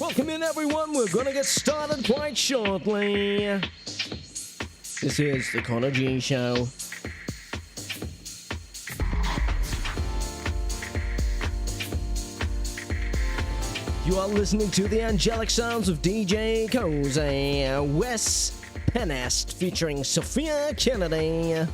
Welcome in, everyone. We're gonna get started quite shortly. This is the Conor G Show. You are listening to the angelic sounds of DJ Cozy, Wes Penest featuring Sophia Kennedy.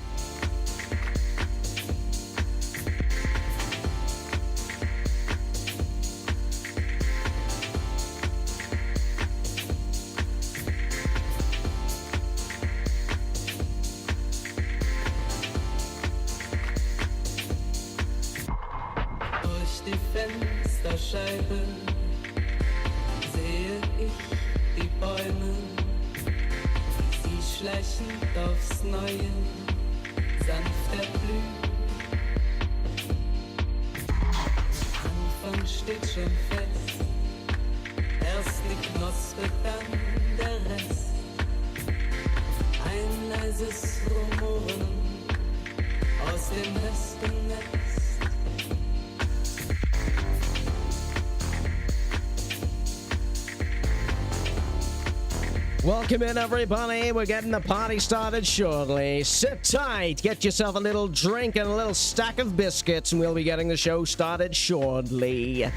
Welcome in, everybody. We're getting the party started shortly. Sit tight, get yourself a little drink and a little stack of biscuits, and we'll be getting the show started shortly.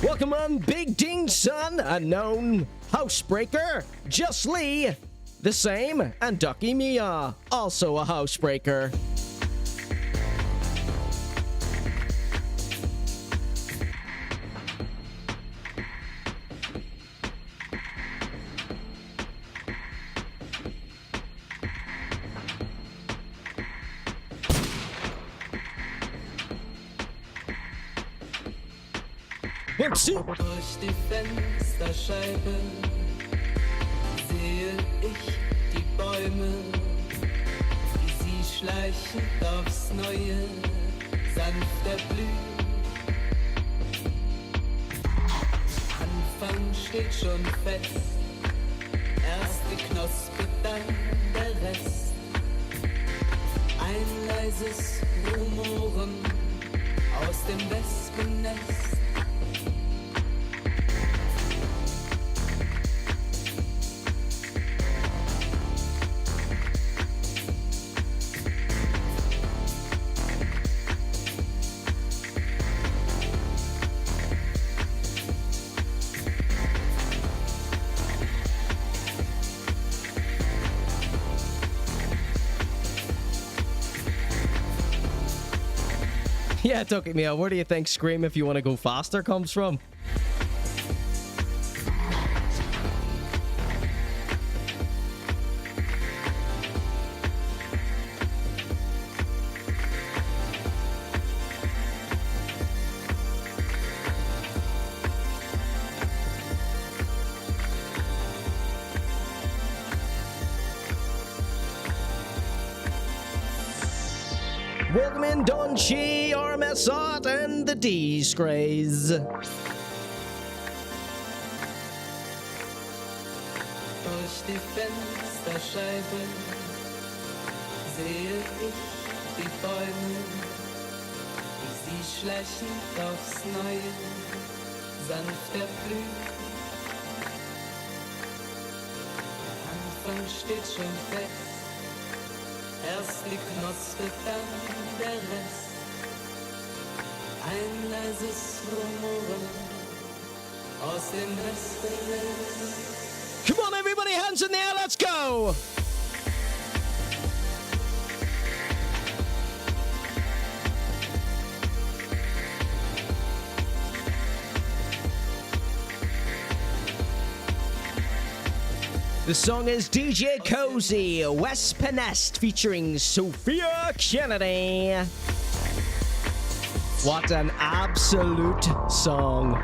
Welcome on, Big Ding Son, Unknown, Housebreaker, Just Lee, the same, and Ducky Mia, also a housebreaker. Emcee. Durch die Fensterscheibe sehe ich die Bäume, wie sie schleichend aufs Neue sanft erblühen. Anfang steht schon fest, erst die Knospe, dann der Rest. Ein leises Rumoren aus dem Wespennest. Yeah, Tucky Mia, where do you think Scream If You Want to Go Faster comes from? Welcome in, Don Chi, RMS Art, and the D-Scrays. Durch die Fensterscheibe sehe ich die Bäume, wie sie schleichend aufs Neue sanft erblühen. Der Anfang steht schon fest, erst die Knospe, dann der Rest. Ein leises Rumoren aus dem Westen. Come on, everybody, hands in the air, let's go! The song is DJ Cozy, Wes Penest featuring Sophia Kennedy. What an absolute song.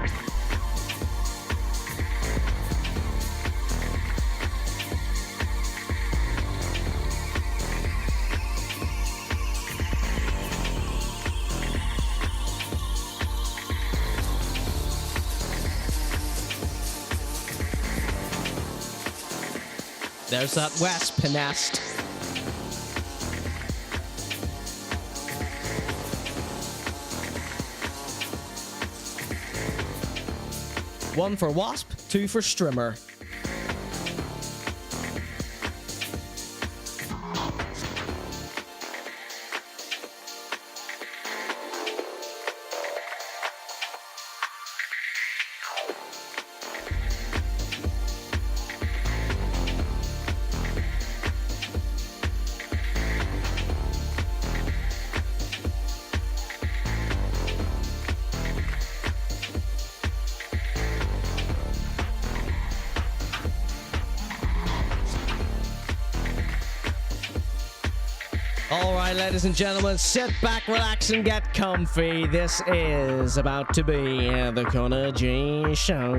There's that Wes Penest. 1 for wasp, 2 for strimmer. All right, ladies and gentlemen, sit back, relax, and get comfy. This is about to be the Conor G Show.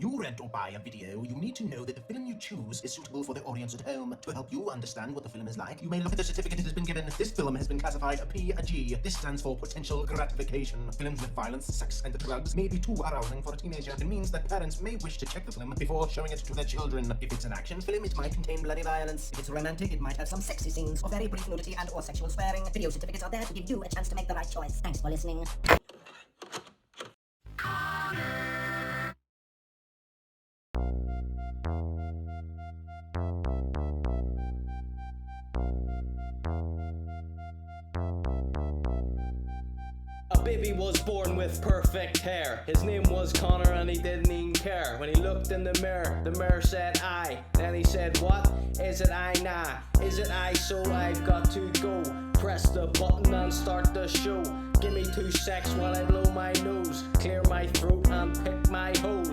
You rent or buy a video, you need to know that the film you choose is suitable for the audience at home. To help you understand what the film is like, you may look at the certificate it has been given. This film has been classified a PG. This stands for potential gratification. Films with violence, sex, and drugs may be too arousing for a teenager. It means that parents may wish to check the film before showing it to their children. If it's an action film, it might contain bloody violence. If it's romantic, it might have some sexy scenes or very brief nudity and or sexual swearing. Video certificates are there to give you a chance to make the right choice. Thanks for listening. A baby was born with perfect hair. His name was Conor and he didn't even care. When he looked in the mirror said I. Then he said, what? Is it I? Nah. Is it I? So I've got to go. Press the button and start the show. Give me 2 secs while I blow my nose, clear my throat and pick my hole.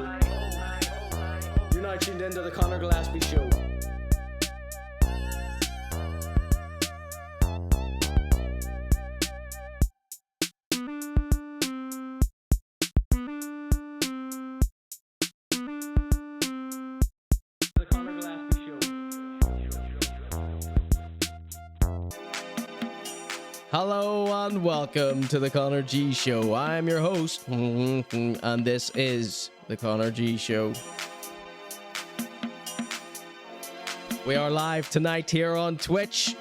You're now tuned into the ConorGShow Show. Hello and welcome to the Conor G Show. I'm your host, and this is the Conor G Show. We are live tonight here on Twitch.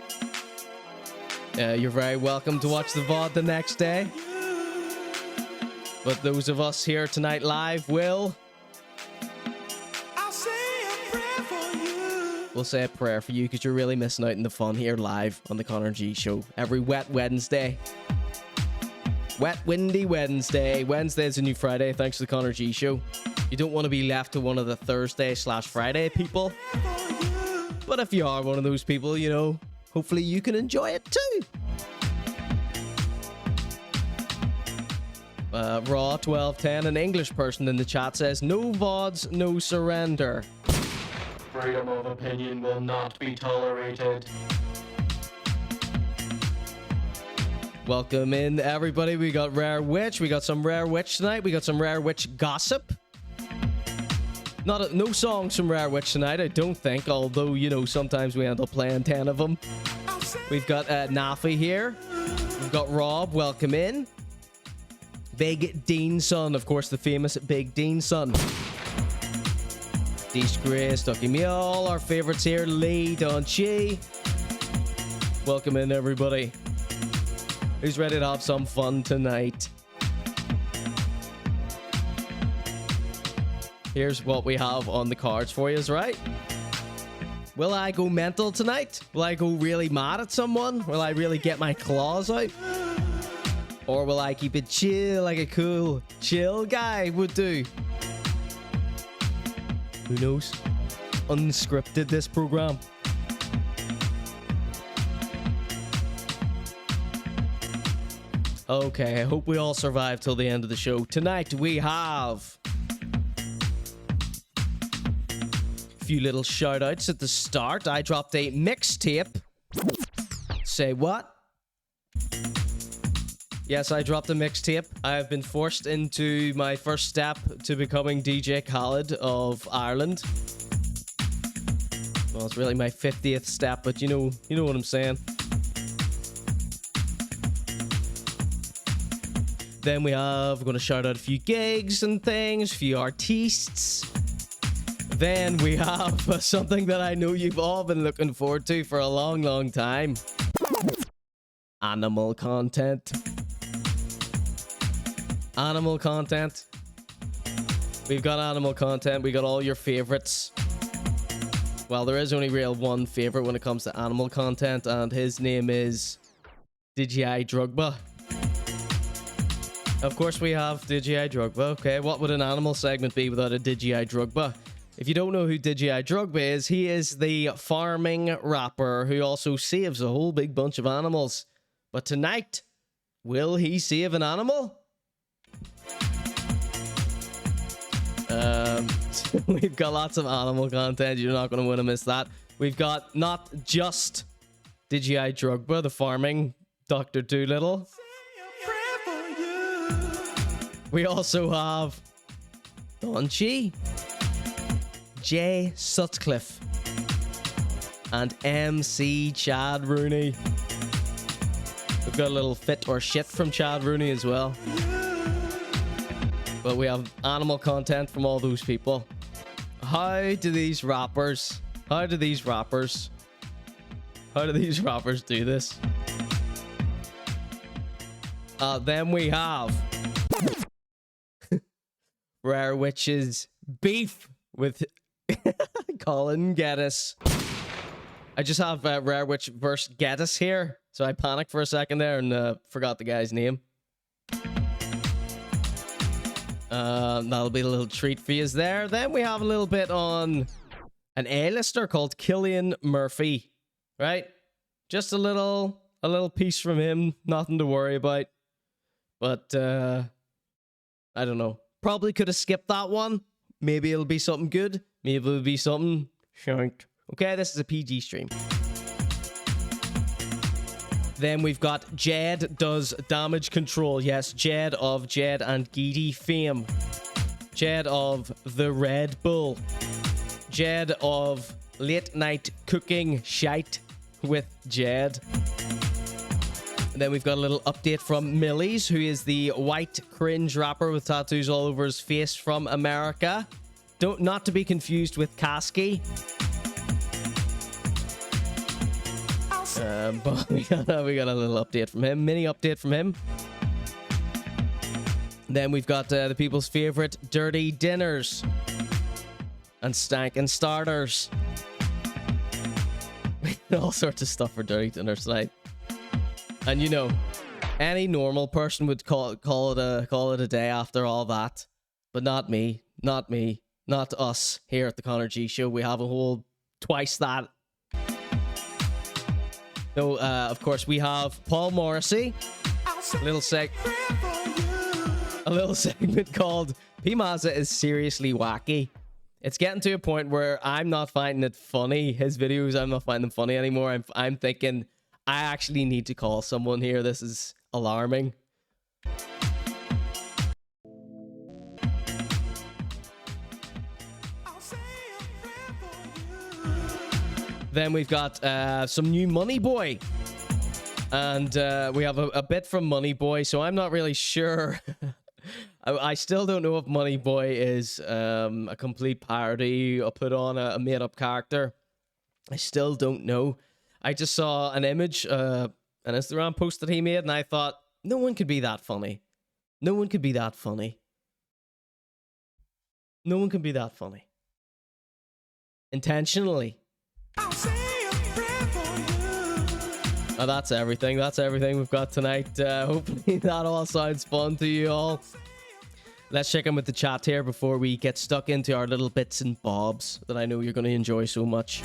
You're very welcome to watch the VOD the next day. But those of us here tonight live will... We'll say a prayer for you because you're really missing out on the fun here live on the Conor G Show every wet Wednesday. Wet, windy Wednesday. Wednesday is a new Friday thanks to the Conor G Show. You don't want to be left to one of the Thursday/Friday people. But if you are one of those people, you know, hopefully you can enjoy it too. Raw1210, an English person in the chat says, no VODs, no surrender. Freedom of opinion will not be tolerated. Welcome in, everybody. We got Rare Witch. We got some Rare Witch tonight. We got some Rare Witch gossip. No songs from Rare Witch tonight, I don't think. Although, you know, sometimes we end up playing 10 of them. We've got Nafi here. We've got Rob. Welcome in. Big Dean Son. Of course, the famous Big Dean Son. Disgrace, Ducky Me, all our favorites here. Lee, Don Chi. Welcome in, everybody. Who's ready to have some fun tonight? Here's what we have on the cards for you, right? Will I go mental tonight? Will I go really mad at someone? Will I really get my claws out? Or will I keep it chill like a cool, chill guy would do? Who knows? Unscripted, this program. Okay, I hope we all survive till the end of the show. Tonight we have a few little shout outs at the start. I dropped a mixtape. Say what? Yes, I dropped a mixtape. I have been forced into my first step to becoming DJ Khaled of Ireland. Well, it's really my 50th step, but you know what I'm saying. Then we're going to shout out a few gigs and things, a few artists. Then we have something that I know you've all been looking forward to for a long, long time. Animal content. Animal content. We've got animal content. We got all your favorites. Well, there is only real one favorite when it comes to animal content, and his name is Didyeayedrugba. Of course, we have Didyeayedrugba. Okay, what would an animal segment be without a Didyeayedrugba? If you don't know who Didyeayedrugba is, he is the farming rapper who also saves a whole big bunch of animals. But tonight, will he save an animal? We've got lots of animal content. You're not going to want to miss that. We've got not just Didyeayedrugba, the farming Dr. Doolittle. We also have Donchi, Jay Sutcliffe, and Emcee Chad Rooney. We've got a little fit or shit from Chad Rooney as well. But we have animal content from all those people. How do these rappers do this? Then we have Rare Witch's beef with Colin Geddis. I just have Rare Witch vs Geddis here, so I panicked for a second there and forgot the guy's name. That'll be a little treat for you there. Then we have a little bit on an A-lister called Cillian Murphy, right? Just a little piece from him, nothing to worry about. But I don't know. Probably could have skipped that one. Maybe it'll be something good. Maybe it'll be something shite. Okay, this is a PG stream. Then we've got Ged Does Damage Control. Yes, Ged of Ged and Geedy fame. Ged of the Red Bull. Ged of Late Night Cooking Shite with Ged. And then we've got a little update from Millies, who is the white cringe rapper with tattoos all over his face from America. Not to be confused with Kasky. But we got a little update from him, mini update from him. Then we've got the people's favorite dirty dinners and stankin' starters. All sorts of stuff for dirty dinners tonight. And you know, any normal person would call it a day after all that, but not me, not us here at the Conor G Show. We have a whole twice that. So, of course, we have Paul Morrissey. A little segment called P Mazza is seriously wacky. It's getting to a point where I'm not finding it funny. His videos, I'm not finding them funny anymore. I'm thinking I actually need to call someone here. This is alarming. Then we've got some new Money Boy. And we have a bit from Money Boy, so I'm not really sure. I still don't know if Money Boy is a complete parody or put on a made-up character. I still don't know. I just saw an image, an Instagram post that he made, and I thought, no one could be that funny. No one could be that funny. No one can be that funny. Intentionally. Oh, that's everything. That's everything we've got tonight. Hopefully that all sounds fun to you all. Let's check in with the chat here before we get stuck into our little bits and bobs that I know you're going to enjoy so much.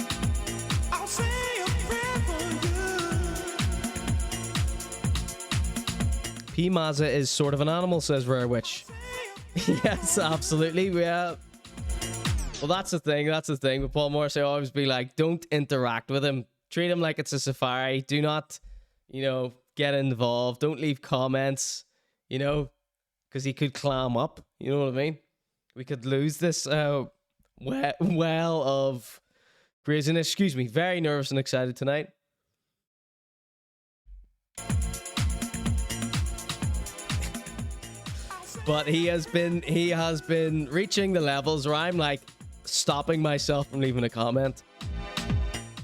P. Mazza is sort of an animal, says Rare Witch. Yes, absolutely. Yeah. Well, that's the thing. That's the thing. With Paul Morrissey, I always be like, don't interact with him. Treat him like it's a safari. Do not, get involved. Don't leave comments, because he could clam up. You know what I mean? We could lose this well of craziness. Excuse me. Very nervous and excited tonight. But he has been reaching the levels where I'm like stopping myself from leaving a comment.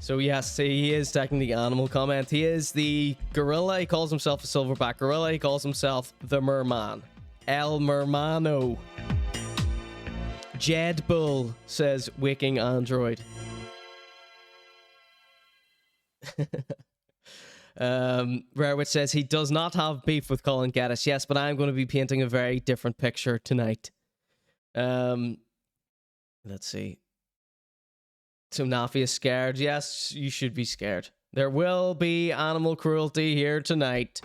So yes, he is technically animal comment. He is the gorilla. He calls himself a silverback gorilla. He calls himself the merman. El Mermano. Jed Bull, says Waking Android. Rarewitch says he does not have beef with Colin Geddis. Yes, but I'm going to be painting a very different picture tonight. Let's see. So Nafi is scared. Yes, you should be scared. There will be animal cruelty here tonight.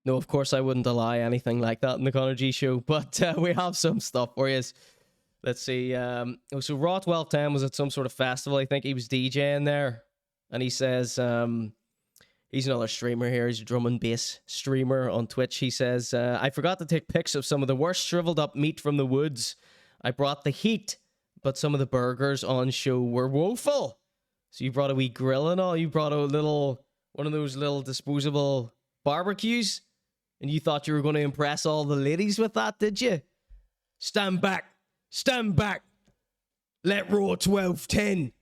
No, of course I wouldn't allow anything like that in the Conor G Show, but we have some stuff for you. Let's see. So Raw 1210 was at some sort of festival. I think he was DJing there, and he says he's another streamer here. He's a drum and bass streamer on Twitch. He says, I forgot to take pics of some of the worst shriveled up meat from the woods. I brought the heat, but some of the burgers on show were woeful. So you brought a wee grill and all. You brought one of those little disposable barbecues, and you thought you were going to impress all the ladies with that, did you? Stand back. Stand back. Let Raw 1210.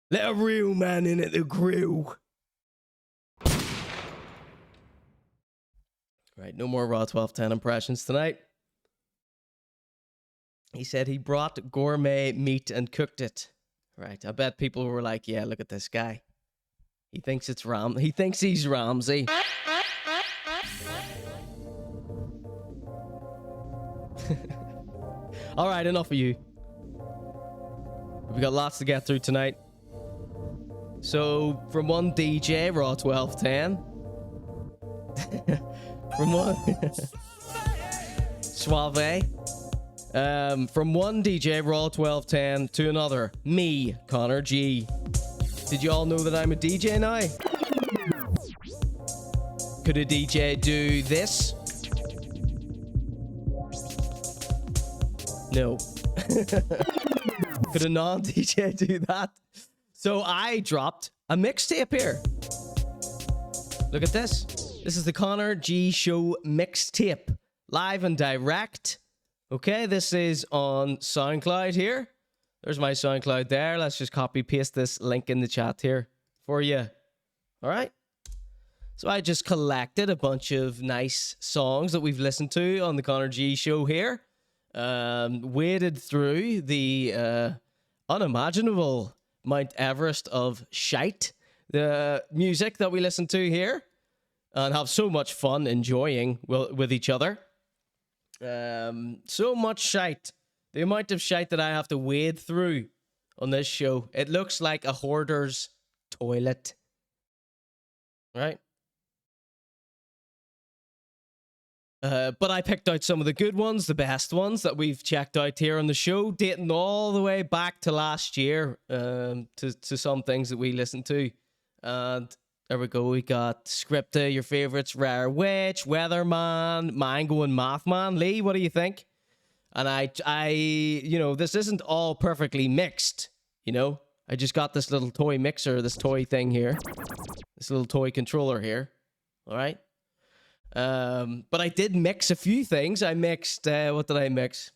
Let a real man in at the grill. Right, no more Raw 1210 impressions tonight. He said he brought gourmet meat and cooked it. Right, I bet people were like, yeah, look at this guy. He thinks it's He thinks he's Ramsey. All right, enough of you. We got lots to get through tonight. So, from one DJ, Raw 1210. From one... Suave. From one DJ, Raw 1210, to another, me, Conor G. Did you all know that I'm a DJ now? Could a DJ do this? No. Could a non-DJ do that? So I dropped a mixtape here. Look at this. This is the Conor G Show Mixtape. Live and direct. Okay, this is on SoundCloud here. There's my SoundCloud there. Let's just copy paste this link in the chat here for you. All right. So I just collected a bunch of nice songs that we've listened to on the Conor G Show here. Waded through the unimaginable Mount Everest of shite, the music that we listen to here, and have so much fun enjoying with each other. So much shite. The amount of shite that I have to wade through on this show. It looks like a hoarder's toilet. Right? But I picked out some of the good ones, the best ones that we've checked out here on the show, dating all the way back to last year, to some things that we listened to. And there we go. We got Scripta, your favorites, Rare Witch, Weatherman, Mango and Mathman. Lee, what do you think? And I, this isn't all perfectly mixed, I just got this little toy mixer, this toy thing here, this little toy controller here. All right. But I did mix a few things. I mixed, what did I mix?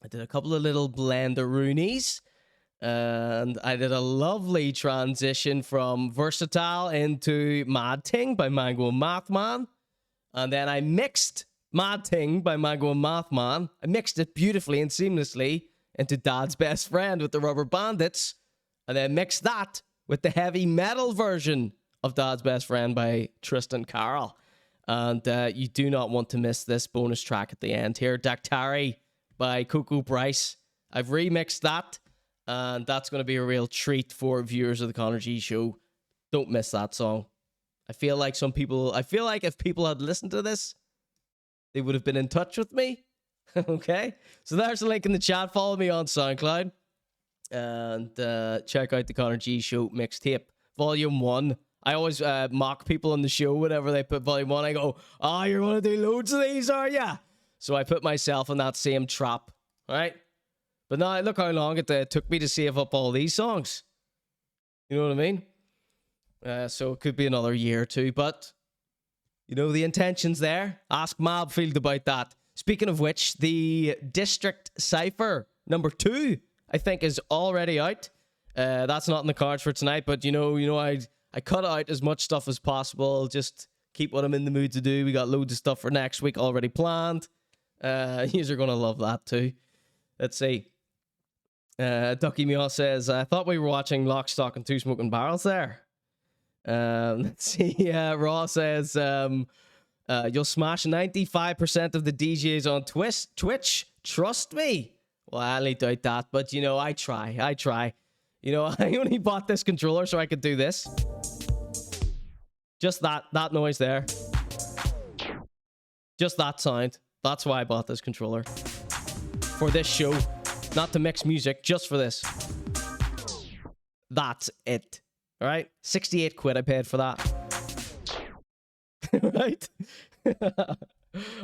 I did a couple of little blender Roonies, and I did a lovely transition from Versatile into Mad Ting by Mango and Mathman. And then I mixed Mad Thing by Mango and Mothman. I mixed it beautifully and seamlessly into Dad's Best Friend with the Rubber Bandits, and then mixed that with the heavy metal version of Dad's Best Friend by Tristan Carroll. And you do not want to miss this bonus track at the end here, Dactari by Coco Bryce. I've remixed that, and that's going to be a real treat for viewers of the Conor G Show. Don't miss that song. I feel like if people had listened to this, they would have been in touch with me. Okay? So there's a link in the chat. Follow me on SoundCloud. And check out the Conor G Show Mixtape, Volume 1. I always mock people on the show whenever they put Volume 1. I go, you're going to do loads of these, are ya? So I put myself in that same trap, right? But now, look how long it took me to save up all these songs. You know what I mean? So it could be another year or two, but you know, the intention's there. Ask Mabfield about that. Speaking of which, the District Cypher #2, I think, is already out. That's not in the cards for tonight, but you know, I cut out as much stuff as possible. Just keep what I'm in the mood to do. We got loads of stuff for next week already planned. Yous are gonna love that too. Let's see. Ducky Meow says, I thought we were watching Lock, Stock, and Two Smoking Barrels there. Let's see. Raw says, you'll smash 95% of the DJs on Twitch. Trust me. Well, I only doubt that, but you know, I try. You know, I only bought this controller so I could do this. Just that noise there. Just that sound. That's why I bought this controller. For this show. Not to mix music, just for this. That's it. Alright? 68 quid I paid for that. Right?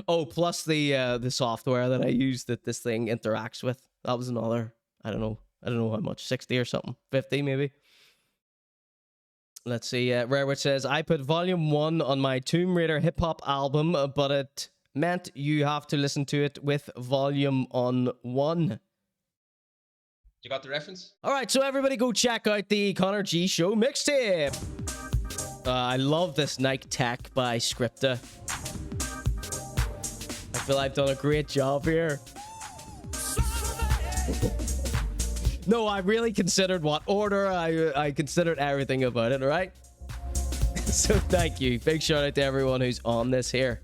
Oh, plus the software that I use that this thing interacts with. That was another, I don't know how much, 60 or something, 50 maybe. Let's see. Rarewitch says, I put Volume 1 on my Tomb Raider hip hop album, but it meant you have to listen to it with volume on 1. You got the reference? All right, so everybody go check out the Conor G Show Mixtape. I love this Nike Tech by Scripta. I feel I've done a great job here. No, I really considered what order. I considered everything about it, all right? So thank you. Big shout out to everyone who's on this here.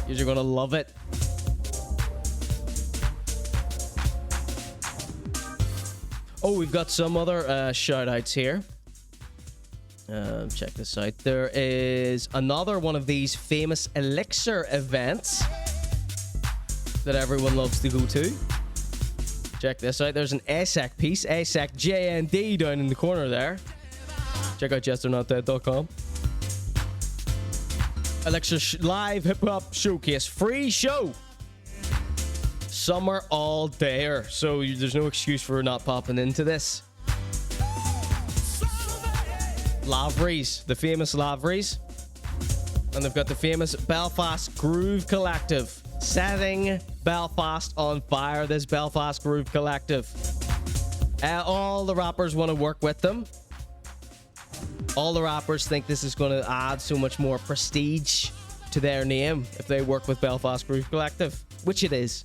You're going to love it. Oh, we've got some other shout outs here. Check this out. There is another one of these famous Elixir events that everyone loves to go to. Check this out. There's an ASEC piece, ASEC JND down in the corner there. Check out JesterNotDead.com. Elixir live hip hop showcase, free show. Summer all dayer, so there's no excuse for not popping into this. Lavery's, the famous Lavery's, and they've got the famous Belfast Groove Collective setting Belfast on fire. This Belfast Groove Collective, all the rappers want to work with them. All the rappers think this is going to add so much more prestige to their name if they work with Belfast Groove Collective, which it is.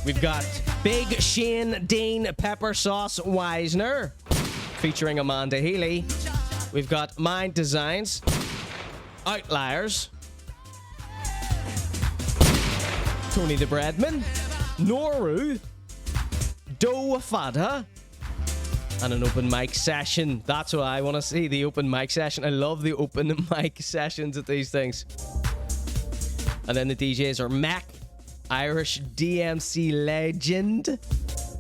We've got Big Shane Dean Pepper Sauce Weisner featuring Amanda Healy. We've got Mind Designs, Outliers, Tony the Breadman, Noru, Doe Fada, and an open mic session. That's what I want to see, the open mic session. I love the open mic sessions at these things. And then the DJs are Mac, Irish DMC legend,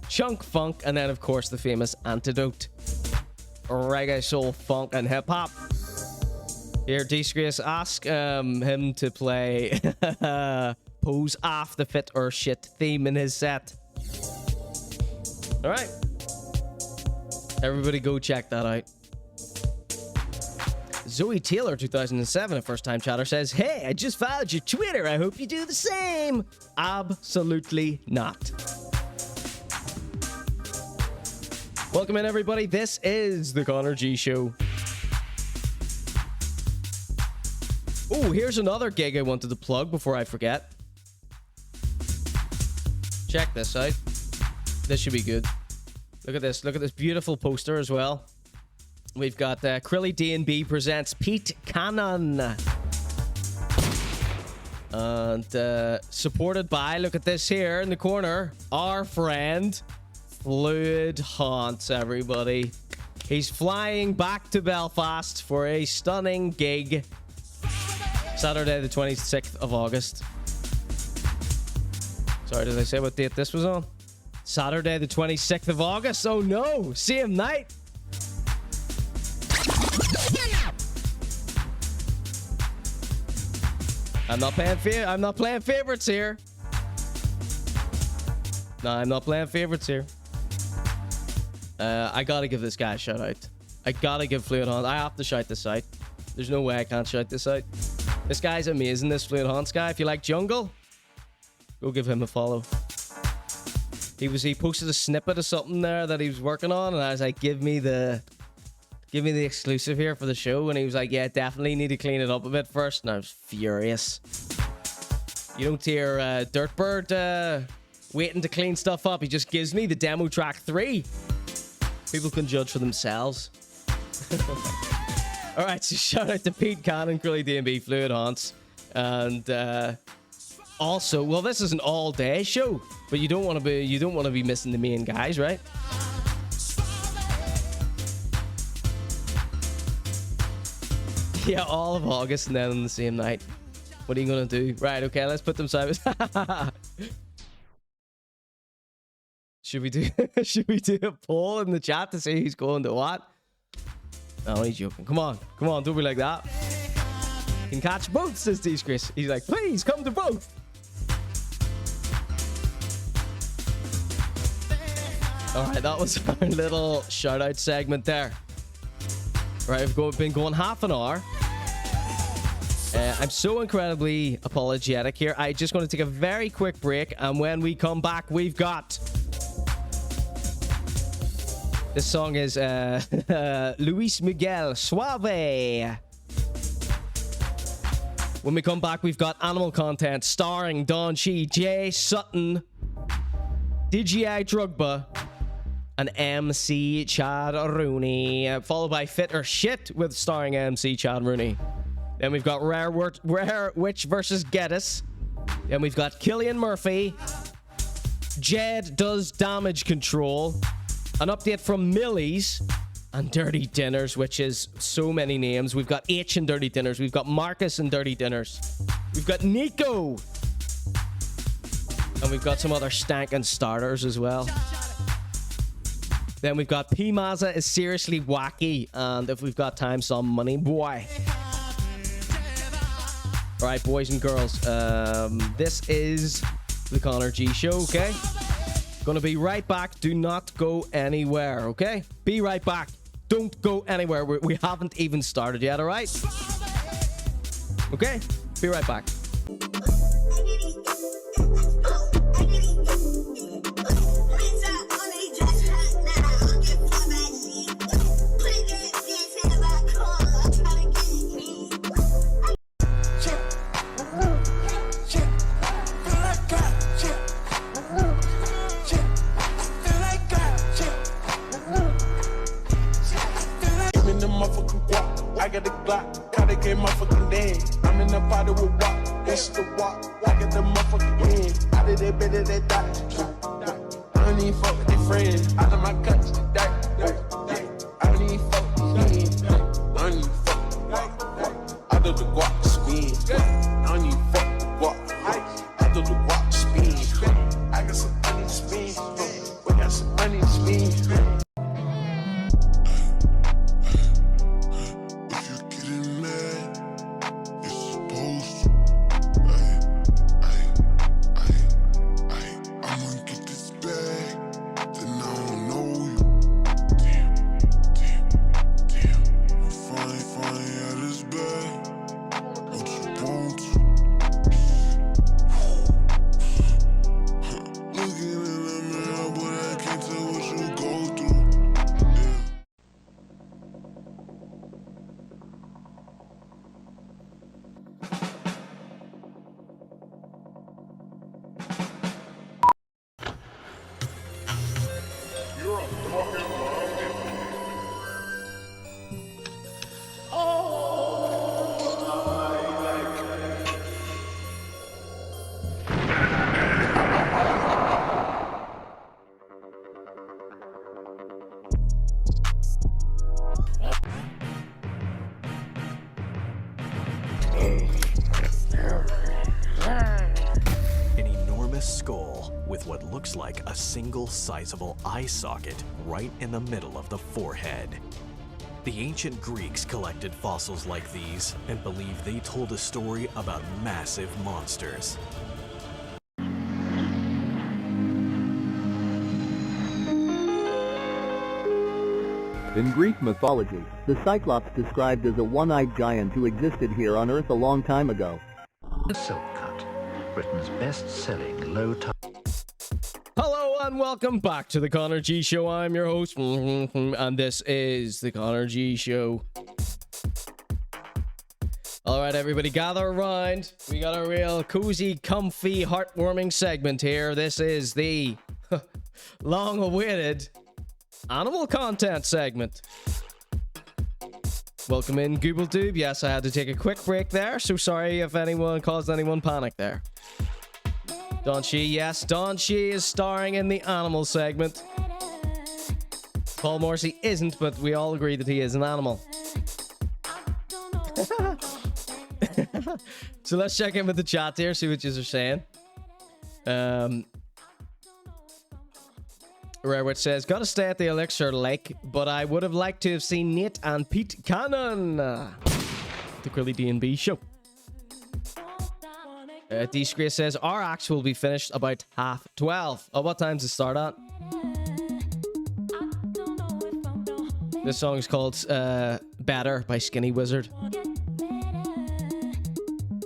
Chunk Funk, and then of course the famous Antidote, reggae, soul, funk, and hip hop. Here, Disgrace, ask him to play Pose Off the Fit or Shit theme in his set. All right, everybody go check that out. Zoe Taylor 2007, a first-time chatter, says, hey, I just followed your Twitter. I hope you do the same. Absolutely not. Welcome in, everybody. This is the Conor G Show. Oh, here's another gig I wanted to plug before I forget. Check this out. This should be good. Look at this. Look at this beautiful poster as well. We've got Crilly D&B presents Pete Cannon. And supported by, look at this here in the corner, our friend Fluid Haunts, everybody. He's flying back to Belfast for a stunning gig Saturday the 26th of August. Sorry, did I say what date this was on? Saturday the 26th of August. Oh no, same night. I'm not playing favorites here. No, I'm not playing favorites here. I gotta give this guy a shout out. I gotta give Fluid Haunts. I have to shout this out. There's no way I can't shout this out. This guy's amazing, this Fluid Haunts guy. If you like jungle, go give him a follow. He posted a snippet of something there that he was working on, and I was like, give me the exclusive here for the show. And he was like, yeah, definitely need to clean it up a bit first. And I was furious. You don't hear Dirtbird waiting to clean stuff up. He just gives me the demo track 3. People can judge for themselves. All right, so shout out to Pete Cannon, Crilly D&B, Fluid Haunts, and also, well, this is an all-day show, but you don't want to be missing the main guys, right? Yeah, all of August and then on the same night. What are you gonna do? Right, okay, let's put them side by side. Should we do a poll in the chat to see who's going to what? No, he's joking. Come on, don't be like that. You can catch both, says Deez Chris. He's like, please come to both. All right, that was our little shout out segment there. Right, we've been going half an hour. I'm so incredibly apologetic here. I just going to take a very quick break, and when we come back, we've got... This song is Luis Miguel, Suave. When we come back, we've got animal content starring Don Chi, Jay Sutton, Didyeayedrugba, and Emcee Chad Rooney, followed by Fit or Shit with starring Emcee Chad Rooney. Then we've got Rare Witch Vs Geddis. Then we've got Cillian Murphy, Ged Does Damage Control, an update from Millie's, and Dirty Dinners, which is so many names. We've got H in Dirty Dinners. We've got Marcus in Dirty Dinners. We've got Nico. And we've got some other stankin' starters as well. Then we've got P Mazza is seriously wacky, and if we've got time, some money, boy. All right, boys and girls, this is the Conor G Show, okay? Gonna be right back. Do not go anywhere, okay? Be right back. Don't go anywhere. We haven't even started yet, all right? Okay? Be right back. I'ma get this bag, then I don't know you. with what looks like a single sizable eye socket right in the middle of the forehead. The ancient Greeks collected fossils like these and believed they told a story about massive monsters. In Greek mythology, the Cyclops described as a one-eyed giant who existed here on Earth a long time ago. The Silk Cut, Britain's best-selling low-touch. Hello and welcome back to the Conor G Show. I'm your host, and this is the Conor G Show. All right, everybody, gather around. We got a real cozy, comfy, heartwarming segment here. This is the long-awaited animal content segment. Welcome in, GoobleTube. Yes, I had to take a quick break there, so sorry if anyone caused anyone panic there. Don Shee, yes, Don Shee is starring in the animal segment. Paul Morrissey isn't, but we all agree that he is an animal. So let's check in with the chat here, see what you are saying. Rarewitch says, gotta stay at the Elixir Lake, but I would have liked to have seen Nate and Pete Cannon. The Grilly D&B show. D-Scrace says, our acts will be finished about 12:30. Oh, what time's it start at? This song is called Better by Skinny Wizard.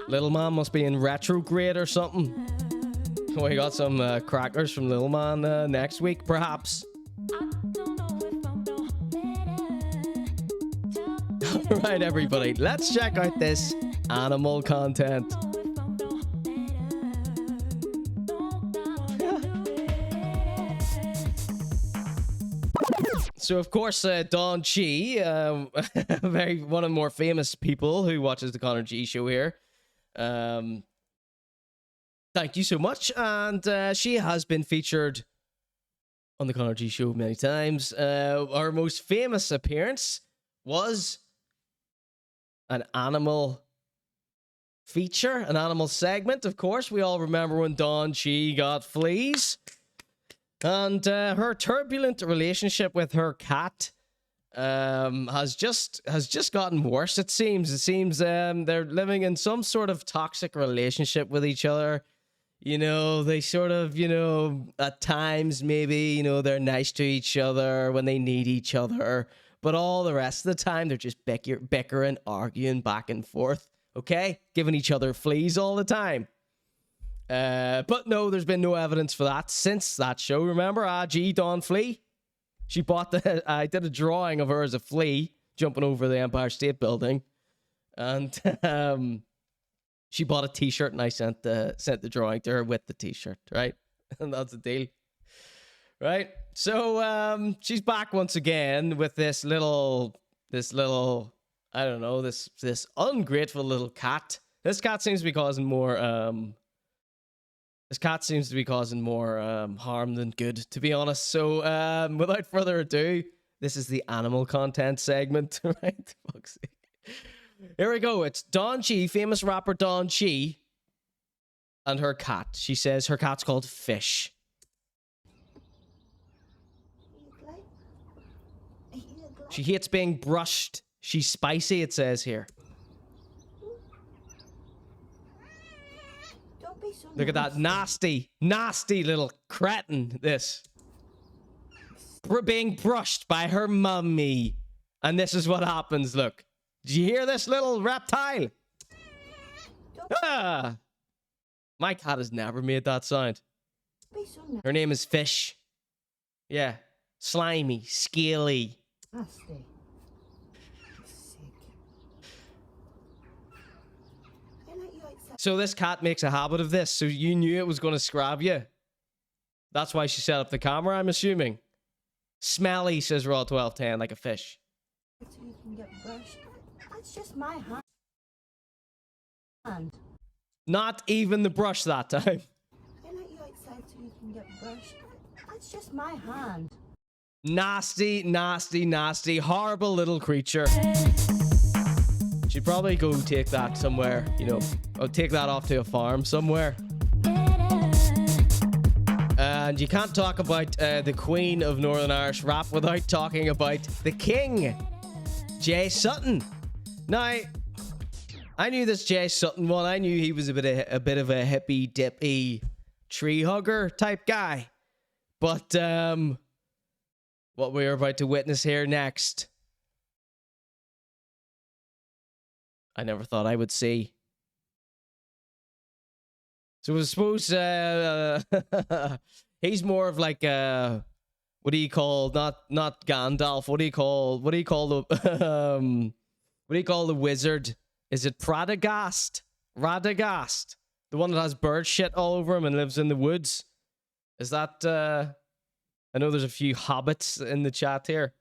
Little Man must be in retrograde or something. We got some crackers from Little Man next week, perhaps. Alright, everybody, let's check out this animal content. So, of course, Don G, one of the more famous people who watches the Conor G Show here. Thank you so much. And she has been featured on the Conor G Show many times. Our most famous appearance was an animal feature, an animal segment. Of course, we all remember when Don G got fleas. And her turbulent relationship with her cat has just gotten worse, it seems. They're living in some sort of toxic relationship with each other. You know, they sort of, you know, at times maybe, you know, they're nice to each other when they need each other. But all the rest of the time, they're just bickering, arguing back and forth. Okay? Giving each other fleas all the time. But no, there's been no evidence for that since that show. Remember, G Dawn Flea? She bought I did a drawing of her as a flea jumping over the Empire State Building, and she bought a T-shirt, and I sent the drawing to her with the T-shirt, right? And that's the deal, right? So she's back once again with this little I don't know, this ungrateful little cat. This cat seems to be causing more harm than good, to be honest. So, without further ado, this is the animal content segment, right? Fuck's sake. Here we go. It's Don G, famous rapper Don G, and her cat. She says her cat's called Fish. She hates being brushed. She's spicy, it says here. Look at that nasty little cretin, this. Being brushed by her mummy. And this is what happens, look. Did you hear this little reptile? Ah! My cat has never made that sound. Her name is Fish. Yeah. Slimy, scaly. Nasty. So this cat makes a habit of this, so you knew it was going to scrab you. That's why she set up the camera, I'm assuming. Smelly, says Raw 1210, like a fish. So you can get brushed. That's just my hand. Not even the brush that time. I let you outside so you can get brushed. That's just my hand. Nasty, nasty, nasty, horrible little creature. She'd probably go take that somewhere, you know, or take that off to a farm somewhere. And you can't talk about the Queen of Northern Irish rap without talking about the King, Jay Sutton. Now, I knew this Jay Sutton one. I knew he was a bit of a hippy dippy tree hugger type guy. But what we're about to witness here next, I never thought I would see. So I suppose he's more of like what do you call not Gandalf? What do you call the wizard? Is it Radagast? Radagast, the one that has bird shit all over him and lives in the woods. Is that I know there's a few hobbits in the chat here.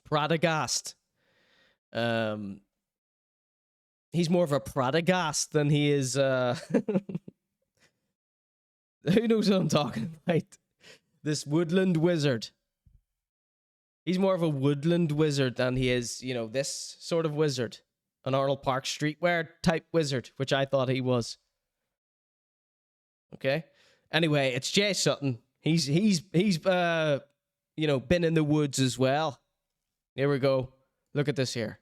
Radagast. He's more of a Pradagast than he is who knows what I'm talking about? This woodland wizard. He's more of a woodland wizard than he is, you know, this sort of wizard. An Arnold Park streetwear type wizard, which I thought he was. Okay. Anyway, it's Jay Sutton. He's you know, been in the woods as well. Here we go. Look at this here.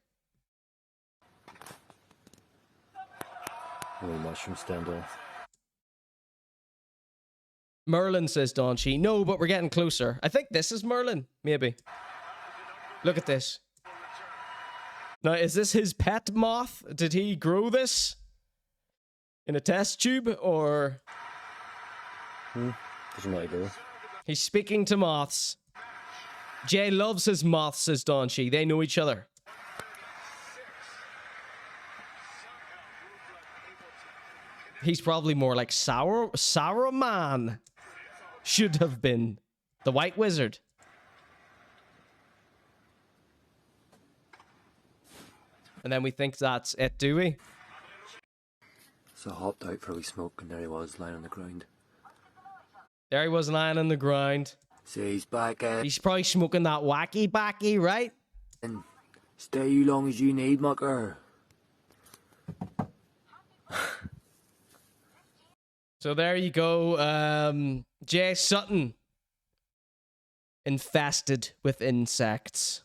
Mushroom standoff. Merlin, says Donchi. No, but we're getting closer. I think this is Merlin, maybe. Look at this. Now, is this his pet moth? Did he grow this in a test tube, or... Doesn't matter. He's speaking to moths. Jay loves his moths, says Donchi. They know each other. He's probably more like Sauron. Should have been the White Wizard. And then we think that's it, do we? So I hopped out for a wee smoke, and there he was, lying on the ground. There he was lying on the ground. So he's back at... He's probably smoking that wacky backy, right? And stay you long as you need, mucker. So there you go. Jay Sutton. Infested with insects.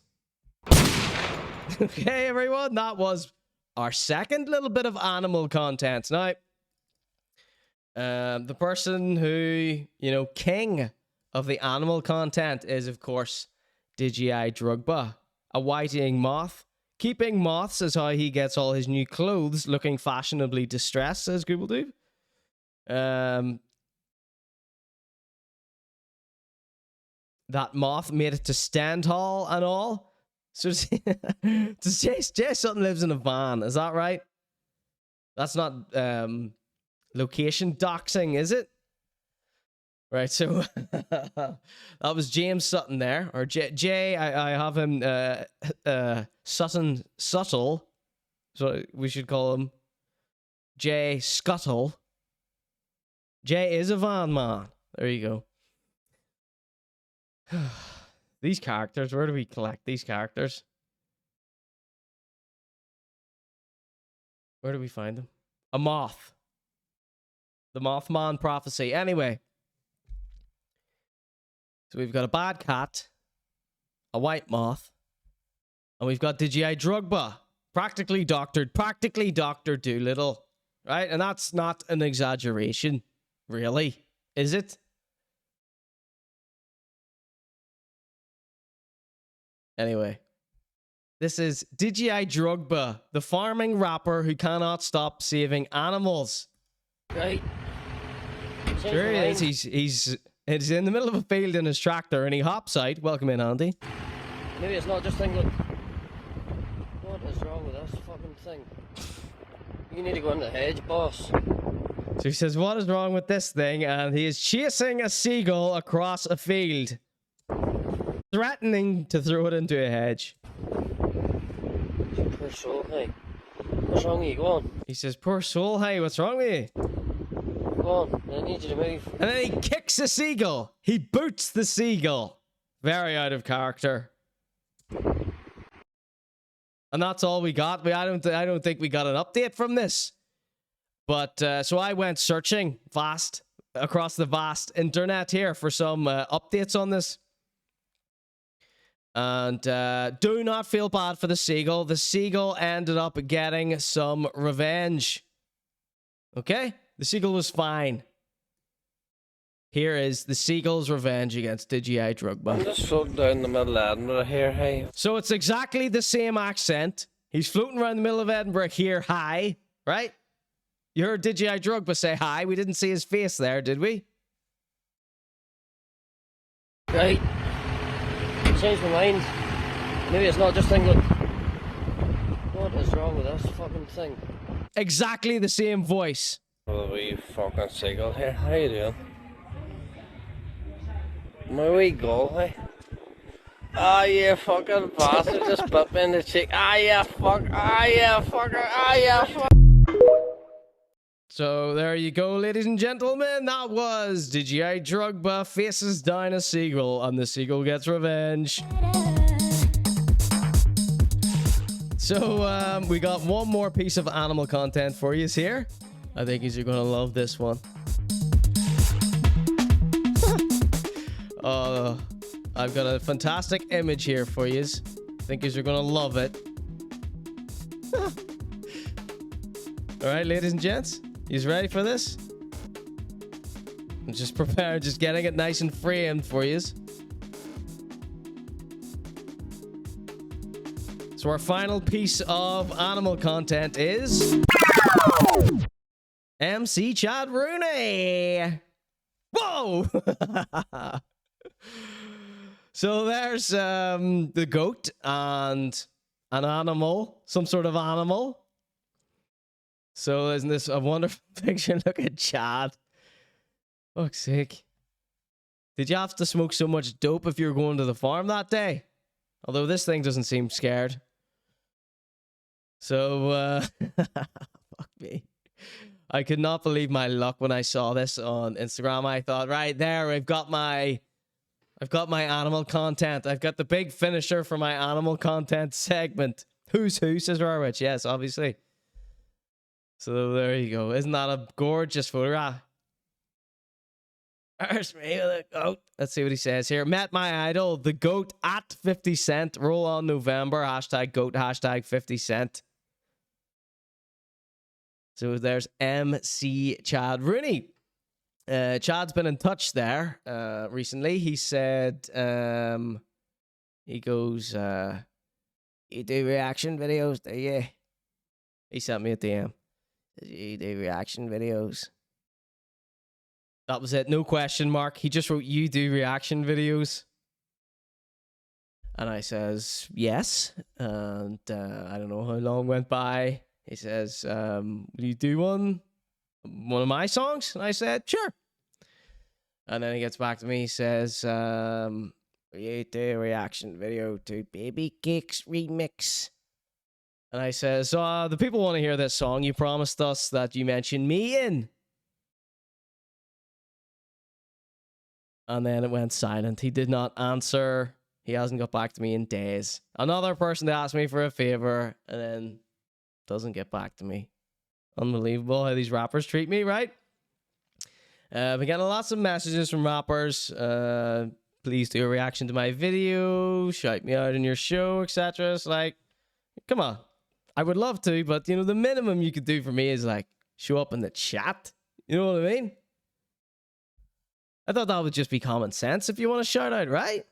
Okay, everyone. That was our second little bit of animal content. Now, the person who, you know, king of the animal content is, of course, Didyeayedrugba, a white-eating moth. Keeping moths is how he gets all his new clothes looking fashionably distressed, says Google that moth made it to Stendhal and all. So Jay Sutton lives in a van, is that right? That's not location doxing, is it? Right, so that was James Sutton there, or Jay. I have him Sutton Subtle, so we should call him Jay Scuttle. Jay is a van man. There you go. These characters, where do we collect these characters? Where do we find them? A moth. The Mothman prophecy. Anyway. So we've got a bad cat, a white moth, and we've got Didyeayedrugba. Practically Dr. Doolittle. Right? And that's not an exaggeration. Really? Is it? Anyway. This is Didyeayedrugba, the farming rapper who cannot stop saving animals. Right. Sure he is. He's in the middle of a field in his tractor and he hops out. Welcome in, Andy. Maybe it's not just England. What is wrong with this fucking thing? You need to go in the hedge, boss. So he says, what is wrong with this thing? And he is chasing a seagull across a field, threatening to throw it into a hedge. Poor soul, hey. What's wrong with you? Go on. He says, poor soul, hey, what's wrong with you? Go on, I need you to move. And then he kicks the seagull. He boots the seagull. Very out of character. And that's all we got. I don't think we got an update from this. But so I went searching fast across the vast internet here for some updates on this. And do not feel bad for the seagull. The seagull ended up getting some revenge. Okay? The seagull was fine. Here is the seagull's revenge against Didyeayedrugba. I'm just floating down the middle of Edinburgh here, hey. So it's exactly the same accent. He's floating around the middle of Edinburgh here, hi, right? You heard Didyeayedrugba say hi. We didn't see his face there, did we? Right. Changed my mind. Maybe it's not just England. What is wrong with this fucking thing? Exactly the same voice. Oh, wee fucking seagull here. How you doing? My wee gull, hey? Ah, yeah, fucking bastard. Just bit me in the cheek. Ah, yeah, fuck. Ah, yeah, fucker. Ah, yeah, fuck. So there you go, ladies and gentlemen. That was Didyeayedrugba faces down a seagull, and the seagull gets revenge. So we got one more piece of animal content for you here. I think you're gonna love this one. I've got a fantastic image here for you. I think you're gonna love it. All right, ladies and gents. You ready for this? Just prepare, just getting it nice and framed for you. So our final piece of animal content is Emcee Chad Rooney. Whoa! So there's the goat and an animal, some sort of animal. So isn't this a wonderful picture? Look at Chad. Fuck's sake. Did you have to smoke so much dope if you were going to the farm that day? Although this thing doesn't seem scared. So, fuck me. I could not believe my luck when I saw this on Instagram. I thought, right there, I've got my animal content. I've got the big finisher for my animal content segment. Who's who, says Rarwich. Yes, obviously. So there you go. Isn't that a gorgeous photograph? There's me with a goat. Let's see what he says here. Met my idol, the goat at 50 Cent. Roll on November. Hashtag goat. Hashtag 50 Cent. So there's Emcee Chad Rooney. Chad's been in touch there recently. He said, he goes, you do reaction videos, do you? He sent me a DM. You do reaction videos. That was it. No question mark. He just wrote, you do reaction videos. And I says, yes. And I don't know how long went by. He says, will you do one of my songs? And I said, sure. And then he gets back to me. He says, you do a reaction video to Baby Cakes Remix. And I says, the people want to hear this song. You promised us that you mentioned me in. And then it went silent. He did not answer. He hasn't got back to me in days. Another person to ask me for a favor and then doesn't get back to me. Unbelievable how these rappers treat me, right? I've been getting lots of messages from rappers. Please do a reaction to my video. Shout me out in your show, etc. It's like, come on. I would love to, but, you know, the minimum you could do for me is, like, show up in the chat. You know what I mean? I thought that would just be common sense if you want to shout out, right?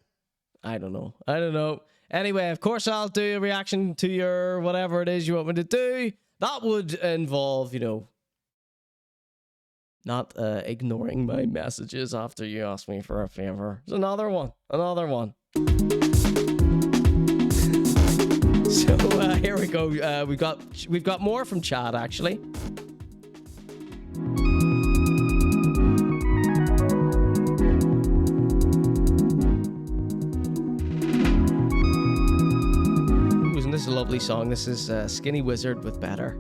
I don't know. Anyway, of course, I'll do a reaction to your whatever it is you want me to do. That would involve, you know, not ignoring my messages after you ask me for a favor. It's another one. So here we go. We've got more from Chad, actually. Isn't this a lovely song? This is Skinny Wizard with Better.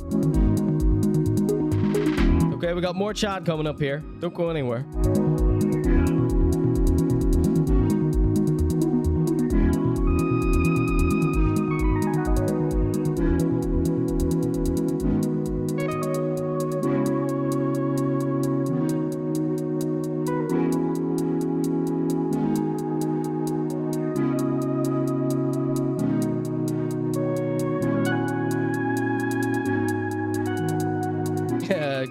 Okay, we got more Chad coming up here. Don't go anywhere.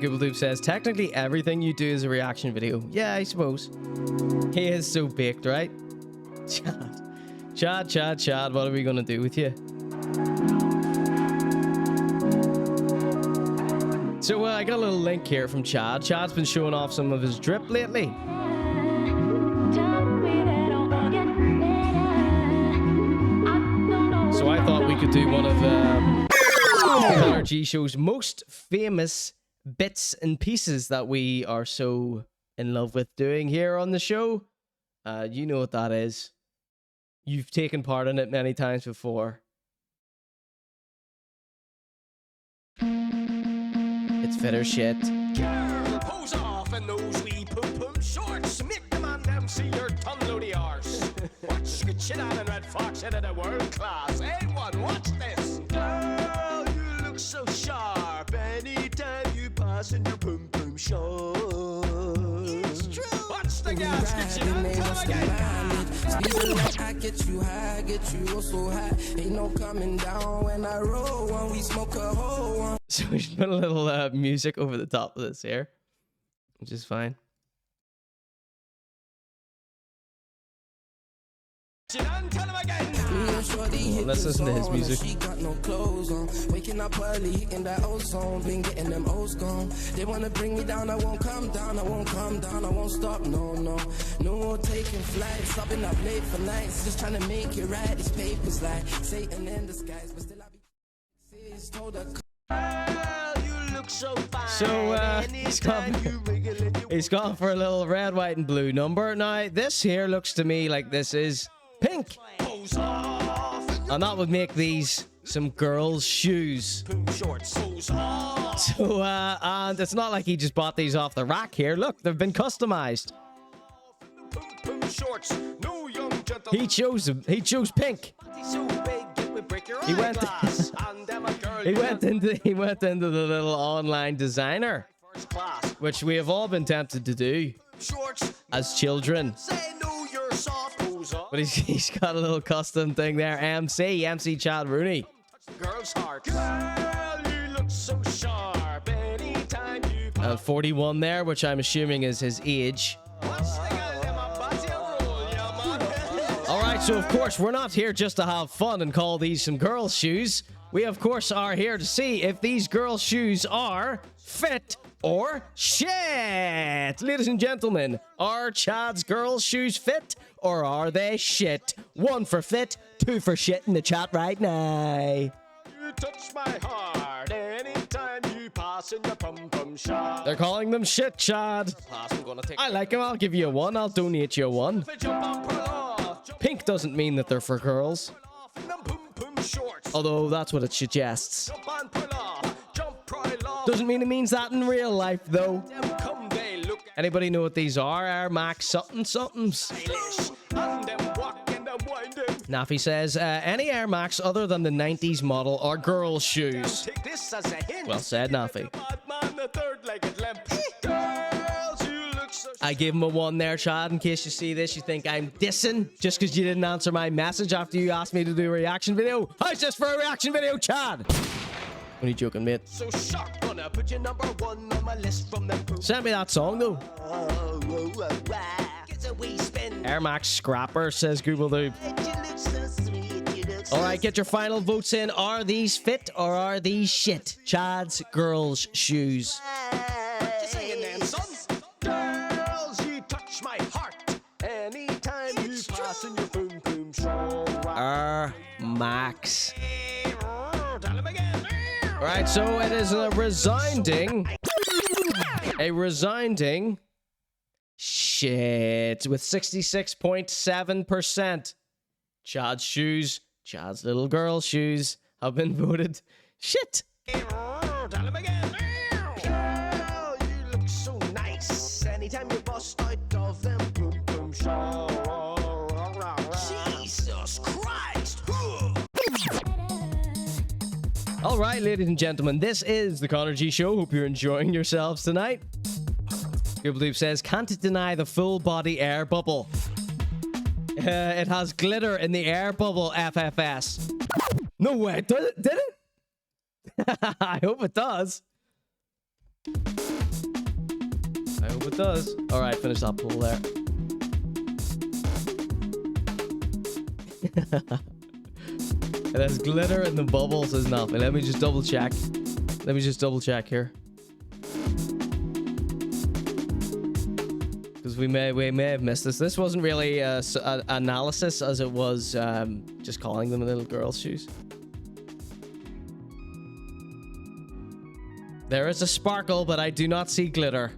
Google says, technically everything you do is a reaction video. Yeah, I suppose. He is so baked, right? Chad, what are we gonna do with you? So I got a little link here from Chad. Chad's been showing off some of his drip lately. So I thought we could do one of Conor G Show's most famous bits and pieces that we are so in love with doing here on the show. You know what that is. You've taken part in it many times before. It's fit or shit. Girl, pose off in those wee pum-pum shorts. Make the man them see your ton loady arse. Watch good shit on and Red Fox into the world class. A1, watch this. Girl, you look so sharp. Anytime you pass in your pum-pum shorts. It's true. Watch the gas, good shit on, come again. I get you high, get you so high. Ain't no coming down when I roll one. We smoke a whole one. So we should put a little music over the top of this here, which is fine. Well, let's listen to his music. She got no clothes on. Waking up early in that ozone. Been getting them O's gone. They wanna bring me down. I won't come down. I won't come down. I won't stop. No, no. No more taking flights. Stopping up late for nights. Just trying to make it right. These papers like Satan in disguise. But still I be told her. So he's gone for a little red, white, and blue number. Now this here looks to me like this is pink, and that would make these some girls' shoes. So and it's not like he just bought these off the rack here. Look, they've been customized. He chose them. He chose pink. He went into the little online designer, which we have all been tempted to do as children. But he's got a little custom thing there. Emcee Chad Rooney. And 41 there, which I'm assuming is his age. Alright, so of course we're not here just to have fun and call these some girls' shoes. We of course are here to see if these girls' shoes are fit or shit. Ladies and gentlemen, are Chad's girls' shoes fit or are they shit? 1 for fit, 2 for shit in the chat right now. You touch my heart anytime you pass in your pum-pum shot. They're calling them shit, Chad. I like them. I'll give you a 1. I'll donate you a 1. Pink doesn't mean that they're for girls. Although that's what it suggests. Doesn't mean it means that in real life, though. Anybody know what these are? Air Max somethings. Nafi says, any Air Max other than the 90s model are girls' shoes. Well said, Nafi. I gave him a 1 there, Chad. In case you see this, you think I'm dissing just because you didn't answer my message after you asked me to do a reaction video. How's this for a reaction video, Chad? Only joking, mate. So shocked, gonna put your number 1 on my list from the Send me that song, though. Air Max Scrapper, says Google Doob. Alright, get your final votes in. Are these fit or are these shit? Chad's girls' shoes. Just saying then, son. Girls, you touch my heart anytime you pass in your boom boom show. Air Max. Alright, so it is a resounding shit with 66.7%. Chad's shoes, Chad's little girl shoes have been voted shit. Girl, you look so nice anytime you bust out of them boom boom show. Jesus Christ. All right, ladies and gentlemen, this is the Conor G Show. Hope you're enjoying yourselves tonight. Google says, can't deny the full body air bubble. It has glitter in the air bubble, FFS. No way, did it? I hope it does. Hope it does. All right, finish that poll there. It has glitter and the bubbles is nothing. Let me just double check. Here. Because we may have missed this. This wasn't really analysis as it was just calling them little girl's shoes. There is a sparkle, but I do not see glitter.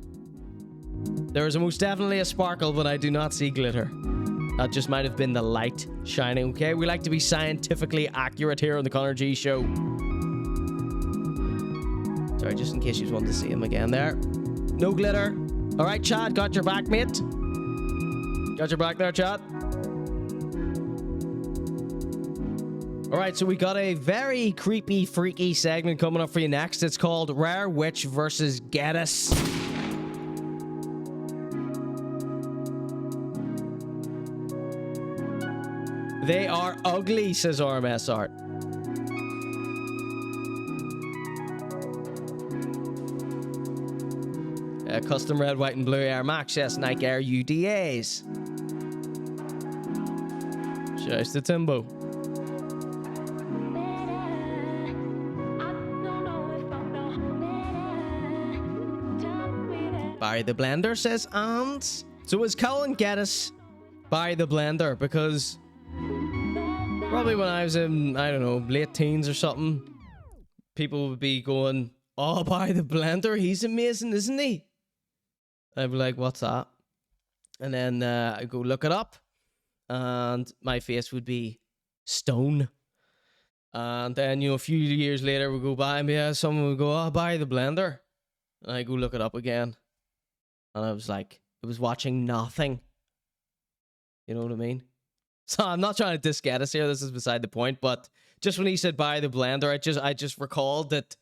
There is most definitely a sparkle, but I do not see glitter. That just might have been the light shining, okay? We like to be scientifically accurate here on the Conor G Show. Sorry, just in case you wanted to see him again there. No glitter. All right, Chad, got your back, mate. Got your back there, Chad. All right, so we got a very creepy, freaky segment coming up for you next. It's called Rare Witch Vs Geddis. They are ugly, says RMS Art. Custom red, white, and blue Air Max. Yes, Nike Air UDAs. Shouts to Timbo. Barry the Blender, says Ants. So is Colin Geddis Barry the Blender? Because probably when I was in, I don't know, late teens or something, people would be going, oh, Barry the Blender, he's amazing, isn't he? I'd be like, what's that? And then I go look it up, and my face would be stone. And then, you know, a few years later, we go by, and yeah, someone would go, oh, Barry the Blender. And I go look it up again. And I was like, it was watching nothing. You know what I mean? So I'm not trying to diss Geddis here. This is beside the point. But just when he said Barry the Blender, I just recalled that.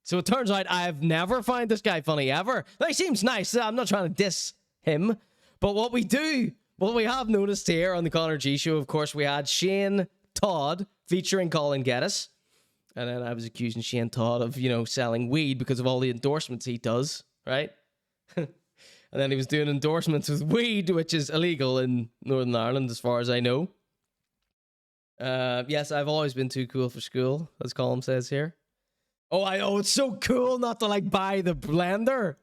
So it turns out I've never found this guy funny ever. Like, he seems nice. I'm not trying to diss him. But what we have noticed here on the Conor G Show, of course, we had Shane Todd featuring Colin Geddis. And then I was accusing Shane Todd of, you know, selling weed because of all the endorsements he does, right? And then he was doing endorsements with weed, which is illegal in Northern Ireland, as far as I know. Yes, I've always been too cool for school, as Colin says here. Oh, it's so cool not to, like, buy the blender.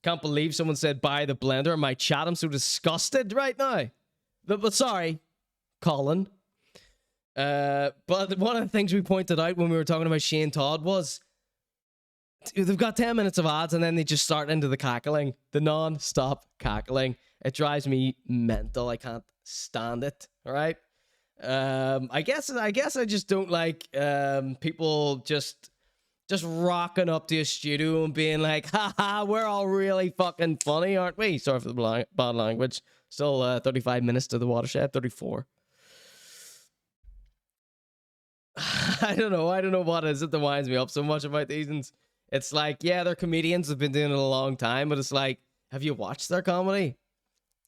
Can't believe someone said buy the blender in my chat. I'm so disgusted right now. But sorry, Colin. But one of the things we pointed out when we were talking about Shane Todd was they've got 10 minutes of ads and then they just start into the cackling. The non-stop cackling. It drives me mental. I can't stand it. All right? I guess I just don't like people just rocking up to a studio and being like, haha, we're all really fucking funny, aren't we? Sorry for the bad language. Still 35 minutes to the watershed. 34. I don't know what it is that winds me up so much about these. And it's like, yeah, they're comedians, have been doing it a long time, but it's like, have you watched their comedy?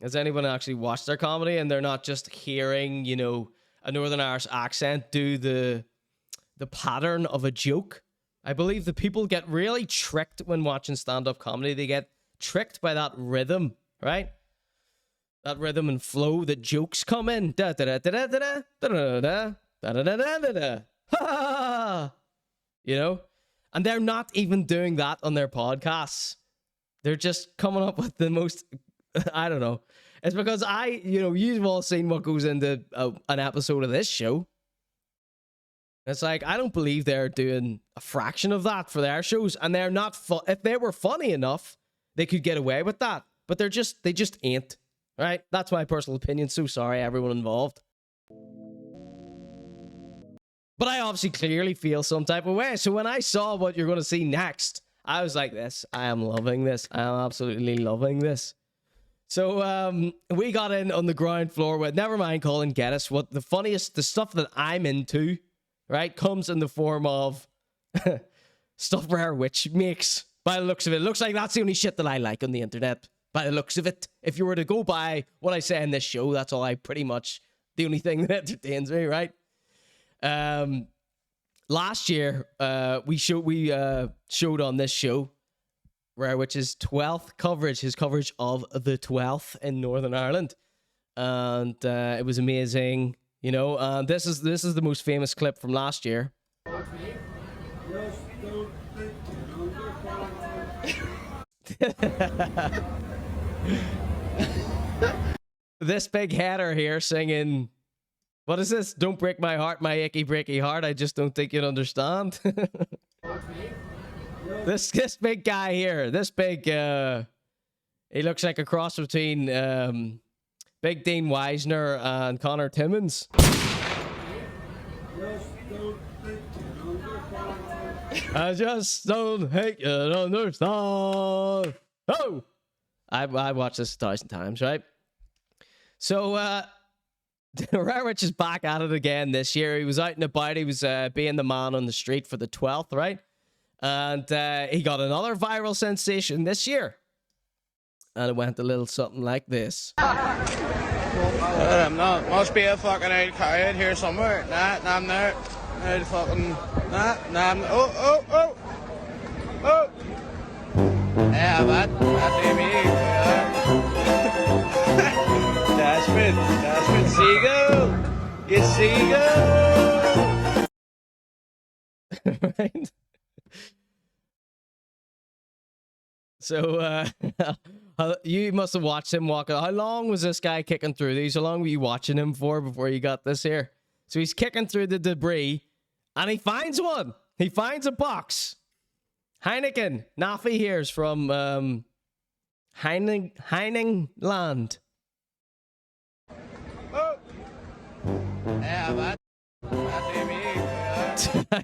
Has anyone actually watched their comedy? And they're not just hearing, you know, a Northern Irish accent do the pattern of a joke. I believe the people get really tricked when watching stand-up comedy. They get tricked by that rhythm, right? That rhythm and flow that jokes come in. Da da da da da da da da da da da da da da. Ha! You know? And they're not even doing that on their podcasts. They're just coming up with the most, I don't know. It's because you've all seen what goes into an episode of this show. It's like, I don't believe they're doing a fraction of that for their shows. And they're not, if they were funny enough, they could get away with that. But they just ain't. Right? That's my personal opinion. So sorry, everyone involved. But I obviously clearly feel some type of way. So when I saw what you're going to see next, I was like this. I am loving this. I am absolutely loving this. So we got in on the ground floor with, never mind Colin Geddis, what the stuff that I'm into, right, comes in the form of stuff Rare Witch makes, by the looks of it. It looks like that's the only shit that I like on the internet, by the looks of it. If you were to go by what I say in this show, that's all the only thing that entertains me, right? Last year, we showed on this show Rare Witch's 12th coverage, his coverage of the 12th in Northern Ireland. And it was amazing. You know, this is the most famous clip from last year. This big header here singing, what is this? Don't break my heart, my icky breaky heart. I just don't think you'd understand. This big guy here, this big, he looks like a cross between Big Dean Weisner and Connor Timmins. I just don't think you understand. Oh! I watched this 1,000 times, right? So, Rare Witch is back at it again this year. He was out and about. He was being the man on the street for the 12th, right? And he got another viral sensation this year. And it went a little something like this. I'm not. Must be a fucking old cowhead here somewhere. Nah, I'm there. Old fucking... Nah, I'm... Oh! Yeah, that baby. That's seagull. You seagull. Right? So, you must have watched him walk. How long was this guy kicking through these? How long were you watching him for before you got this here? So he's kicking through the debris, and he finds one. He finds a box. Heineken. Nafi here's from Heiningland. Oh. Yeah, that baby.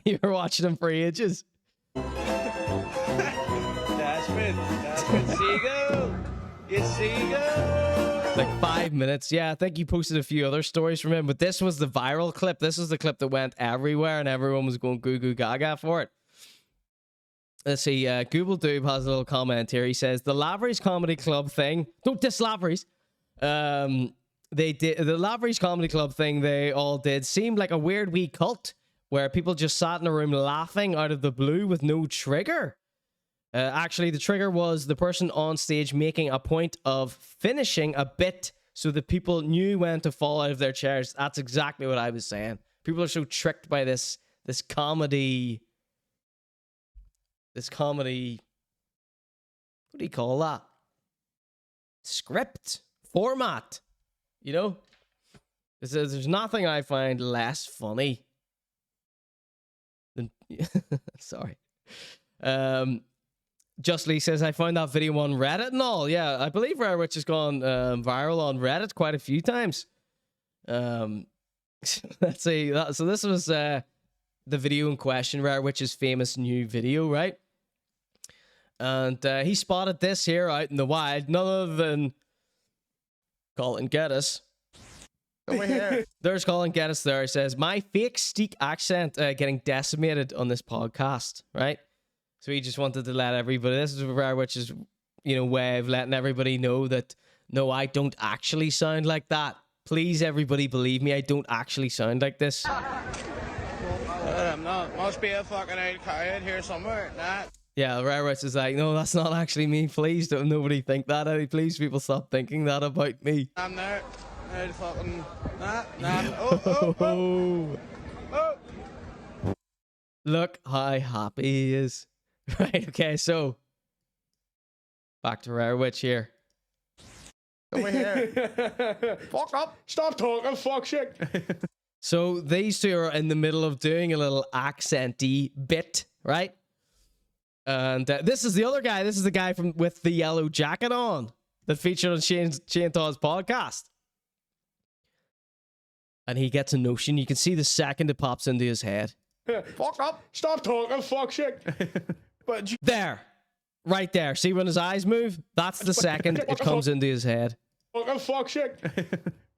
You were watching him for ages. Seagull. You seagull. Like 5 minutes. Yeah, I think you posted a few other stories from him, but this was the viral clip. This was the clip that went everywhere, and everyone was going goo goo gaga for it. Let's see. Google Doob has a little comment here. He says the Lavery's Comedy Club thing. Don't diss Lavery's. They did the Lavery's Comedy Club thing. They all did seemed like a weird wee cult where people just sat in a room laughing out of the blue with no trigger. Actually, the trigger was the person on stage making a point of finishing a bit so that people knew when to fall out of their chairs. That's exactly what I was saying. People are so tricked by this comedy. This comedy. What do you call that? Script format. You know, there's nothing I find less funny than. Sorry. Just Lee says, I found that video on Reddit and all. Yeah, I believe Rare Witch has gone viral on Reddit quite a few times. Let's see. So this was the video in question, Rare Witch's famous new video, right? And he spotted this here out in the wild, none other than Cillian Geddis. Over here. There's Cillian Geddis there. He says, my fake steak accent getting decimated on this podcast, right? So he just wanted to let everybody, this is Rare Witch's, way of letting everybody know that, no, I don't actually sound like that. Please, everybody, believe me, I don't actually sound like this. I'm not. Must be a fucking old cowhead here somewhere. Nah. Yeah, Rare Witch is like, no, that's not actually me. Please don't nobody think that. Please, people, stop thinking that about me. I'm there. Old fucking... Nah. Oh. Look how happy he is. Right, okay, so back to Rare Witch here. Over here. Fuck up. Stop talking. Fuck shit. So these two are in the middle of doing a little accenty bit, right? And this is the other guy. This is the guy with the yellow jacket on that featured on Shane Todd's podcast. And he gets a notion. You can see the second it pops into his head. Fuck up. Stop talking. Fuck shit. But there. Right there. See when his eyes move? That's the second it comes into his head. Fuck shit.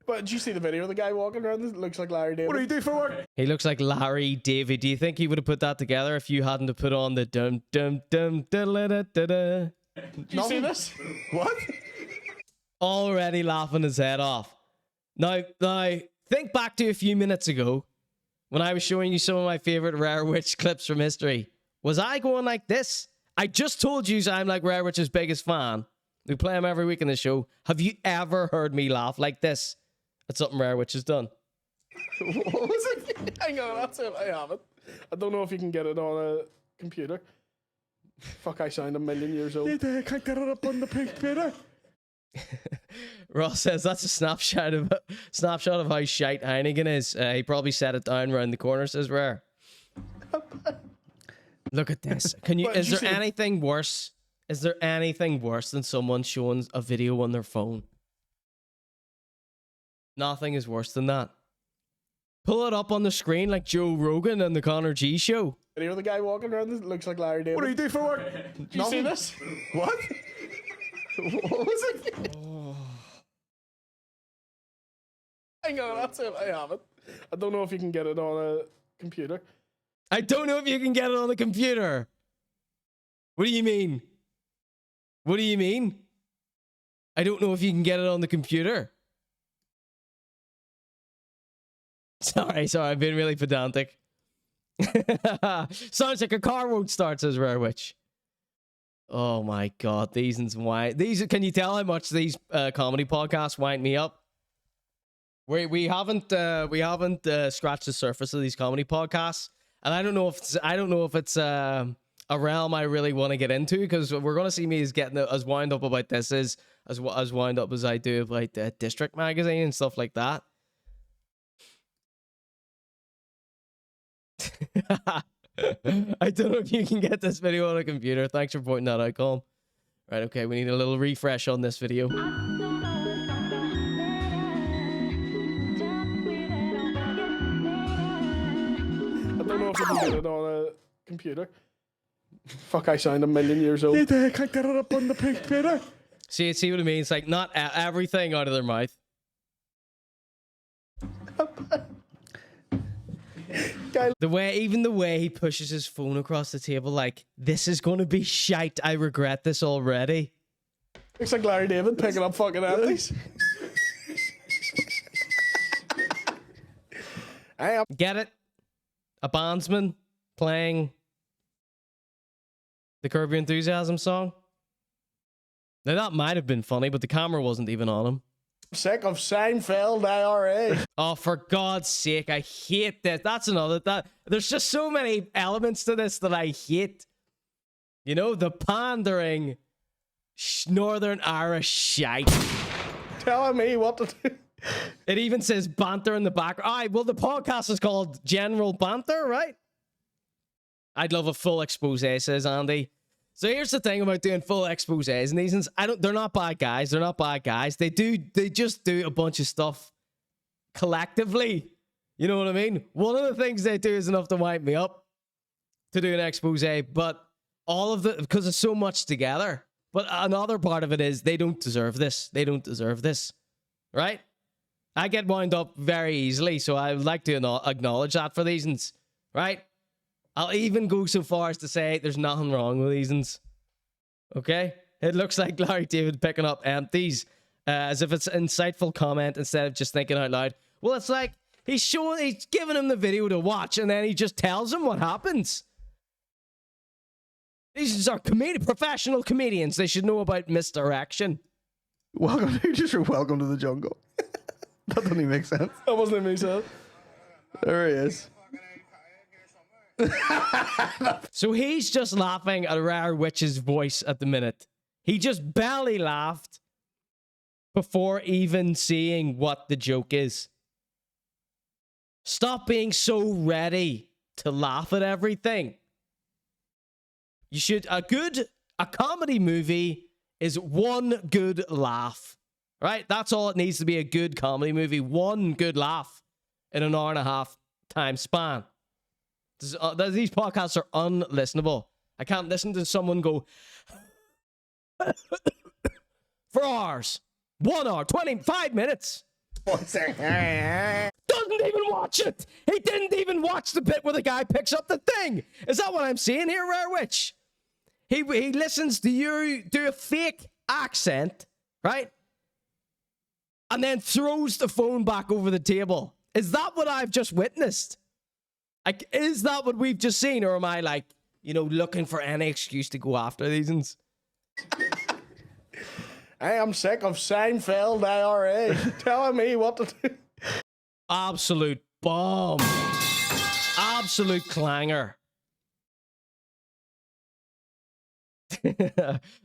But did you see the video of the guy walking around? This looks like Larry David. What do you do for work? He looks like Larry David. Do you think he would have put that together if you hadn't have put on the dum dum dum da da da da da? Did you see this? What? Already laughing his head off. Now, think back to a few minutes ago when I was showing you some of my favorite Rare Witch clips from history. Was I going like this? I just told you I'm like Rare Witch's biggest fan. We play him every week in the show. Have you ever heard me laugh like this at something Rare Witch has done? What was it? Hang on, that's it. I haven't. I don't know if you can get it on a computer. Fuck, I sound a million years old. I can't get it up on the computer. Ross says that's a snapshot of how shite Heineken is. He probably set it down around the corner, says Rare. Look at this. Is there anything worse? Is there anything worse than someone showing a video on their phone? Nothing is worse than that. Pull it up on the screen like Joe Rogan and the Conor G Show. Video of the guy walking around that looks like Larry David. What do you do for work? Did you see this? What? What was it? Oh. Hang on, that's it. I haven't. I don't know if you can get it on a computer. I don't know if you can get it on the computer. What do you mean? What do you mean? I don't know if you can get it on the computer. Sorry, I've been really pedantic. Sounds like a car won't start, says Rare Witch. Oh my god, these can you tell how much these comedy podcasts wind me up? We haven't scratched the surface of these comedy podcasts, and I don't know if it's a realm I really want to get into, because we're gonna see me as getting as wound up about this as wound up as I do about the District magazine and stuff like that. I don't know if you can get this video on a computer. Thanks for pointing that out, Colm. Right, okay, we need a little refresh on this video. I don't know if you can get it on a computer. Fuck, I sound a million years old. I can't get it up on the computer. See what I mean? It's like not everything out of their mouth. The way he pushes his phone across the table, like, this is going to be shite. I regret this already. Looks like Larry David picking up fucking empties. Get it? A bandsman playing the Curb Your Enthusiasm song. Now that might have been funny, but the camera wasn't even on him. Sick of Seinfeld IRA. Oh, for God's sake, I hate this. That's another there's just so many elements to this that I hate. You know, the pandering Northern Irish shite. Telling me what to do. It even says banter in the background. All right, well, the podcast is called General Banter, right? I'd love a full expose, says Andy. So here's the thing about doing full exposés, and these, they're not bad guys. They're not bad guys. They just do a bunch of stuff collectively. You know what I mean? One of the things they do is enough to wind me up to do an exposé, but all of because it's so much together. But another part of it is they don't deserve this. They don't deserve this, right? I get wound up very easily, so I would like to acknowledge that for these, right? I'll even go so far as to say there's nothing wrong with these. Okay? It looks like Larry David picking up empties as if it's an insightful comment instead of just thinking out loud. Well, it's like he's giving him the video to watch, and then he just tells him what happens. These are professional comedians. They should know about misdirection. Welcome to the jungle. That doesn't even make sense. That wasn't even make sense. There he is. So he's just laughing at Rare Witch's voice at the minute. He just belly laughed before even seeing what the joke is. Stop being so ready to laugh at everything. You should, a comedy movie is one good laugh, right? That's all it needs to be, a good comedy movie. One good laugh in an hour and a half time span. These podcasts are unlistenable. I can't listen to someone go for hours. 1 hour, 25 minutes. Doesn't even watch it. He didn't even watch the bit where the guy picks up the thing. Is that what I'm seeing here, Rare Witch? He listens to you do a fake accent, right? And then throws the phone back over the table. Is that what I've just witnessed? Like, is that what we've just seen? Or am I like you know, looking for any excuse to go after these ones. I am sick of Seinfeld IRA telling me what to do. Absolute bomb. Absolute clanger.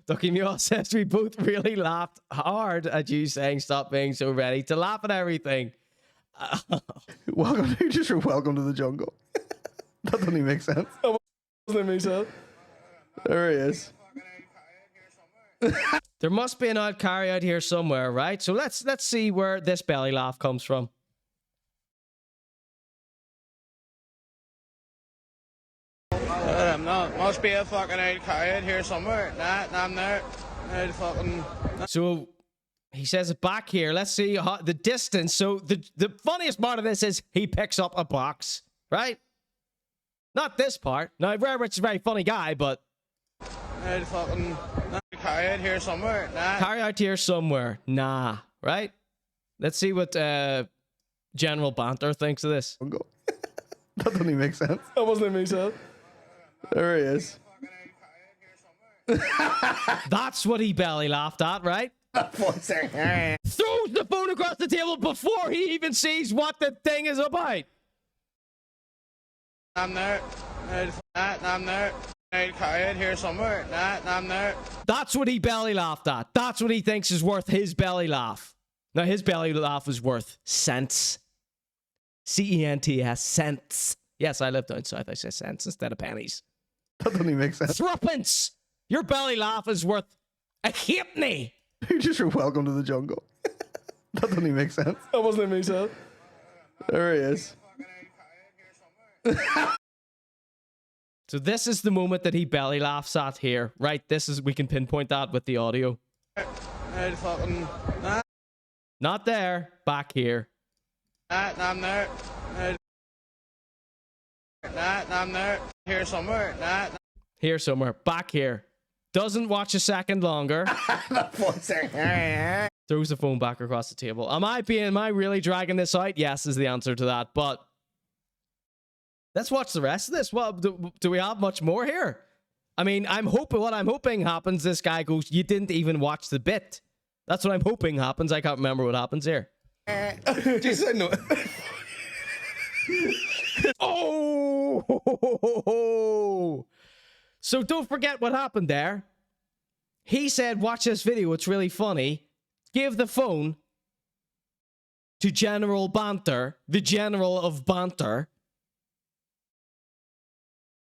Ducky Mule says we both really laughed hard at you saying stop being so ready to laugh at everything. Welcome to the jungle. That doesn't even make sense. That doesn't make sense. There he is. There must be an odd carry out here somewhere, right? So let's see where this belly laugh comes from. Must be a fucking old carry out here somewhere. Nah, I'm there. So he says it back here. Let's see how, the distance. So the funniest part of this is he picks up a box, right? Not this part. Now, Rich is a very funny guy, but carry out here somewhere. Nah. Carry out here somewhere. Nah, right? Let's see what General Banter thinks of this. That doesn't even make sense. That wasn't even make sense. There he is. That's what he belly laughed at, right? Throws the phone across the table before he even sees what the thing is about. I'm there. I'm there. Carry out here somewhere. Nah, I'm there. That's what he belly laughed at. That's what he thinks is worth his belly laugh. Now, his belly laugh is worth cents. C-E-N-T-S, cents. Yes, I live down south. I say cents instead of pennies. That doesn't even make sense. Threepence. Your belly laugh is worth a halfpenny. You're welcome to the jungle. That doesn't even make sense. That wasn't even make sense. There he is. So this is the moment that he belly laughs at here, right? This is, we can pinpoint that with the audio. Not there, back here. I'm there. I'm there. Here somewhere. Here somewhere, back here. Doesn't watch a second longer. Throws the phone back across the table. Am I really dragging this out? Yes is the answer to that, but let's watch the rest of this. Well, do we have much more here? I mean, what I'm hoping happens, this guy goes, you didn't even watch the bit. That's what I'm hoping happens. I can't remember what happens here. Just said no. Oh! So don't forget what happened there. He said, watch this video. It's really funny. Give the phone to General Banter, the General of Banter.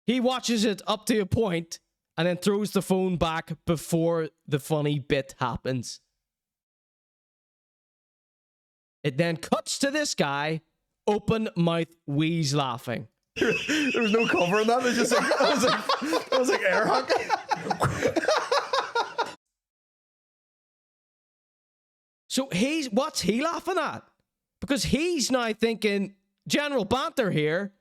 He watches it up to a point and then throws the phone back before the funny bit happens. It then cuts to this guy, open mouth wheeze laughing. There was no cover in that. It just like, it was like air hockey. So what's he laughing at? Because he's now thinking, General Banter here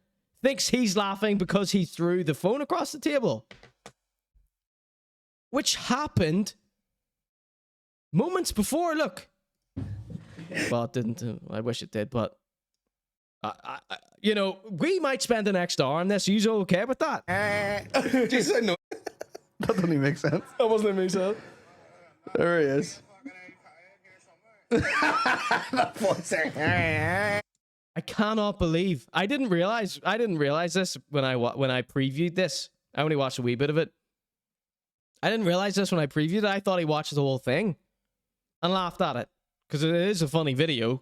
thinks he's laughing because he threw the phone across the table. Which happened moments before, look. Well, it didn't. I wish it did, but you know, we might spend the next hour on this. Are you okay with that? Just said no. That doesn't even make sense. That wasn't even make sense. There he is. I cannot believe I didn't realize this when I previewed this. I only watched a wee bit of it. I didn't realize this when I previewed it. I thought he watched the whole thing and laughed at it because it is a funny video.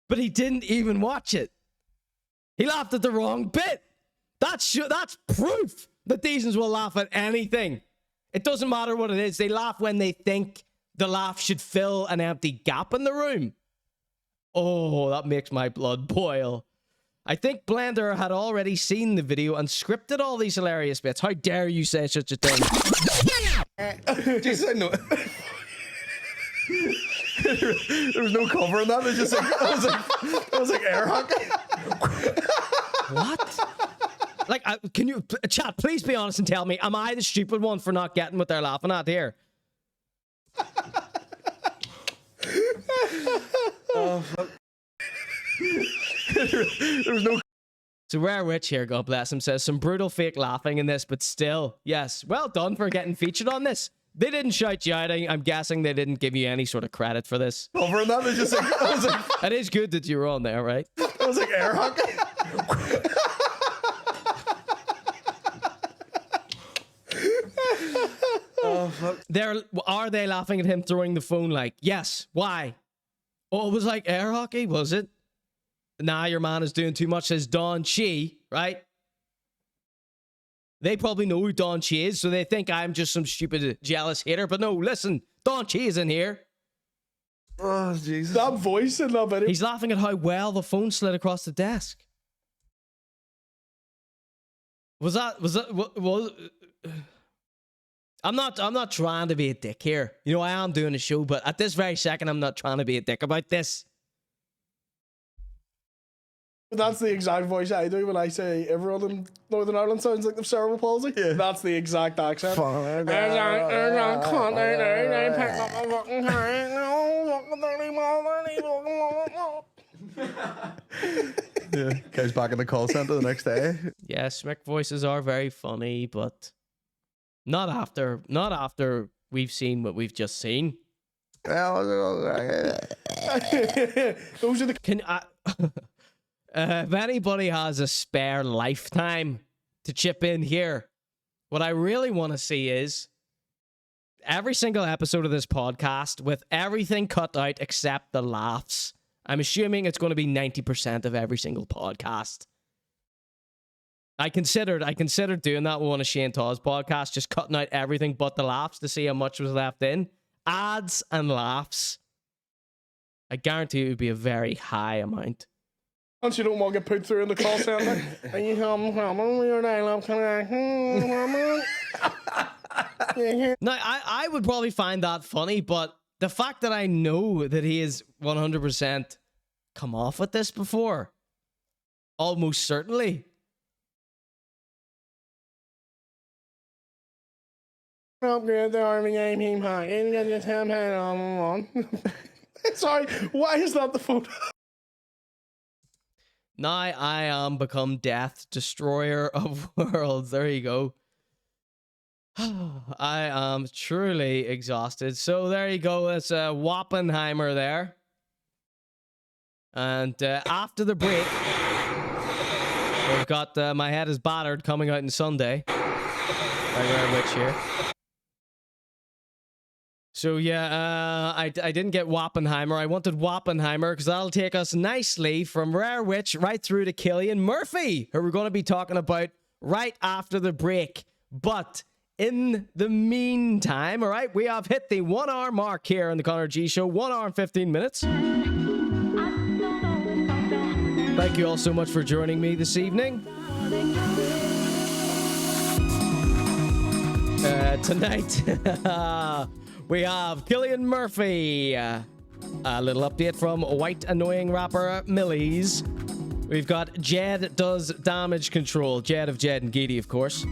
But he didn't even watch it. He laughed at the wrong bit. That's proof that these ones will laugh at anything. It doesn't matter what it is. They laugh when they think the laugh should fill an empty gap in the room. Oh, that makes my blood boil. I think Blender had already seen the video and scripted all these hilarious bits. How dare you say such a thing? Just said no. There was no cover in that. It just like, it was like air hockey. What? Like, can you, chat, please be honest and tell me, am I the stupid one for not getting what they're laughing at here? Oh, fuck. There was no... So Rare Witch here, God bless him, says some brutal fake laughing in this, but still, yes, well done for getting featured on this. They didn't shout you out. I'm guessing they didn't give you any sort of credit for this. Over and that, they just like, I was like, it is good that you were on there, right? I was like air hockey. Oh, fuck. Are they laughing at him throwing the phone like, yes, why? Oh, it was like air hockey, was it? Nah, your man is doing too much, says Don Chi, right? They probably know who Don Chi is, so they think I'm just some stupid, jealous hater. But no, listen, Don Chi is in here. Oh, Jesus. That voice in that video. He's laughing at how well the phone slid across the desk. I'm not trying to be a dick here. You know, I am doing a show, but at this very second, I'm not trying to be a dick about this. That's the exact voice I do when I say everyone in Northern Ireland sounds like they've cerebral palsy. Yeah. That's the exact accent. Yeah, goes back in the call center the next day. Yes, Mick voices are very funny, but not after we've seen what we've just seen. Those are the. If anybody has a spare lifetime to chip in here, what I really want to see is every single episode of this podcast with everything cut out except the laughs. I'm assuming it's going to be 90% of every single podcast. I considered doing that with one of Shane Todd's podcasts, just cutting out everything but the laughs to see how much was left in. Ads and laughs. I guarantee it would be a very high amount. Once you don't want to get put through in the call center, and you come your dial-up Now, I would probably find that funny, but the fact that I know that he is 100% come off with this before, almost certainly. Upgrade the army game team high. Sorry, why is that the photo? Now I am become death, destroyer of worlds. There you go. I am truly exhausted. So there you go. It's Wappenheimer there. And after the break, we've got My Head is Battered coming out on Sunday. Right, Witch here. So yeah, I didn't get Wappenheimer. I wanted Wappenheimer because that'll take us nicely from Rare Witch right through to Cillian Murphy, who we're going to be talking about right after the break. But in the meantime, all right, we have hit the 1 hour mark here on the Conor G Show. 1 hour and 15 minutes. Thank you all so much for joining me this evening. Tonight, we have Cillian Murphy. A little update from white annoying rapper Millie's. We've got Ged Does Damage Control. Ged of Ged and Geddie, of course.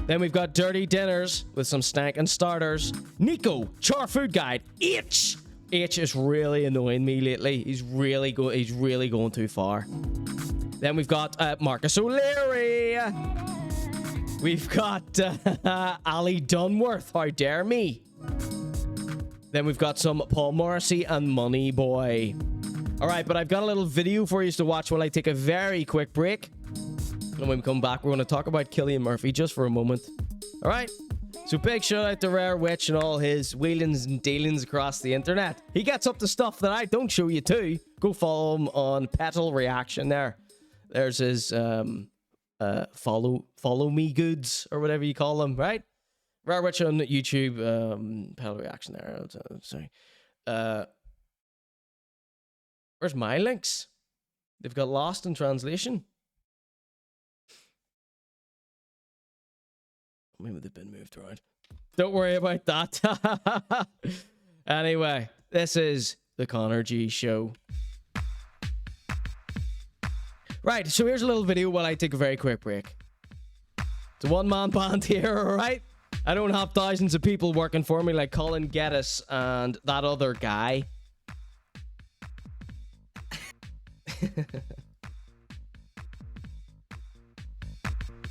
Then we've got Dirty Dinners with some stankin' starters. Nico, Char Food Guide. H is really annoying me lately. He's really going too far. Then we've got Marcus O'Leary. We've got Ali Dunworth. How dare me? Then we've got some Paul Morrissey and Money Boy. All right, but I've got a little video for you to watch while I take a very quick break. And when we come back, we're going to talk about Cillian Murphy just for a moment. All right? So big shout out to Rare Witch and all his wheelings and dealings across the internet. He gets up to stuff that I don't show you too. Go follow him on Petal Reaction there. There's his follow me goods or whatever you call them, right? Rare Witch on YouTube, Petal Reaction there. Sorry. Where's my links? They've got lost in translation. Maybe they've been moved around. Don't worry about that. Anyway, this is the Conor G Show. Right, so here's a little video while I take a very quick break. It's a one-man band here, alright? I don't have thousands of people working for me like Colin Geddis and that other guy.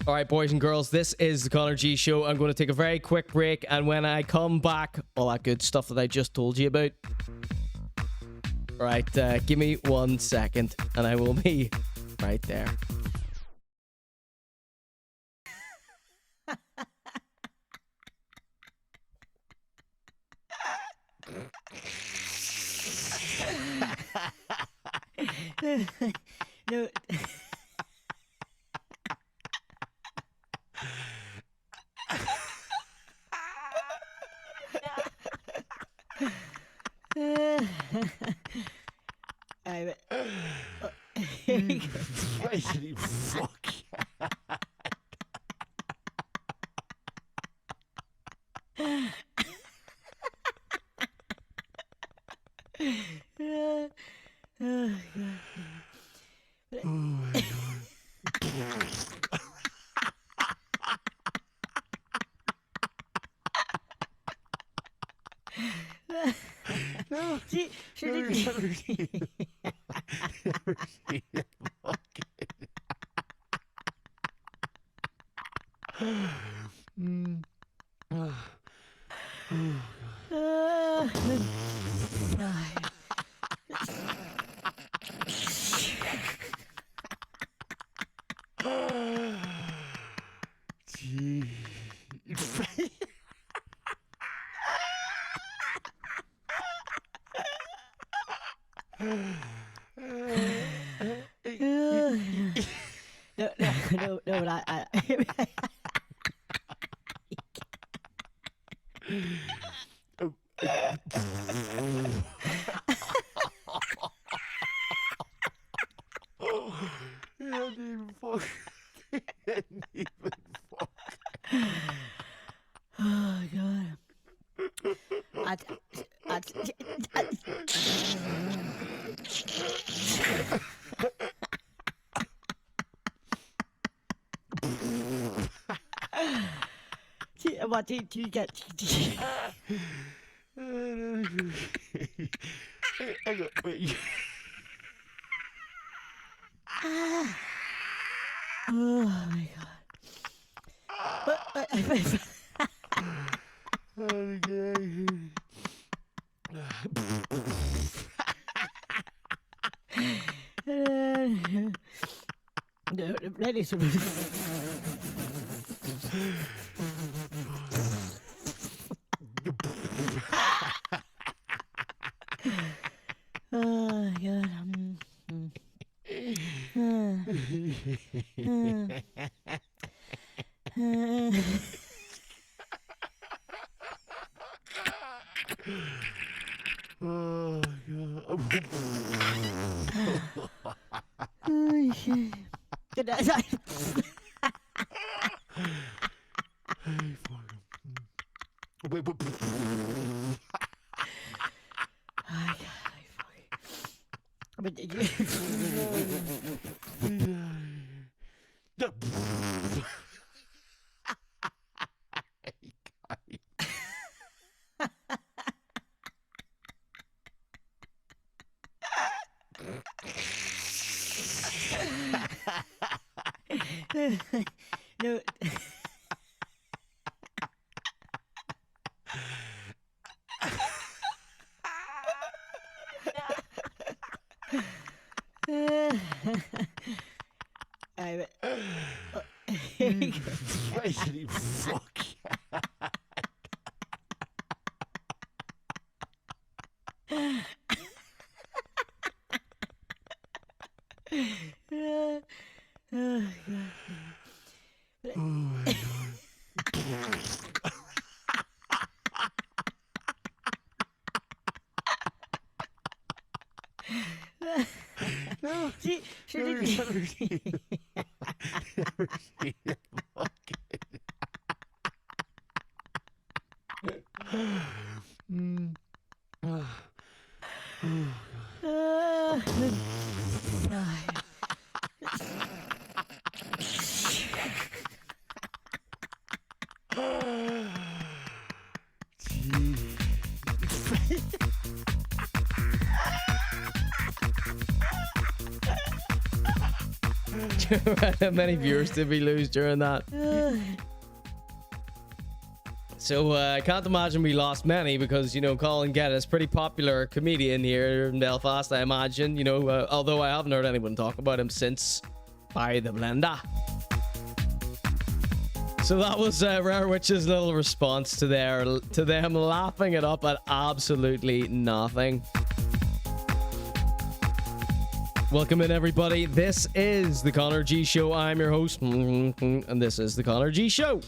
All right, boys and girls, this is the Conor G Show. I'm going to take a very quick break, and when I come back, all that good stuff that I just told you about. All right, give me 1 second, and I will be right there. No. Crazy fuck. Oh my god. No. See, Never seen it No, but I Oh god. What did you get? Oh my god. No, ready to oh god. Oh god. Oh shit. Good night. Wait, but but did you? No. Crazy fuck. Oh my god. No. See, Never seen it. How many viewers did we lose during that? So I can't imagine we lost many because, you know, Colin Geddis, pretty popular comedian here in Belfast, I imagine. You know, although I haven't heard anyone talk about him since By the Blender. So that was Rare Witch's little response to them laughing it up at absolutely nothing. Welcome in, everybody. This is the Conor G Show. I'm your host, and this is the Conor G Show.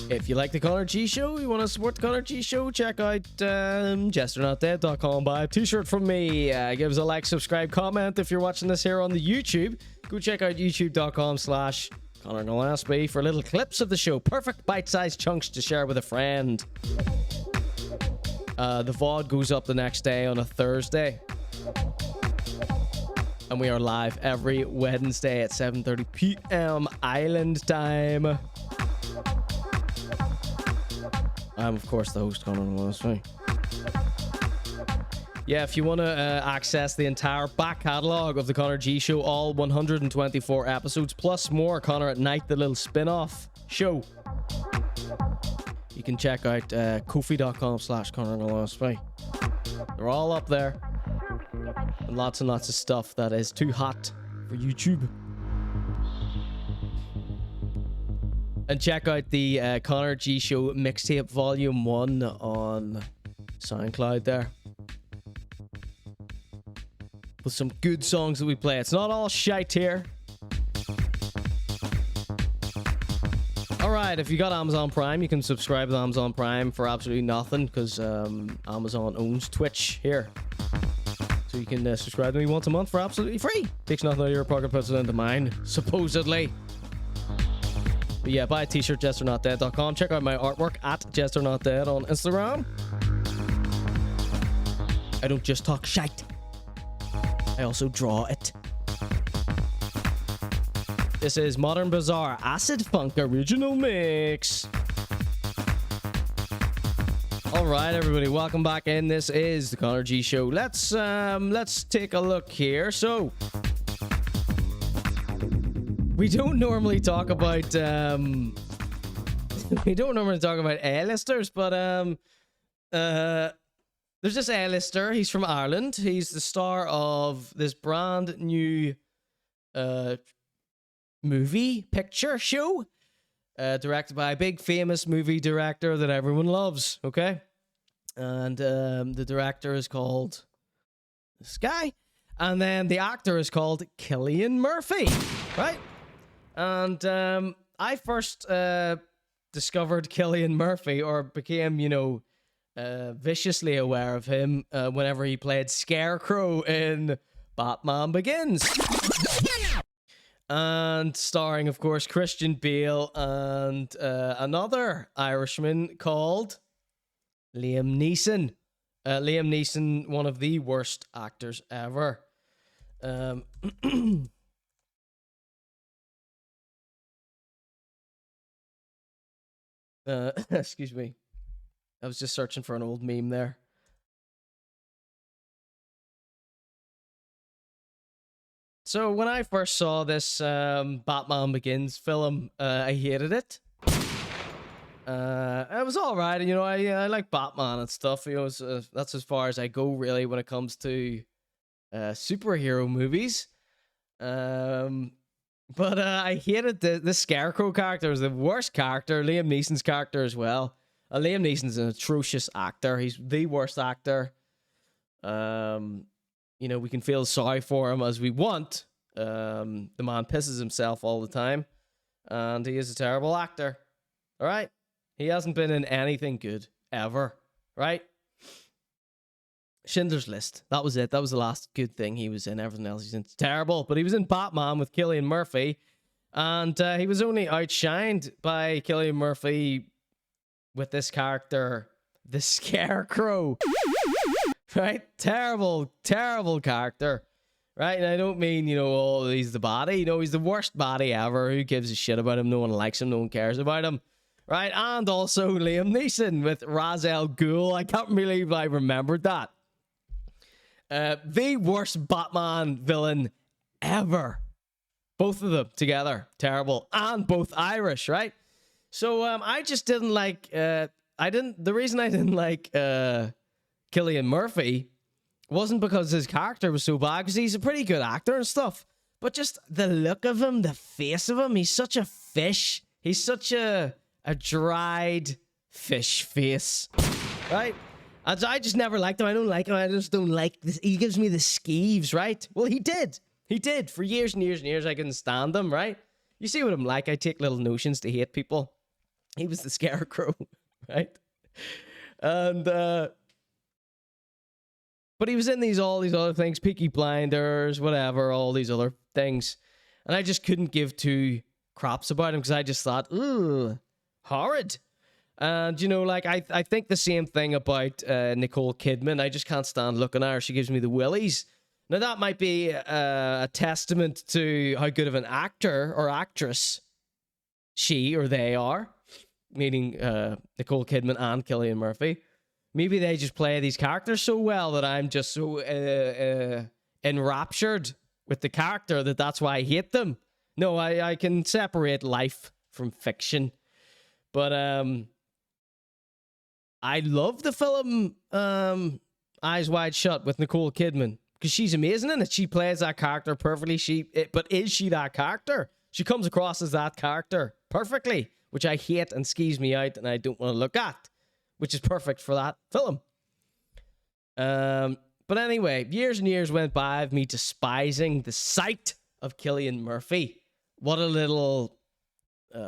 If you like the Conor G Show, you want to support the Conor G Show, check out jesterNotDead.com. Buy a t-shirt from me. Give us a like, subscribe, comment. If you're watching this here on the YouTube, go check out youtube.com/ConorGShow for little clips of the show. Perfect bite-sized chunks to share with a friend. The VOD goes up the next day on a Thursday. And we are live every Wednesday at 7:30 p.m. Island time. I'm, of course, the host, Conor. Yeah, if you want to access the entire back catalogue of the Conor G Show, all 124 episodes, plus more Conor at Night, the little spin-off show, you can check out kofi.com/ConorGShow. They're all up there. And lots of stuff that is too hot for YouTube. And check out the Conor G Show Mixtape Volume 1 on SoundCloud there. With some good songs that we play. It's not all shite here. Alright, if you got Amazon Prime, you can subscribe to Amazon Prime for absolutely nothing, because Amazon owns Twitch here. So you can subscribe to me once a month for absolutely free. Takes nothing out of your pocket, puts it into mine, supposedly. But yeah, buy a t-shirt, jesterNotDead.com. Check out my artwork at jesterNotDead on Instagram. I don't just talk shite. I also draw it. This is Modern Bazaar Acid Funk Original Mix. Alright, everybody, welcome back in. This is the Conor G Show. Let's take a look here. So we don't normally talk about A-listers, but there's this A-lister. He's from Ireland. He's the star of this brand new picture show, directed by a big famous movie director that everyone loves. Okay, and the director is called this guy, and then the actor is called Cillian Murphy, right? And I first discovered Cillian Murphy, or became, you know, viciously aware of him whenever he played Scarecrow in Batman Begins. And starring, of course, Christian Bale and another Irishman called Liam Neeson. Liam Neeson, one of the worst actors ever. Excuse me. I was just searching for an old meme there. So when I first saw this Batman Begins film, I hated it. It was all right, you know. I like Batman and stuff. You know, that's as far as I go really when it comes to superhero movies. But I hated the Scarecrow character. It was the worst character. Liam Neeson's character as well. Liam Neeson's an atrocious actor. He's the worst actor. You know, we can feel sorry for him as we want. The man pisses himself all the time. And he is a terrible actor. All right? He hasn't been in anything good ever. Right? Schindler's List. That was it. That was the last good thing he was in. Everything else he's in terrible. But he was in Batman with Cillian Murphy. And he was only outshined by Cillian Murphy with this character, the Scarecrow. Right? Terrible, terrible character. Right? And I don't mean, you know, oh, he's the baddie. You know, he's the worst baddie ever. Who gives a shit about him? No one likes him. No one cares about him. Right? And also Liam Neeson with Ra's al Ghul. I can't believe I remembered that. The worst Batman villain ever. Both of them together, terrible, and both Irish, right? So I just didn't like. The reason I didn't like Cillian Murphy wasn't because his character was so bad, because he's a pretty good actor and stuff. But just the look of him, the face of him, he's such a fish. He's such a dried fish face, right? And so I just never liked him. I don't like him. I just don't like this. He gives me the skeeves, right? Well, he did. He did. For years and years and years, I couldn't stand him, right? You see what I'm like. I take little notions to hate people. He was the scarecrow, right? And, but he was in all these other things, Peaky Blinders, whatever, all these other things. And I just couldn't give two craps about him because I just thought, ooh, horrid. And, you know, like, I think the same thing about Nicole Kidman. I just can't stand looking at her. She gives me the willies. Now, that might be a testament to how good of an actor or actress she or they are, meaning Nicole Kidman and Cillian Murphy. Maybe they just play these characters so well that I'm just so enraptured with the character that's why I hate them. No, I can separate life from fiction. But I love the film Eyes Wide Shut with Nicole Kidman. Because she's amazing in it. She plays that character perfectly. But is she that character? She comes across as that character perfectly, which I hate and skeeves me out and I don't want to look at, which is perfect for that film. But anyway, years and years went by of me despising the sight of Cillian Murphy. What a little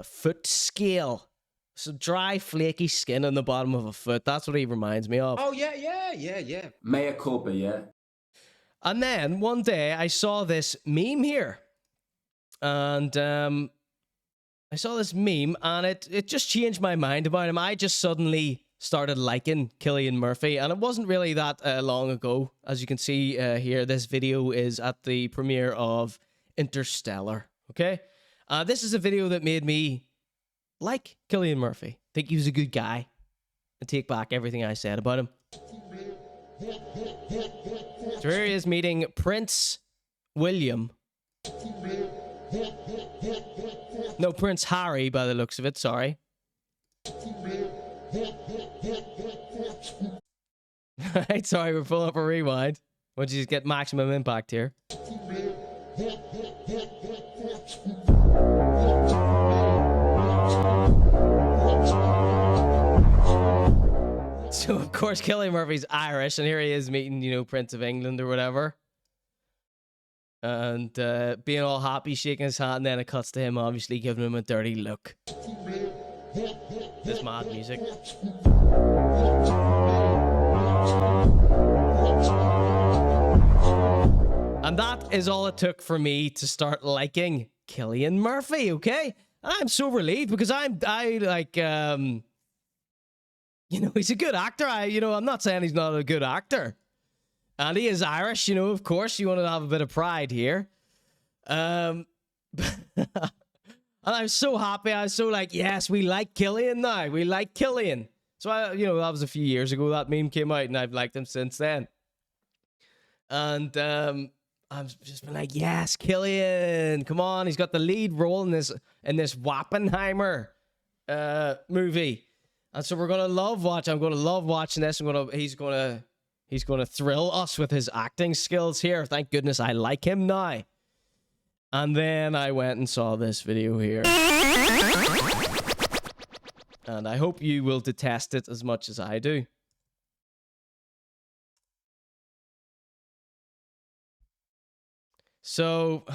foot scale. So dry, flaky skin on the bottom of a foot. That's what he reminds me of. Oh, yeah. Mea culpa, yeah. And then one day I saw this meme here. And I saw this meme and it just changed my mind about him. I just suddenly started liking Cillian Murphy. And it wasn't really that long ago. As you can see here, this video is at the premiere of Interstellar. Okay? This is a video that made me like Cillian Murphy. Think he was a good guy. And take back everything I said about him. So here he is meeting Prince William. No, Prince Harry by the looks of it, sorry. Right, sorry, we're pulling up a rewind. Once you just get maximum impact here. So, of course, Cillian Murphy's Irish, and here he is meeting, you know, Prince of England or whatever. And being all happy, shaking his hand, and then it cuts to him, obviously, giving him a dirty look. This mad music. And that is all it took for me to start liking Cillian Murphy, okay? And I'm so relieved because I like, you know, he's a good actor. I'm not saying he's not a good actor. And he is Irish, you know, of course. You want to have a bit of pride here. And I'm so happy. I was so like, yes, we like Cillian now. We like Cillian. So, that was a few years ago that meme came out, and I've liked him since then. And I've just been like, yes, Cillian. Come on, he's got the lead role in this Wappenheimer movie. And so we're gonna love watch. I'm gonna love watching this. He's gonna thrill us with his acting skills here. Thank goodness I like him now. And then I went and saw this video here. And I hope you will detest it as much as I do. So,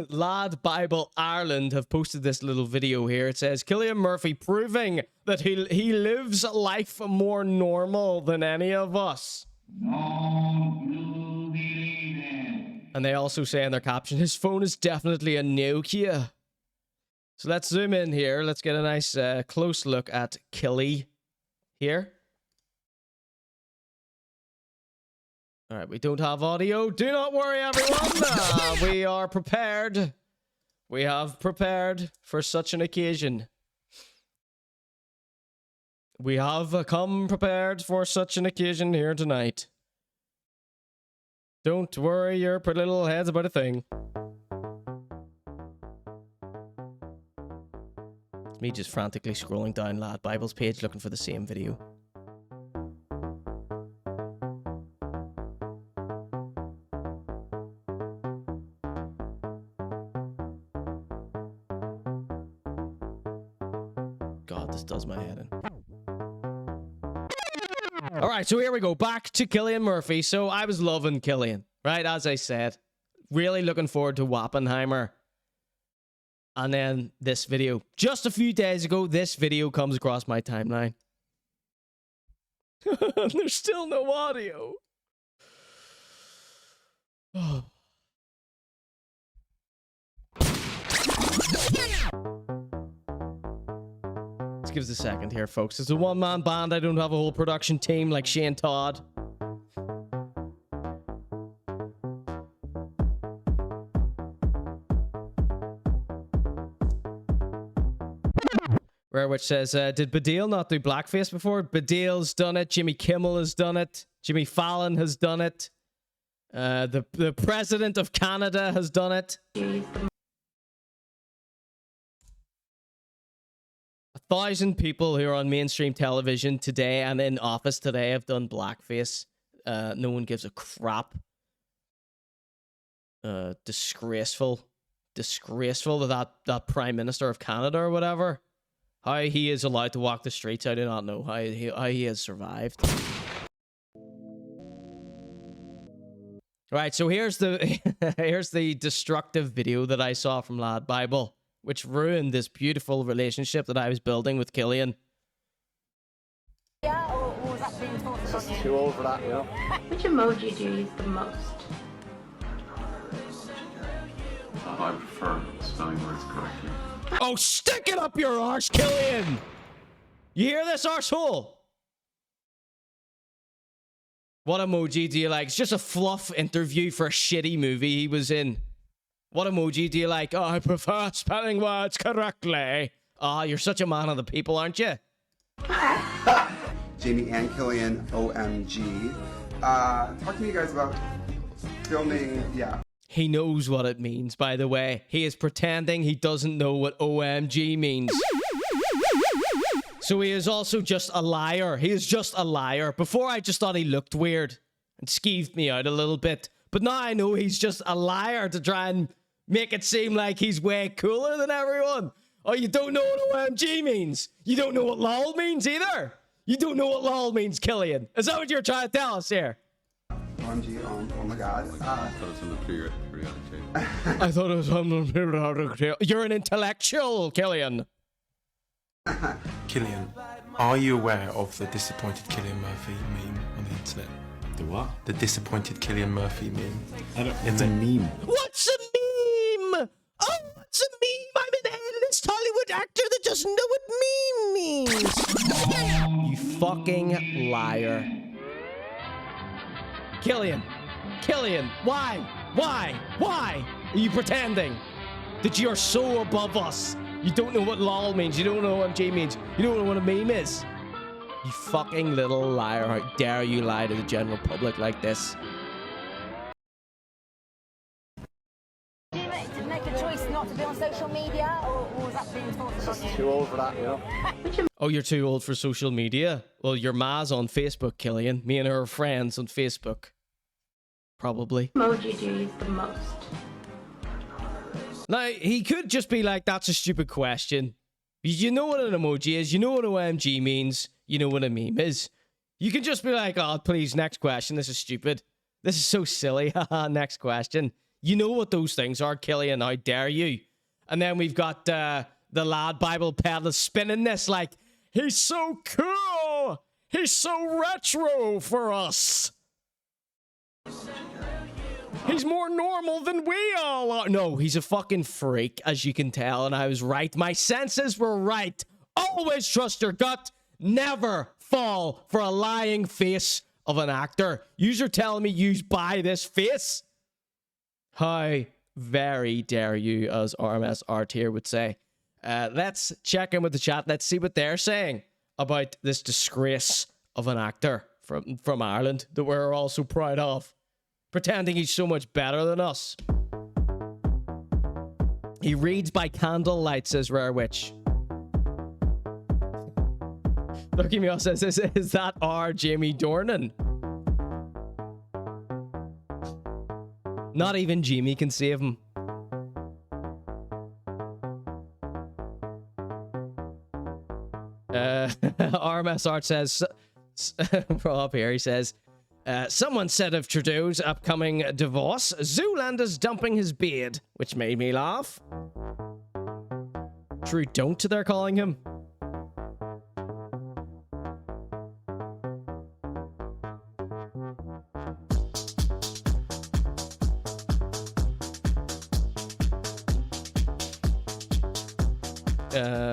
Lad Bible Ireland have posted this little video here. It says, Cillian Murphy proving that he lives life more normal than any of us. And they also say in their caption, his phone is definitely a Nokia. So let's zoom in here. Let's get a nice close look at Cilly here. All right, we don't have audio. Do not worry, everyone. We are prepared. We have prepared for such an occasion. We have come prepared for such an occasion here tonight. Don't worry your pretty little heads about a thing. It's me just frantically scrolling down Lad Bible's page looking for the same video. God, this does my head in. Alright, so here we go. Back to Cillian Murphy. So I was loving Cillian, right? As I said. Really looking forward to Wappenheimer. And then this video. Just a few days ago, this video comes across my timeline. There's still no audio. Oh. Let's give us a second here, folks. It's a one-man band. I don't have a whole production team like Shane Todd. Rare Witch says, did Baddiel not do blackface before? Baddiel's done it. Jimmy Kimmel has done it. Jimmy Fallon has done it. The president of Canada has done it. 1,000 people who are on mainstream television today and in office today have done blackface. No one gives a crap. Disgraceful. Disgraceful to that Prime Minister of Canada or whatever. How he is allowed to walk the streets, I do not know. How he has survived. Right, so here's the destructive video that I saw from Lad Bible, which ruined this beautiful relationship that I was building with Cillian. Yeah, or was that being forced on you? Too old for that, you know. Which emoji do you use the most? I prefer spelling words correctly. Oh, stick it up your arse, Cillian! You hear this, arsehole? What emoji do you like? It's just a fluff interview for a shitty movie he was in. What emoji do you like? Oh, I prefer spelling words correctly. Oh, you're such a man of the people, aren't you? Jamie and Cillian, OMG. Talk to me guys about filming, yeah. He knows what it means, by the way. He is pretending he doesn't know what OMG means. So he is also just a liar. He is just a liar. Before I just thought he looked weird and skeeved me out a little bit. But now I know he's just a liar to try and make it seem like he's way cooler than everyone. Oh, you don't know what OMG means? You don't know what LOL means either? You don't know what LOL means, Cillian? Is that what you're trying to tell us here? OMG, oh my god. I thought it was on the periodic table. I thought it was on the periodic table. You're an intellectual, Cillian. Cillian, are you aware of the disappointed Cillian Murphy meme on the internet? The what? The disappointed Cillian Murphy meme. It's a meme. What's a meme? Oh, what's a meme? I'm an A-list Hollywood actor that doesn't know what meme means. You fucking liar. Cillian, why are you pretending that you're so above us? You don't know what LOL means, you don't know what MJ means, you don't know what a meme is. You fucking little liar, how dare you lie to the general public like this? Did you make a choice not to be on social media, or was that being forced on you? Too old for that, you know. Oh, you're too old for social media? Well, your ma's on Facebook, Cillian. Me and her are friends on Facebook. Probably. Emoji do you use the most? Now, he could just be like, that's a stupid question. You know what an emoji is. You know what OMG means. You know what a meme is. You can just be like, oh, please, next question. This is stupid. This is so silly. Haha, next question. You know what those things are, Cillian. How dare you? And then we've got the Lad Bible peddler spinning this like, he's so cool. He's so retro for us. He's more normal than we all are. No, he's a fucking freak, as you can tell, and I was right. My senses were right. Always trust your gut. Never fall for a lying face of an actor. You're telling me you buy this face? How very dare you, as RMS Art here would say. Let's check in with the chat. Let's see what they're saying about this disgrace of an actor from Ireland that we're all so proud of, pretending he's so much better than us. He reads by candlelight, says Rare Witch. Lucky Me says, is that our Jamie Dornan? Not even Jamie can save him. RMS Art says, up here, he says, someone said of Trudeau's upcoming divorce, Zoolander's dumping his beard, which made me laugh. Trudeau, they're calling him.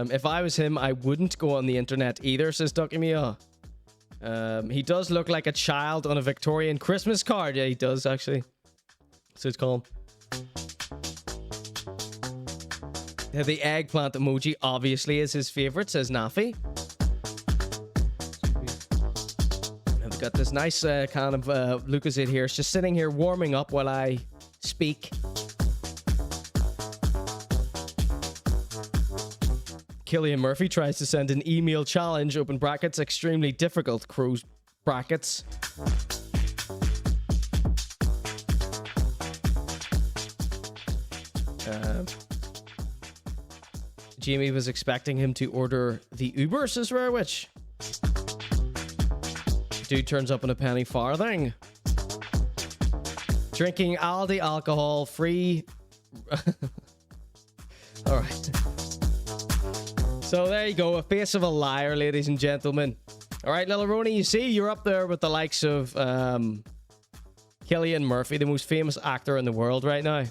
If I was him, I wouldn't go on the internet either, says Ducky Mia. He does look like a child on a Victorian Christmas card. Yeah, he does, actually. So it's called. Yeah, the eggplant emoji obviously is his favorite, says Nafi. And we've got this nice kind of Lucas here. It's just sitting here warming up while I speak. Cillian Murphy tries to send an email challenge, open brackets, extremely difficult, close brackets. Jamie was expecting him to order the Uber, says Rare Witch. Dude turns up in a penny farthing. Drinking Aldi alcohol free. Alright. So there you go, a face of a liar, ladies and gentlemen. All right, little Rooney, you see, you're up there with the likes of Cillian Murphy, the most famous actor in the world right now.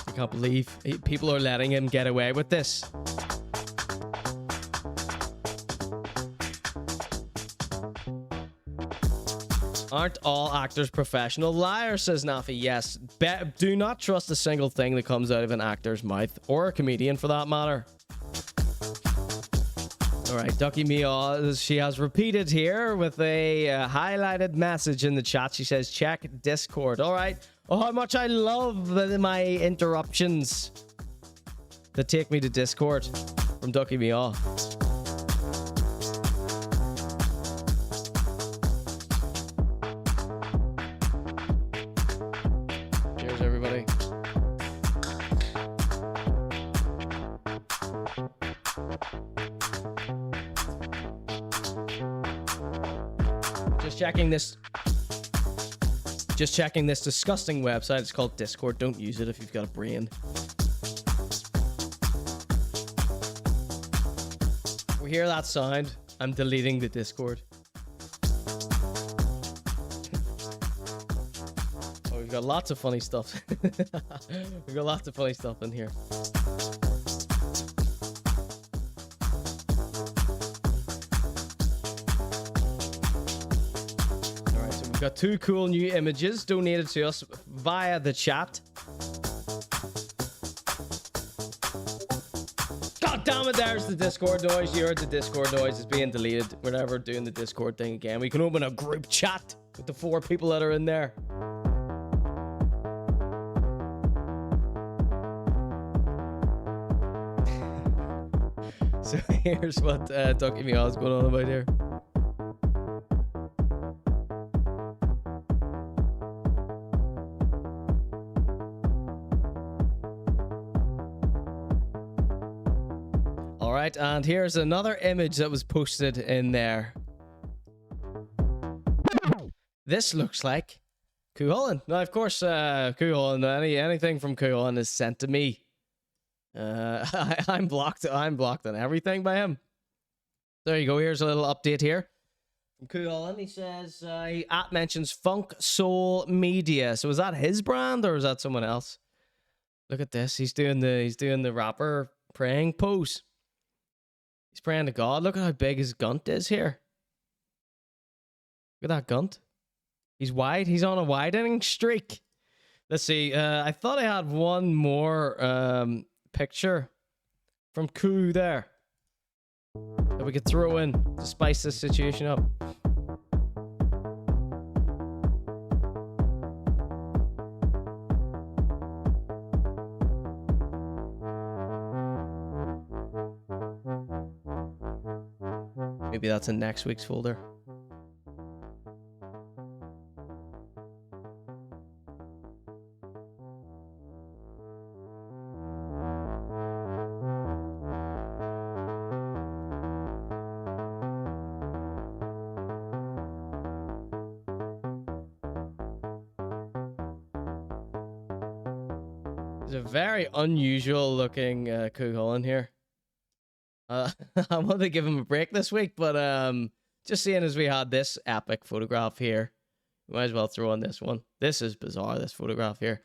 I can't believe people are letting him get away with this. Aren't all actors professional liars, says Nafi. Yes. Do not trust a single thing that comes out of an actor's mouth, or a comedian for that matter. Alright, Ducky Mia, she has repeated here with a highlighted message in the chat. She says, check Discord. Alright. Oh, how much I love my interruptions that take me to Discord from Ducky Mia. Just checking this disgusting website. It's called Discord. Don't use it if you've got a brain. We hear that sound. I'm deleting the Discord. Oh, we've got lots of funny stuff. We've got lots of funny stuff in here. We've got 2 cool new images donated to us via the chat. God damn it, there's the Discord noise. You heard the Discord noise. It's being deleted. We're never doing the Discord thing again. We can open a group chat with the 4 people that are in there. So here's what Ducky Mia is going on about here. And here's another image that was posted in there. This looks like Cuchulainn. Now, of course, Cuchulainn, anything from Cuchulainn is sent to me. I'm blocked on everything by him. There you go. Here's a little update here from Cuchulainn. He says he mentions Funk Soul Media. So is that his brand or is that someone else? Look at this. He's doing the rapper praying pose. He's praying to God. Look at how big his gunt is here. Look at that gunt. He's wide. He's on a widening streak. Let's see. I thought I had one more picture from Coup there that we could throw in to spice this situation up? Maybe that's in next week's folder. There's a very unusual looking Coup Holland here. I want to give him a break this week, but just seeing as we had this epic photograph here, we might as well throw on this one. This is bizarre, this photograph here.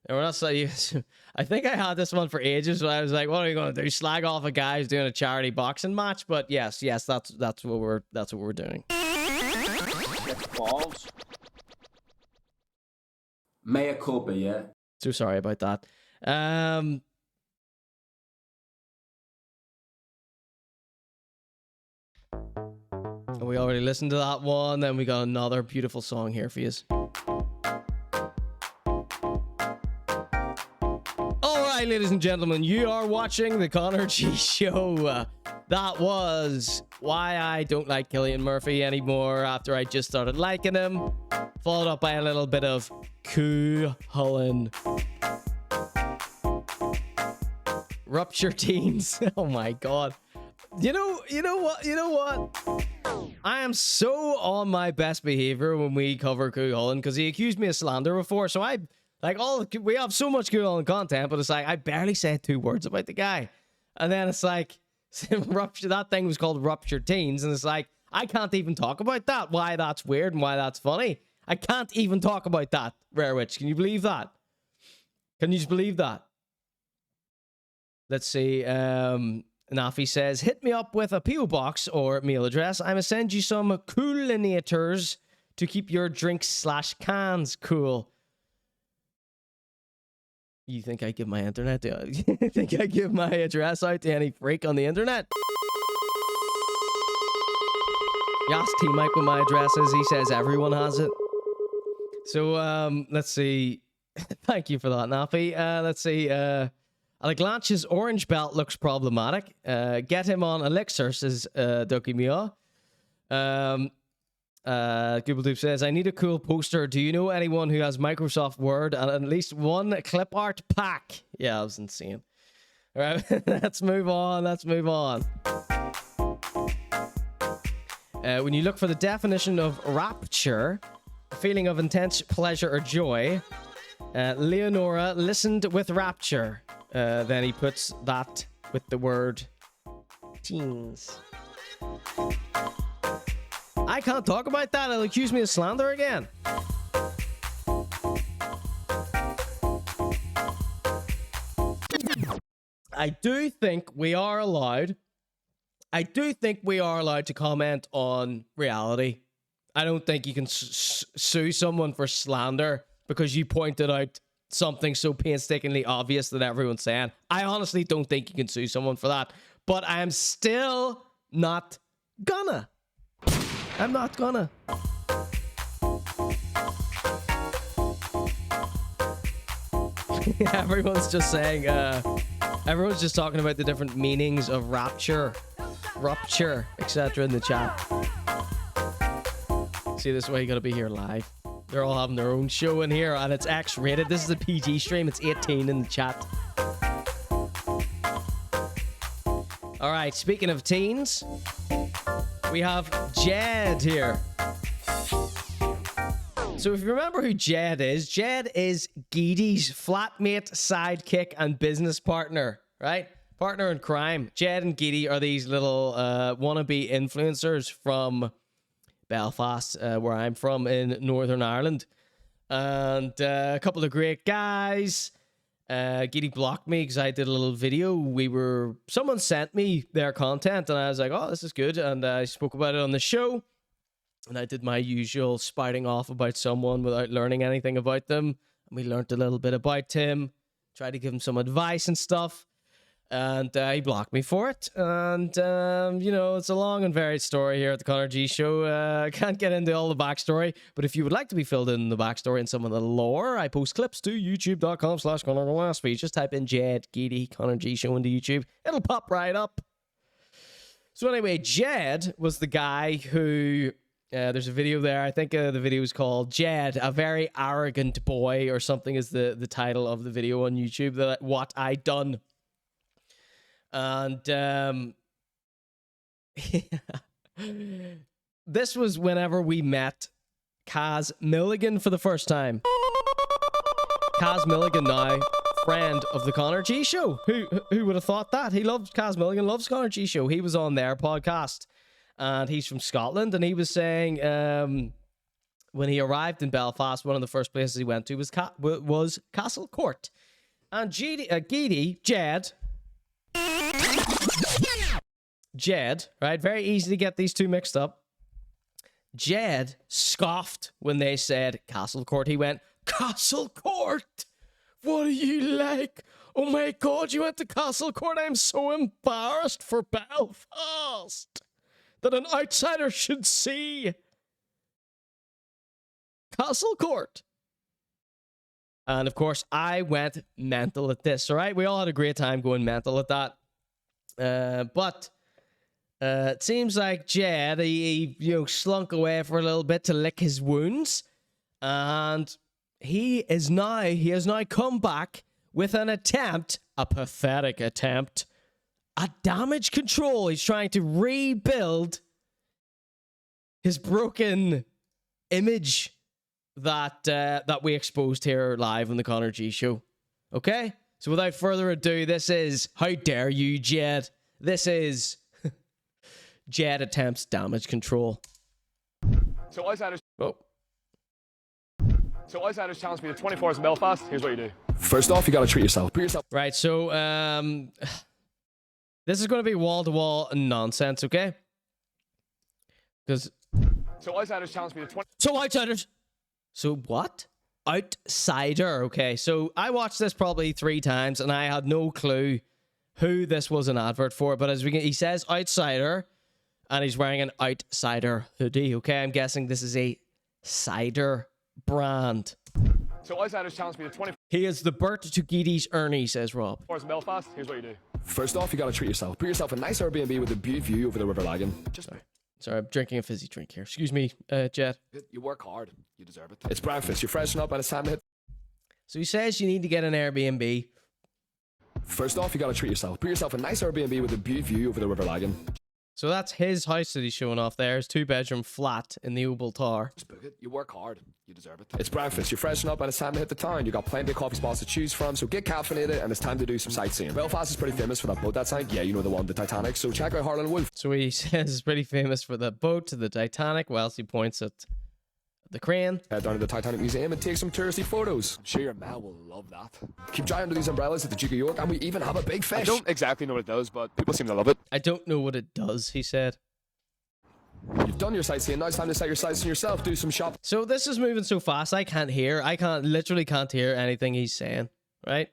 And we're not so used. I think I had this one for ages, so I was like, "What are you going to do? Slag off a guy who's doing a charity boxing match?" But yes, that's what we're doing. Balls. Mea culpa, yeah. So sorry about that. We already listened to that one. Then we got another beautiful song here for you. All right, ladies and gentlemen, you are watching the Conor G Show. That was why I don't like Cillian Murphy anymore after I just started liking him. Followed up by a little bit of Coup Holland. Rupture Teens. Oh my god. You know what? I am so on my best behavior when we cover Coup Holland because he accused me of slander before. So we have so much Coup Holland content, but it's like I barely said 2 words about the guy. And then it's like rupture. That thing was called Rupture Teens, and it's like I can't even talk about that. Why that's weird and why that's funny. I can't even talk about that. Rare Witch, can you believe that? Can you just believe that? Let's see. Nafi says, hit me up with a PO box or mail address. I'm gonna send you some coolinators to keep your drinks/cans cool. You think I give my internet to, you think I give my address out to any freak on the internet? Yes, T-Mike with my address is. He says everyone has it. So, let's see. Thank you for that, Nafi. Let's see. At a glance, his orange belt looks problematic. Get him on Elixir, says Ducky Mia. Goobledoop says, I need a cool poster. Do you know anyone who has Microsoft Word and at least one clip art pack? Yeah, that was insane. All right, let's move on. When you look for the definition of rapture, a feeling of intense pleasure or joy, Leonora listened with rapture. Then he puts that with the word teens. I can't talk about that. They'll accuse me of slander again. I do think we are allowed to comment on reality. I don't think you can sue someone for slander because you pointed out something so painstakingly obvious that everyone's saying. I honestly don't think you can sue someone for that, but I am still not gonna. I'm not gonna. Everyone's just saying, everyone's just talking about the different meanings of rupture, etc. in the chat. See, this is why you gotta be here live. They're all having their own show in here, and it's X-rated. This is a PG stream. It's 18 in the chat. All right, speaking of teens, we have Ged here. So if you remember who Ged is Gedy's flatmate, sidekick, and business partner, right? Partner in crime. Ged and Gedy are these little wannabe influencers from Belfast, where I'm from in Northern Ireland, and a couple of great guys. Gedy blocked me because I did a little video. Someone sent me their content, and I was like, "Oh, this is good," and I spoke about it on the show. And I did my usual spouting off about someone without learning anything about them. And we learned a little bit about him, tried to give him some advice and stuff. And he blocked me for it. And, you know, it's a long and varied story here at the Conor G Show. I can't get into all the backstory, but if you would like to be filled in the backstory and some of the lore, I post clips to youtube.com/ConorGShow. Just type in Ged, Geedy, Conor G Show into YouTube. It'll pop right up. So anyway, Ged was the guy who... there's a video there. I think the video is called Ged, a very arrogant boy, or something is the title of the video on YouTube. That What I Done. And this was whenever we met Kaz Milligan for the first time. Kaz Milligan now, friend of the Conor G Show. Who would have thought that? He loves Kaz Milligan, loves Conor G Show. He was on their podcast, and he's from Scotland, and he was saying when he arrived in Belfast, one of the first places he went to was Castle Court. And Ged, right? Very easy to get these two mixed up. Ged scoffed when they said Castle Court. He went, Castle Court? What are you like? Oh my God, you went to Castle Court? I'm so embarrassed for Belfast that an outsider should see Castle Court. And of course, I went mental at this, all right? We all had a great time going mental at that. But it seems like Ged, he slunk away for a little bit to lick his wounds, and he has now come back with an attempt, a pathetic attempt, at damage control. He's trying to rebuild his broken image that we exposed here live on the Conor G Show. Okay? So without further ado, this is How Dare You, Ged? This is Ged Attempts Damage Control. So Outsiders challenged me to 24 hours in Belfast. Here's what you do. First off, you gotta treat yourself. Put yourself. Right, so this is going to be wall-to-wall nonsense, okay? Because... So Outsiders challenged me to 20... So Outsiders... So what? Outsider, okay. So I watched this probably 3 times, and I had no clue who this was an advert for, but as he says Outsider, and he's wearing an Outsider hoodie, okay? I'm guessing this is a cider brand. So Outsiders challenged me to 20... He is the Bert to Geedy's Ernie, says Rob. In Belfast, here's what you do. First off, you gotta treat yourself. Put yourself a nice Airbnb with a beautiful view over the River Lagan. Sorry, I'm drinking a fizzy drink here. Excuse me, Ged. You work hard. You deserve it. It's breakfast. You freshen up and it's time to hit... So he says you need to get an Airbnb. First off, you gotta treat yourself. Put yourself a nice Airbnb with a beautiful view over the River Lagan. So that's his house that he's showing off there. His 2-bedroom flat in the Oval Tower. Just book it. You work hard. You deserve it. It's breakfast. You freshen up and it's time to hit the town. You got plenty of coffee spots to choose from, so get caffeinated and it's time to do some sightseeing. Belfast is pretty famous for that boat that sank. Yeah, you know the one, the Titanic. So check out Harlan Wolf. So he says it's pretty famous for the boat to the Titanic, whilst he points at the crane. Head down to the Titanic Museum and take some touristy photos. I'm sure your Mel will love that. Keep dry under these umbrellas at the Duke of York, and we even have a big fish. I don't exactly know what it does, but people seem to love it. I don't know what it does, he said. You've done your sightseeing, now it's time to set your sights on yourself, do some shopping. So this is moving so fast, I literally can't hear anything he's saying, right?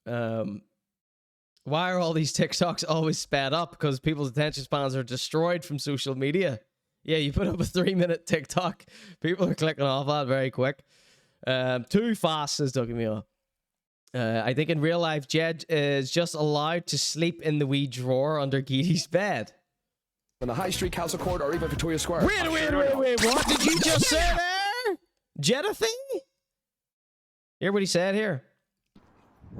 Why are all these TikToks always sped up? Because people's attention spans are destroyed from social media. Yeah, you put up a 3-minute TikTok, people are clicking off that very quick. Too fast is ducking me off. I think in real life, Ged is just allowed to sleep in the wee drawer under Geedy's bed. On the High Street, Castle Court, or even Victoria Square. Wait, what did you just say there? Jeddathy? Hear what he said here?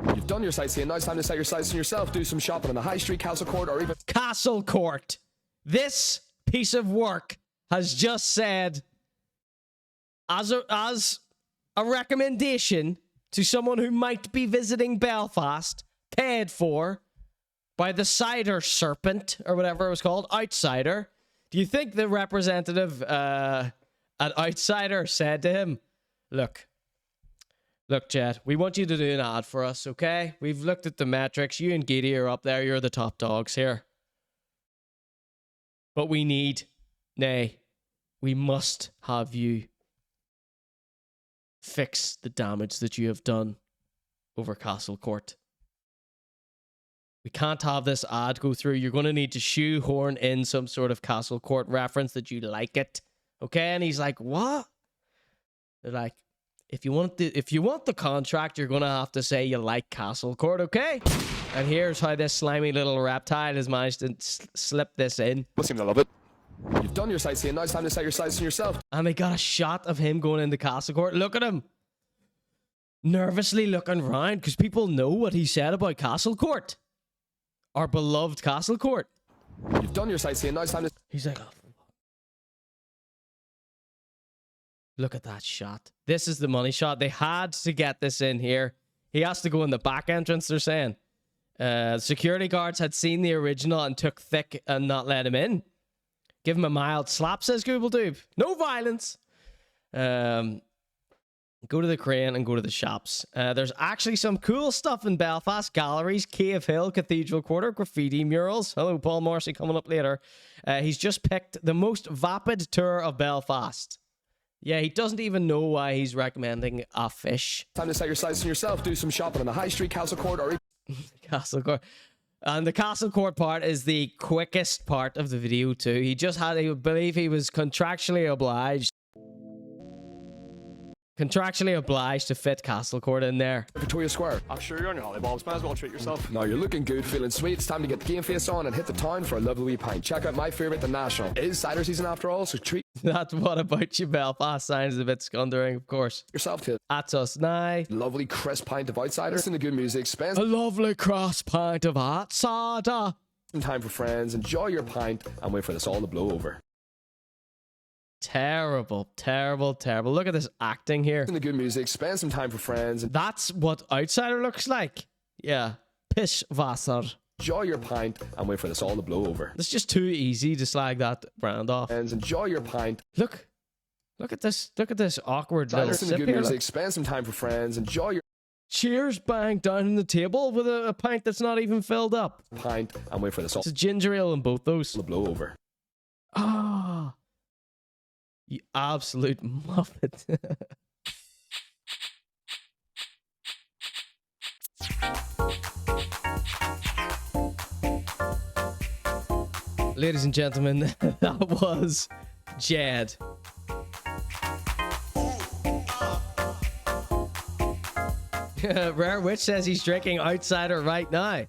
You've done your sightseeing, now it's time to set your sights on yourself, do some shopping on the High Street, Castle Court, or even... Castle Court. This piece of work has just said, as a recommendation to someone who might be visiting Belfast, paid for by the Cider Serpent, or whatever it was called, Outsider. Do you think the representative at Outsider said to him, Look, Ged, we want you to do an ad for us, okay? We've looked at the metrics. You and Geedy are up there. You're the top dogs here. But we must have you fix the damage that you have done over Castle Court. We can't have this ad go through. You're going to need to shoehorn in some sort of Castle Court reference that you like it. Okay? And he's like, what? They're like, if you want the contract, you're going to have to say you like Castle Court, okay? And here's how this slimy little reptile has managed to slip this in. We'll seem to love it. You've done your sightseeing, now it's time to set your sights on yourself. And they got a shot of him going into Castle Court. Look at him. Nervously looking around because people know what he said about Castle Court. Our beloved Castle Court. You've done your sightseeing, now it's time to... He's like, oh, look at that shot. This is the money shot. They had to get this in here. He has to go in the back entrance, they're saying. Security guards had seen the original and took thick and not let him in. Give him a mild slap, says Google No violence. Go to the crane and go to the shops. There's actually some cool stuff in Belfast. Galleries, Cave Hill, Cathedral Quarter, graffiti murals. Hello, Paul Morrissey coming up later. He's just picked the most vapid tour of Belfast. Yeah, he doesn't even know why he's recommending a fish. Time to set your sights on yourself. Do some shopping on the High Street, Castle Court, or... Castle Court. And the Castle Court part is the quickest part of the video too. He just had, I believe he was contractually obliged to fit Castle Court in there. Victoria Square. I'm sure you're on your hollybobs. Might as well treat yourself. Now you're looking good, feeling sweet. It's time to get the game face on and hit the town for a lovely wee pint. Check out my favourite, the National. It is cider season after all, so treat That What About You Belfast sounds a bit scundering, of course. yourself to That's us now. lovely crisp pint of outsider. Listen to good music, spend A lovely cross pint of hot soda. some time for friends, enjoy your pint, and wait for this all to blow over. Terrible, terrible, terrible. Look at this acting here. Listen to good music, spend some time for friends, and That's what outsider looks like. Yeah. Pisswasser. enjoy your pint, and wait for this all to blow over. It's just too easy to slag that brand off. Friends, enjoy your pint. Look at this. Look at this awkward little Listen to sip good here. music, Look. spend some time for friends, enjoy your Cheers bang down on the table with a pint that's not even filled up. pint, and wait for this all It's a ginger ale in both those. to blow over. Ah, you absolute muppet. Ladies and gentlemen, that was Ged. Rare Witch says he's drinking outsider right now.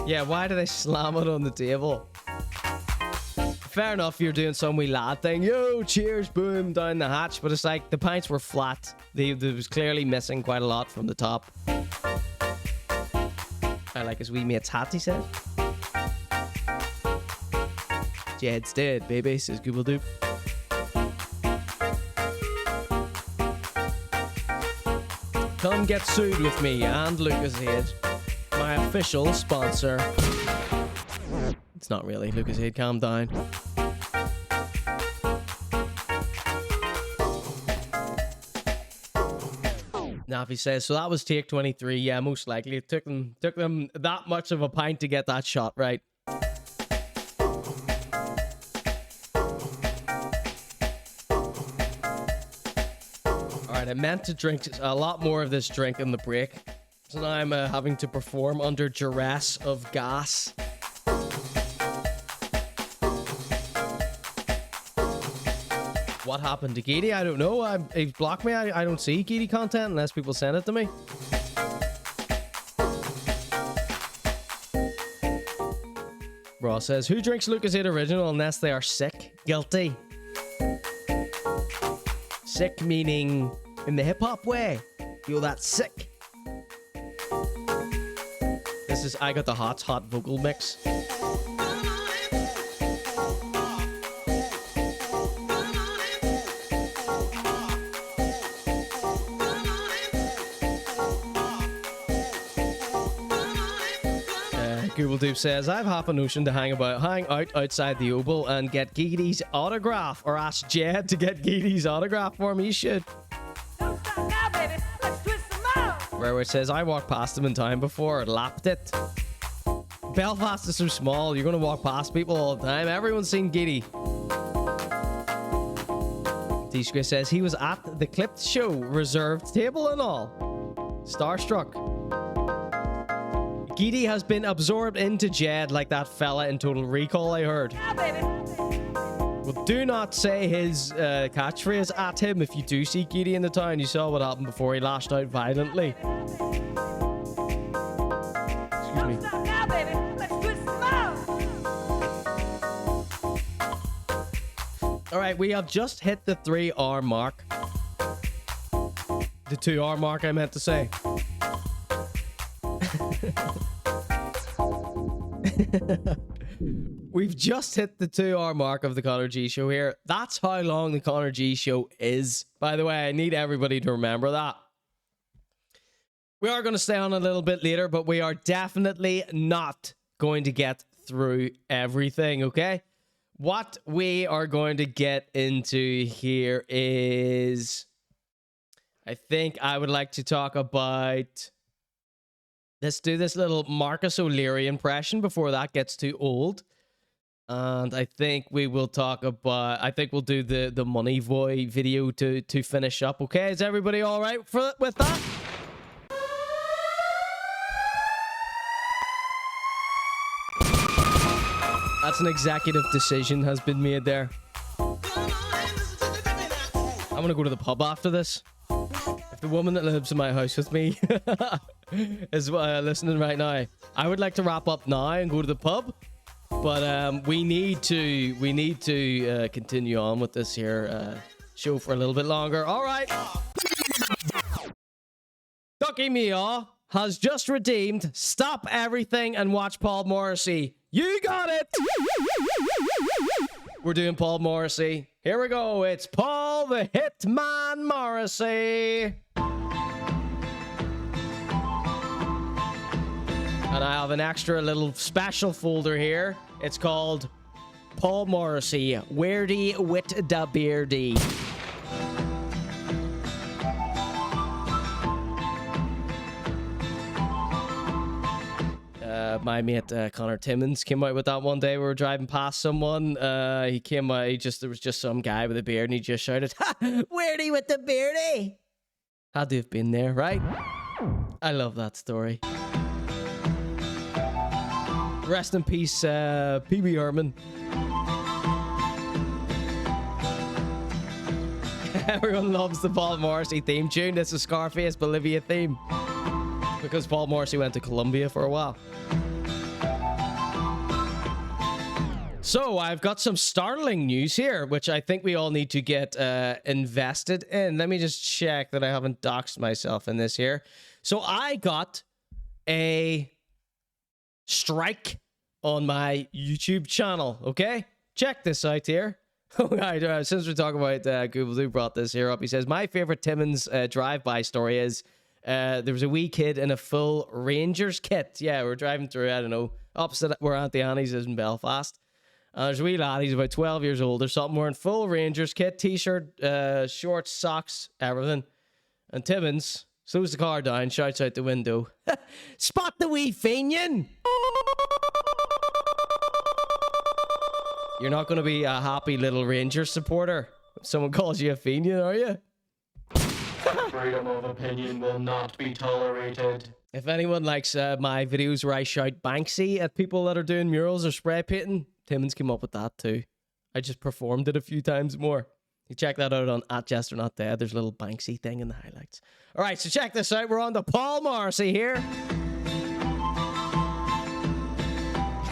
Yeah, why do they slam it on the table? Fair enough, you're doing some wee lad thing. Yo, cheers, boom, down the hatch. But it's like the pints were flat. There was clearly missing quite a lot from the top. I like his wee mate's hat, he said. Jed's dead, baby, says Google Doop. Come get sued with me and Lucas Head, my official sponsor. It's not really. Lucas Head, calm down. Nafi says, so that was take 23. Yeah, most likely. It took them that much of a pint to get that shot right. Alright, I meant to drink a lot more of this drink in the break. So now I'm having to perform under duress of gas. What happened to Gede? I don't know. He's blocked me. I don't see Gede content unless people send it to me. Ross says, who drinks Lucas 8 Original unless they are sick? Guilty. Sick meaning in the hip-hop way. Yo, that's sick. This is I Got the Hots hot vocal mix. Google Doop says, I have half a notion to hang out outside the Oval and get Gede's autograph, or ask Ged to get Gede's autograph for me. You should. Rarewitch says, I walked past him in town before, lapped it. Belfast is so small, you're going to walk past people all the time. Everyone's seen Gede. T-Square says he was at the clipped show, reserved table and all. Starstruck. Gede has been absorbed into Ged like that fella in Total Recall, I heard. Yeah, baby. Well, do not say his catchphrase at him if you do see Gede in the town. You saw what happened before he lashed out violently. Excuse me. Stop now, baby. Let's do it slow. All right, we have just hit the 3-hour mark. The 2-hour mark, I meant to say. We've just hit the 2-hour mark of the Conor G Show here. That's how long the Conor G Show is. By the way, I need everybody to remember that. We are going to stay on a little bit later, but we are definitely not going to get through everything, okay? What we are going to get into here is... I think I would like to talk about... Let's do this little Marcus O'Leary impression before that gets too old. And I think we will talk about... I think we'll do the Money Boy video to finish up, okay? Is everybody all right with that? That's an executive decision has been made there. I'm gonna go to the pub after this. If the woman that lives in my house with me is listening right now, I would like to wrap up now and go to the pub. But we need to continue on with this here show for a little bit longer. All right. Ducky Mia has just redeemed Stop Everything and Watch Paul Morrissey. You got it! We're doing Paul Morrissey. Here we go. It's Paul the Hitman Morrissey. And I have an extra little special folder here. It's called Paul Morrissey, Weirdy with da Beardy. My mate Connor Timmins came out with that one day. We were driving past someone. He came out. There was just some guy with a beard, and he just shouted, "Ha! Weirdy with the beardy!" Had to have been there, right? I love that story. Rest in peace, PB Herman. Everyone loves the Paul Morrissey theme tune. This is Scarface Bolivia theme. Because Paul Morrissey went to Colombia for a while. So, I've got some startling news here, which I think we all need to get invested in. Let me just check that I haven't doxed myself in this here. So, I got a strike on my YouTube channel, okay? Check this out here. Alright, since we're talking about Google Who brought this here up, he says, my favorite Timmins drive-by story is there was a wee kid in a full Rangers kit. Yeah, we're driving through, I don't know, opposite where Auntie Annie's is in Belfast. There's a wee lad, he's about 12 years old or something, wearing full Rangers kit, t-shirt, shorts, socks, everything. And Timmins slows the car down, shouts out the window, "Spot the wee Fenian!" You're not going to be a happy little Rangers supporter if someone calls you a Fenian, are you? Freedom of opinion will not be tolerated. If anyone likes my videos where I shout Banksy at people that are doing murals or spray painting, Timmins came up with that too. I just performed it a few times more. You check that out on @JesterNotDead. There's a little Banksy thing in the highlights. All right, so check this out. We're on to Paul Morrissey here.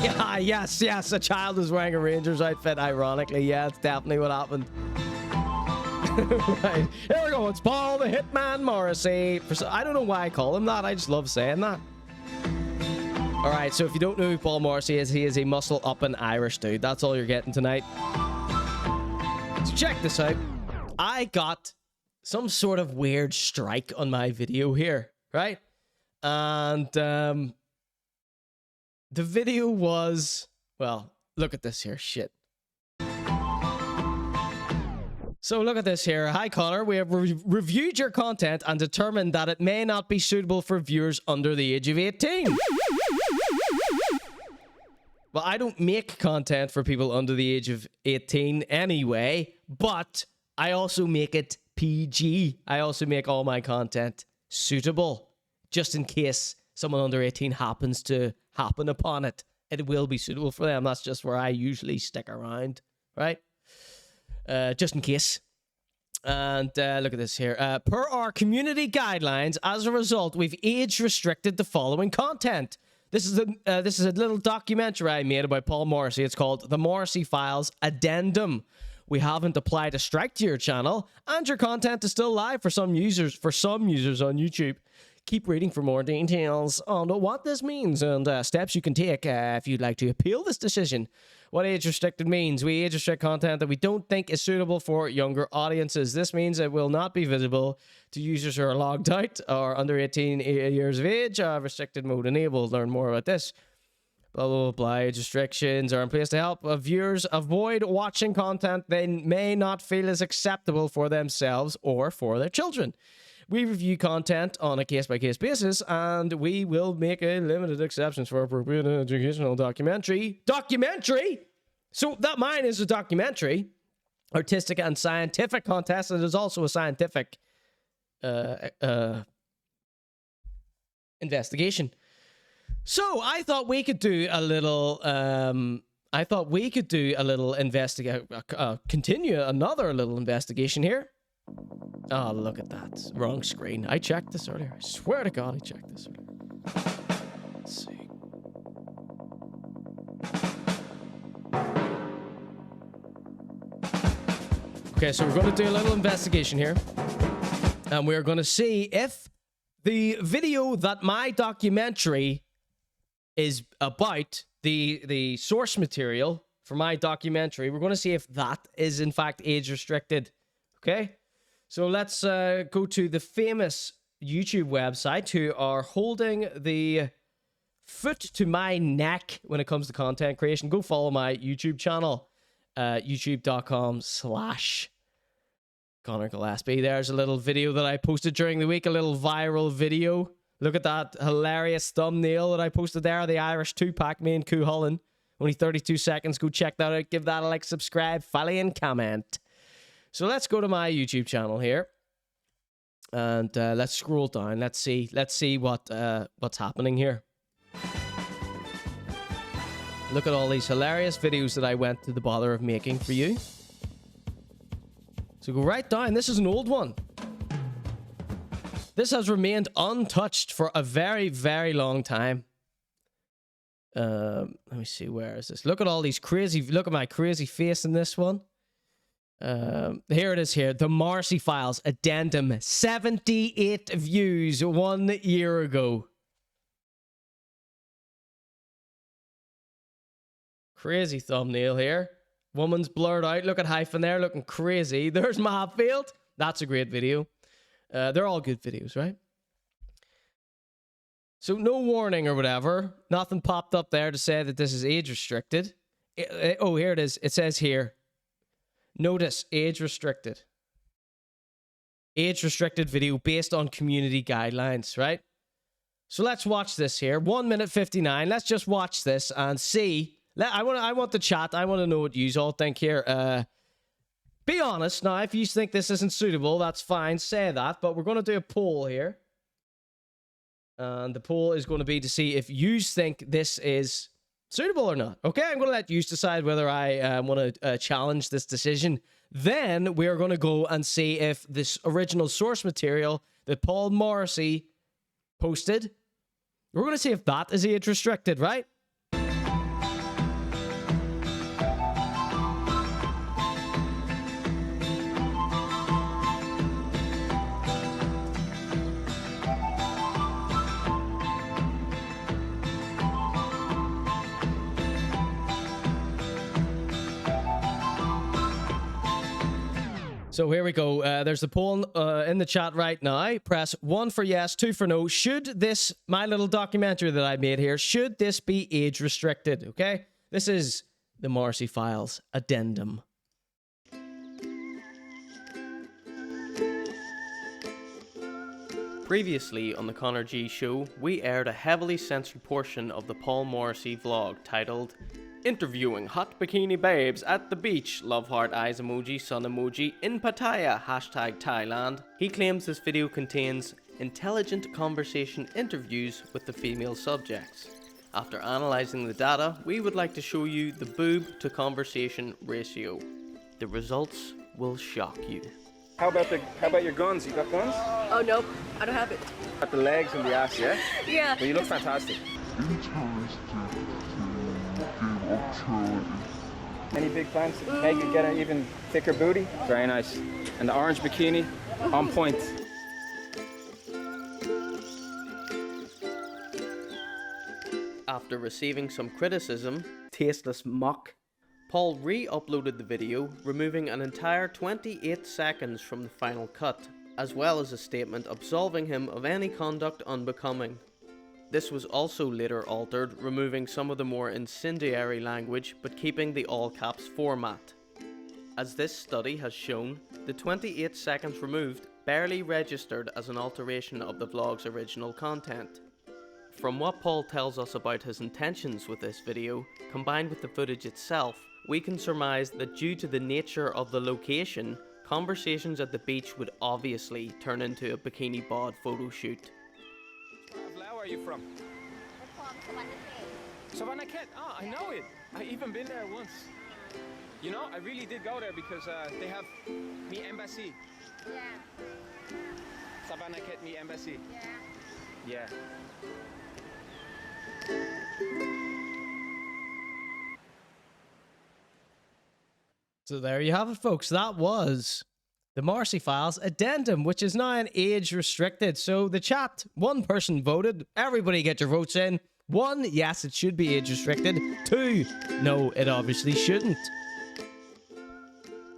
Yeah, yes, a child is wearing a Rangers outfit, ironically. Yeah, it's definitely what happened. Right, here we go. It's Paul the Hitman Morrissey. I don't know why I call him that. I just love saying that. All right, so if you don't know who Paul Morrissey is, he is a muscle-upping Irish dude. That's all you're getting tonight. So check this out. I got some sort of weird strike on my video here, right? And the video was, well, look at this here shit. So look at this here. Hi, Connor. We have reviewed your content and determined that it may not be suitable for viewers under the age of 18. Well, I don't make content for people under the age of 18 anyway, but I also make it PG. I also make all my content suitable, just in case someone under 18 happens to happen upon it. It will be suitable for them. That's just where I usually stick around, right? Just in case. And look at this here. Per our community guidelines, as a result, we've age restricted the following content. This is a little documentary I made about Paul Morrissey. It's called The Morrissey Files Addendum. We haven't applied a strike to your channel, and your content is still live for some users on YouTube. Keep reading for more details on what this means and steps you can take if you'd like to appeal this decision. What age restricted means: we age restrict content that we don't think is suitable for younger audiences. This means it will not be visible to users who are logged out or under 18 years of age. Restricted mode enabled. Learn more about this. Blah, blah, blah. Age restrictions are in place to help viewers avoid watching content they may not feel is acceptable for themselves or for their children. We review content on a case-by-case basis, and we will make a limited exceptions for appropriate educational documentary. Documentary? So that mine is a documentary. Artistic and scientific contest. It is also a scientific investigation. So I thought we could do a little. Continue another little investigation here. Oh, look at that. Wrong screen. I checked this earlier. I swear to God I checked this earlier. Let's see. Okay, so we're going to do a little investigation here. And we're going to see if the video that my documentary is about, the source material for my documentary, we're going to see if that is in fact age restricted. Okay? So let's go to the famous YouTube website, who are holding the foot to my neck when it comes to content creation. Go follow my YouTube channel, youtube.com/Conor Gillespie. There's a little video that I posted during the week, a little viral video. Look at that hilarious thumbnail that I posted there, the Irish 2-pack, me and Coo Hullen. Only 32 seconds. Go check that out. Give that a like, subscribe, follow, and comment. So let's go to my YouTube channel here, and let's scroll down. Let's see what's happening here. Look at all these hilarious videos that I went to the bother of making for you. So go right down. This is an old one. This has remained untouched for a very, very long time. Let me see, where is this? Look at all these crazy. Look at my crazy face in this one. Here it is here. The Morrissey Files Addendum. 78 views 1 year ago. Crazy thumbnail here. Woman's blurred out. Look at hyphen there, looking crazy. There's Mahfield. That's a great video. They're all good videos, right? So no warning or whatever. Nothing popped up there to say that this is age restricted. Oh, here it is. It says here. Notice, age restricted. Age restricted video based on community guidelines, right? So let's watch this here. 1 minute 59. Let's just watch this and see. I want the chat. I want to know what you all think here. Be honest. Now, if you think this isn't suitable, that's fine. Say that. But we're going to do a poll here. And the poll is going to be to see if you think this is suitable or not. Okay, I'm going to let you decide whether I want to challenge this decision. Then we're going to go and see if this original source material that Paul Morrissey posted, we're going to see if that is age restricted, right? So here we go. There's the poll in the chat right now. Press 1 for yes, 2 for no. Should this, my little documentary that I made here, should this be age restricted? Okay? This is the Morrissey Files Addendum. Previously on the Conor G Show, we aired a heavily censored portion of the Paul Morrissey vlog titled Interviewing hot bikini babes at the beach, love heart eyes emoji, sun emoji, in Pattaya, hashtag Thailand. He claims this video contains intelligent conversation interviews with the female subjects. After analysing the data, we would like to show you the boob to conversation ratio. The results will shock you. How about your guns? You got guns? Oh no, I don't have it. Got the legs and the ass, yeah? Yeah. Well, you look fantastic. Any big plans to make you get an even thicker booty? Very nice. And the orange bikini, on point. After receiving some criticism, tasteless muck, Paul re-uploaded the video, removing an entire 28 seconds from the final cut, as well as a statement absolving him of any conduct unbecoming. This was also later altered, removing some of the more incendiary language but keeping the all caps format. As this study has shown, the 28 seconds removed barely registered as an alteration of the vlog's original content. From what Paul tells us about his intentions with this video, combined with the footage itself, we can surmise that due to the nature of the location, conversations at the beach would obviously turn into a bikini bod photo shoot. Where are you from? Savannah Kent. Oh, I know it. I even been there once. You know, I really did go there because they have me embassy. Yeah. Savannah Kent, me embassy. Yeah. Yeah. So there you have it, folks. That was the Morrissey Files Addendum, which is now an age restricted. So the chat, one person voted. Everybody get your votes in. 1, yes, it should be age restricted. 2, no, it obviously shouldn't.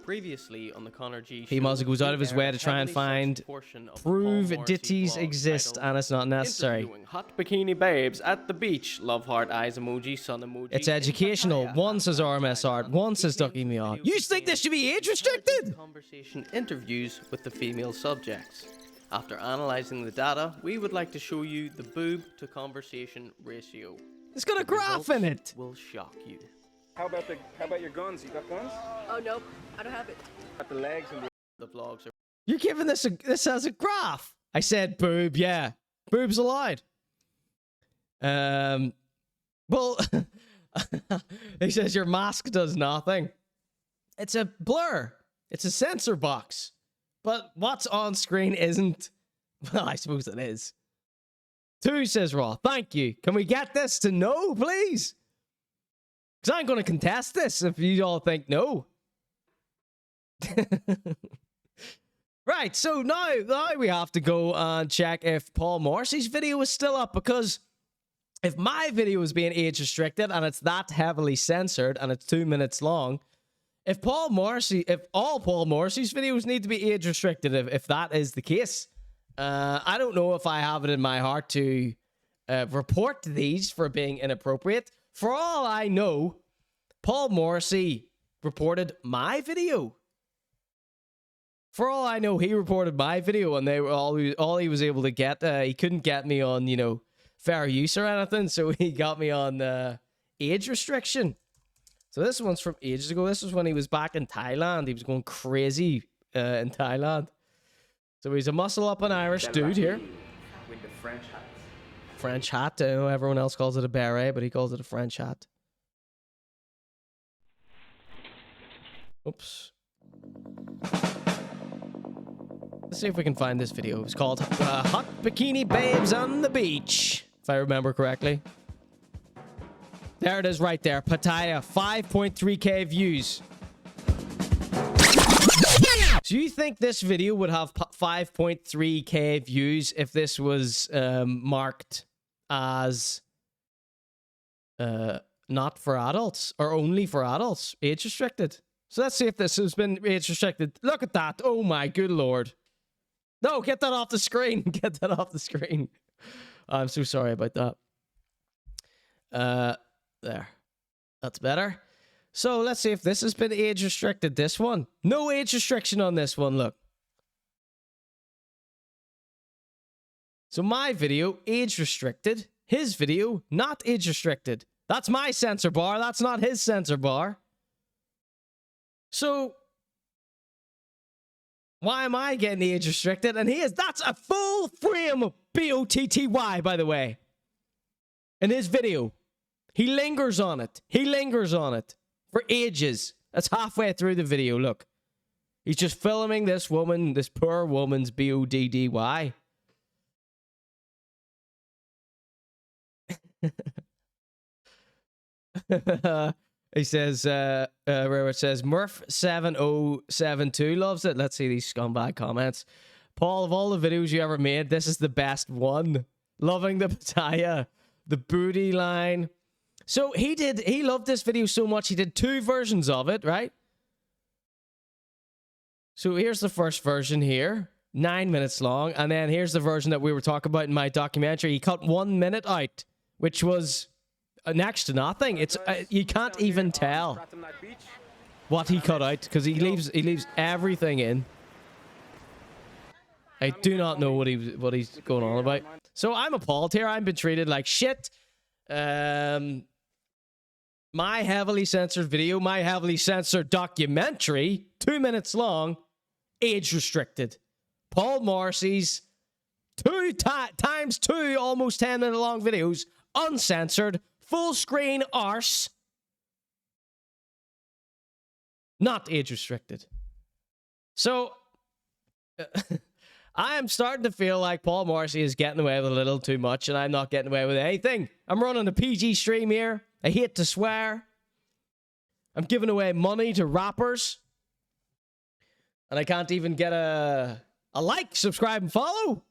Previously on the Conor G Show, He also goes out of his way to try and find prove ditties exist, and it's not necessary. Hot bikini babes at the beach, love heart eyes emoji, sun emoji. It's educational. One says RMS art, one says Ducky Me Off. You think this should be age restricted? Conversation interviews with the female subjects. After analysing the data, we would like to show you the boob to conversation ratio. It's got a graph in it. Will shock you. How about your guns? You got guns? Oh no, I don't have it. Got the legs and the vlogs are. You're giving this as a graph. I said boob, yeah. Boob's allowed. Well, he says your mask does nothing. It's a blur. It's a sensor box. But what's on screen isn't. Well, I suppose it is. 2 says raw. Thank you. Can we get this to no, please? Because I'm going to contest this if you all think no. Right, so now we have to go and check if Paul Morrissey's video is still up, because if my video is being age restricted and it's that heavily censored and it's 2 minutes long, if all Paul Morrissey's videos need to be age restricted, if that is the case, I don't know if I have it in my heart to report these for being inappropriate. For all I know, Paul Morrissey reported my video. For all I know, he reported my video, and they were all he was able to get. He couldn't get me on, fair use or anything, so he got me on age restriction. So this one's from ages ago. This was when he was back in Thailand. He was going crazy in Thailand. So he's a muscle up an Irish dude here. With the French hat. French hat. I know everyone else calls it a beret, but he calls it a French hat. Oops. Let's see if we can find this video. It's called Hot Bikini Babes on the Beach, if I remember correctly. There it is right there. Pattaya, 5.3k views. Do you think this video would have 5.3k views if this was marked as not for adults or only for adults, age restricted? So let's see if this has been age restricted. Look at that. Oh my good lord. No, get that off the screen. Get that off the screen. I'm so sorry about that. There. That's better. So let's see if this has been age restricted. This one. No age restriction on this one, look. So my video, age restricted. His video, not age restricted. That's my censor bar. That's not his censor bar. So why am I getting age restricted? And he is. That's a full frame of BOTTY, by the way. In his video. He lingers on it. He lingers on it for ages. That's halfway through the video. Look. He's just filming this woman, this poor woman's BODDY. He says, where it says, Murph7072 loves it. Let's see these scumbag comments. Paul, of all the videos you ever made, this is the best one. Loving the pataya, the booty line. So he loved this video so much, he did 2 versions of it, right? So here's the first version here, 9 minutes long. And then here's the version that we were talking about in my documentary. He cut 1 minute out, which was next to nothing. It's you can't even tell what he cut out because he leaves everything in. I do not know what he's going on about. So I'm appalled here. I've been treated like shit. My heavily censored video, my heavily censored documentary, 2 minutes long, age restricted. Paul Morrissey's times 2 almost 10-minute long videos, uncensored, full screen arse, not age restricted. So I am starting to feel like Paul Morrissey is getting away with a little too much, and I'm not getting away with anything. I'm running a PG stream here. I hate to swear. I'm giving away money to rappers. And I can't even get a like, subscribe, and follow.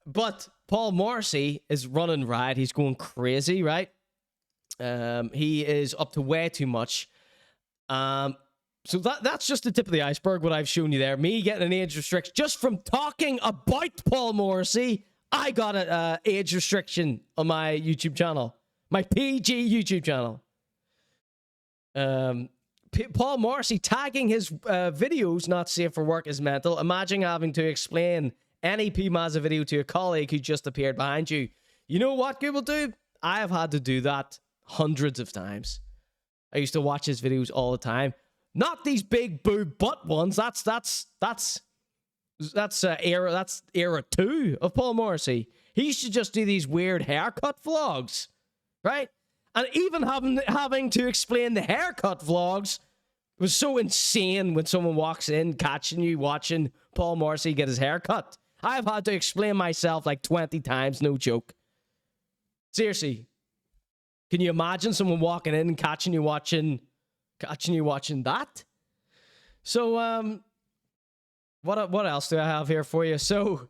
But Paul Morrissey is running riot. He's going crazy, right? He is up to way too much. So that's just the tip of the iceberg, what I've shown you there. Me getting an age restriction. Just from talking about Paul Morrissey, I got an age restriction on my YouTube channel. My PG YouTube channel. Paul Morrissey tagging his videos not safe for work is mental. Imagine having to explain any PMAZA video to a colleague who just appeared behind you. You know what Google do? I have had to do that hundreds of times. I used to watch his videos all the time. Not these big boob butt ones. That's era 2 of Paul Morrissey. He used to just do these weird haircut vlogs, right? And even having to explain the haircut vlogs was so insane when someone walks in, catching you watching Paul Morrissey get his haircut. I've had to explain myself like 20 times, no joke. Seriously. Can you imagine someone walking in and catching you watching that? So, what else do I have here for you? So,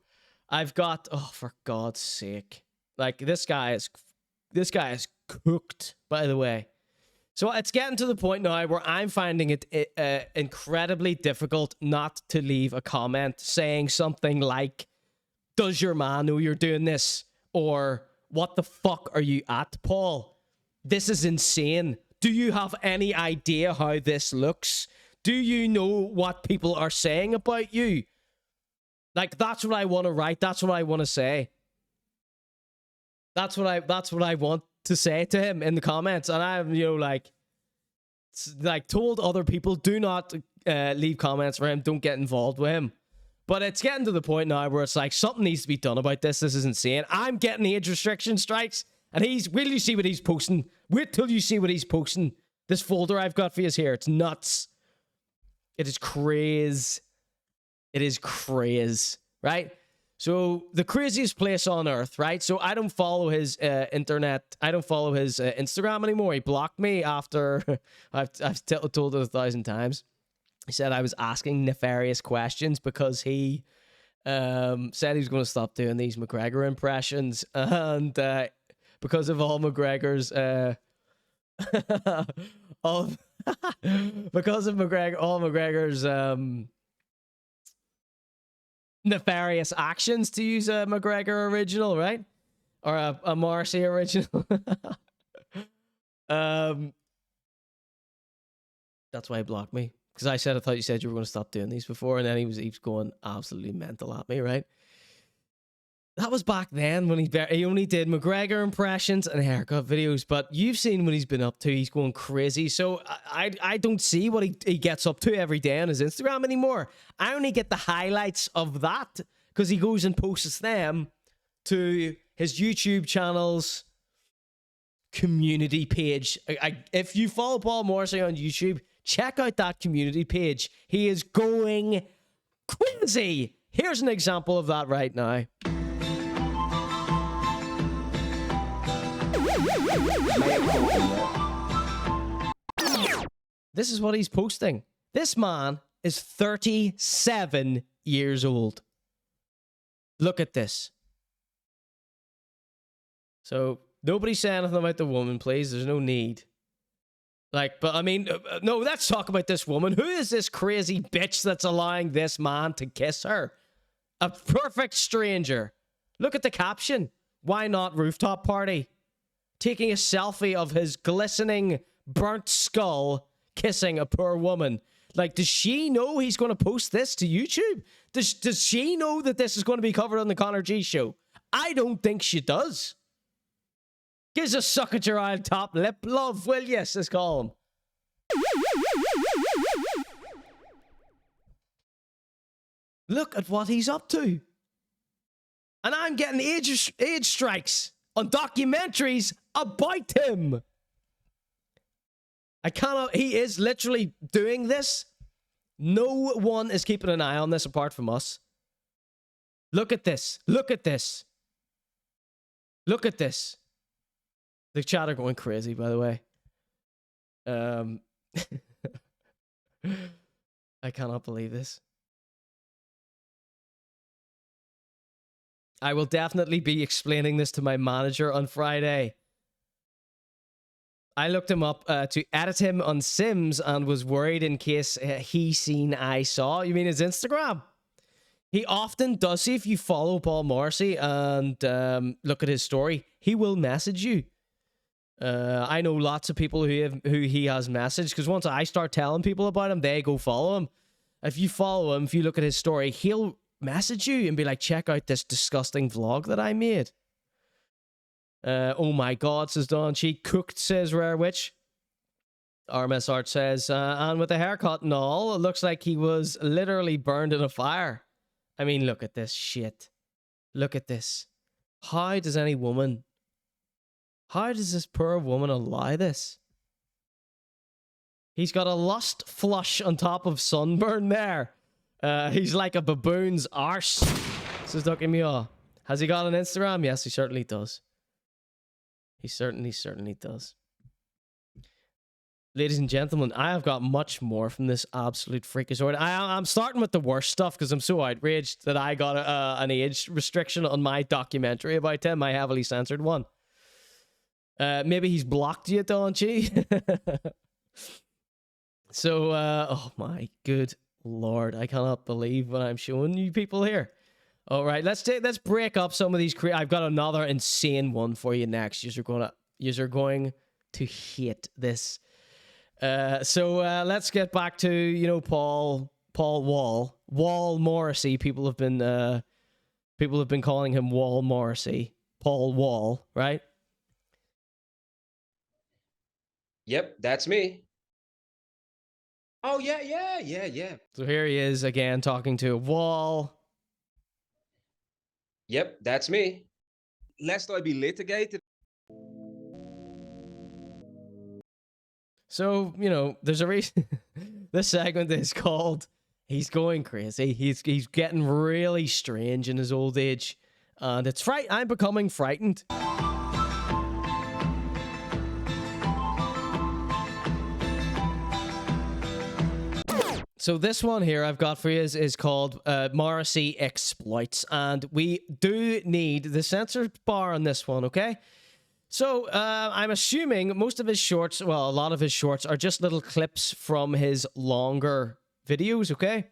I've got, oh, for God's sake. Like, this guy is cooked, by the way. So it's getting to the point now where I'm finding it incredibly difficult not to leave a comment saying something like, does your man know you're doing this? Or, what the fuck are you at, Paul? This is insane. Do you have any idea how this looks? Do you know what people are saying about you? Like, that's what I want to write. That's what I want to say. That's what I want to say to him in the comments. And I'm, told other people, do not leave comments for him. Don't get involved with him. But it's getting to the point now where it's like, something needs to be done about this. This is insane. I'm getting age restriction strikes. And will you see what he's posting? Wait till you see what he's posting. This folder I've got for you here. It's nuts. It is crazy. It is crazy, right? So, the craziest place on earth, right? So, I don't follow his internet. I don't follow his Instagram anymore. He blocked me after I've told it 1,000 times. He said I was asking nefarious questions because he said he was going to stop doing these McGregor impressions. And because of all McGregor's... because of all McGregor's... nefarious actions, to use a McGregor original, right? Or a Morrissey original. That's why he blocked me. Because I thought you said you were going to stop doing these before, and then he was going absolutely mental at me, right? That was back then when he only did McGregor impressions and haircut videos. But you've seen what he's been up to. He's going crazy. So I don't see what he gets up to every day on his Instagram anymore. I only get the highlights of that because he goes and posts them to his YouTube channel's community page. If you follow Paul Morrissey on YouTube, check out that community page. He is going crazy. Here's an example of that right now. This is what he's posting. This man is 37 years old. Look at this. So, nobody say anything about the woman, please. There's no need. Like, but I mean, no, let's talk about this woman. Who is this crazy bitch that's allowing this man to kiss her? A perfect stranger. Look at the caption. Why not rooftop party? Taking a selfie of his glistening, burnt skull kissing a poor woman. Like, does she know he's going to post this to YouTube? Does she know that this is going to be covered on the Conor G Show? I don't think she does. Gives a suck at your eye top lip. Love, will you? Let's call him. Look at what he's up to. And I'm getting age strikes on documentaries about him. I cannot... He is literally doing this. No one is keeping an eye on this apart from us. Look at this. Look at this. Look at this. The chat are going crazy, by the way. I cannot believe this. I will definitely be explaining this to my manager on Friday. I looked him up to edit him on Sims and was worried in case he seen I saw. You mean his Instagram? He often does. See, if you follow Paul Morrissey and look at his story, he will message you. I know lots of people who he has messaged, because once I start telling people about him, they go follow him. If you follow him, if you look at his story, he'll message you and be like, check out this disgusting vlog that I made. Oh my god, says Don. She cooked, says Rare Witch. RMS Art says, and with a haircut and all, it looks like he was literally burned in a fire. I mean, look at this shit. Look at this. How does any woman... How does this poor woman allow this? He's got a lust flush on top of sunburn there. He's like a baboon's arse. Says Ducky Meow. Has he got an Instagram? Yes, he certainly does. He certainly does. Ladies and gentlemen, I have got much more from this absolute freakazoid. I'm starting with the worst stuff because I'm so outraged that I got an age restriction on my documentary about him, my heavily censored one. Maybe he's blocked you, don't you? So, oh my good lord, I cannot believe what I'm showing you people here. All right, let's break up some of these. I've got another insane one for you next. You're going to hate this. So let's get back to, you know, Paul Wall Morrissey. People have been calling him Wall Morrissey, Paul Wall, right? Yep, that's me. Oh, yeah. So here he is again talking to Wall. Yep, that's me. Lest I be litigated. So, you know, there's a reason this segment is called He's Going Crazy. He's getting really strange in his old age. And it's I'm becoming frightened. So this one here I've got for you is called Morrissey Exploits, and we do need the censor bar on this one, okay? So I'm assuming most of his shorts, well, a lot of his shorts are just little clips from his longer videos, okay?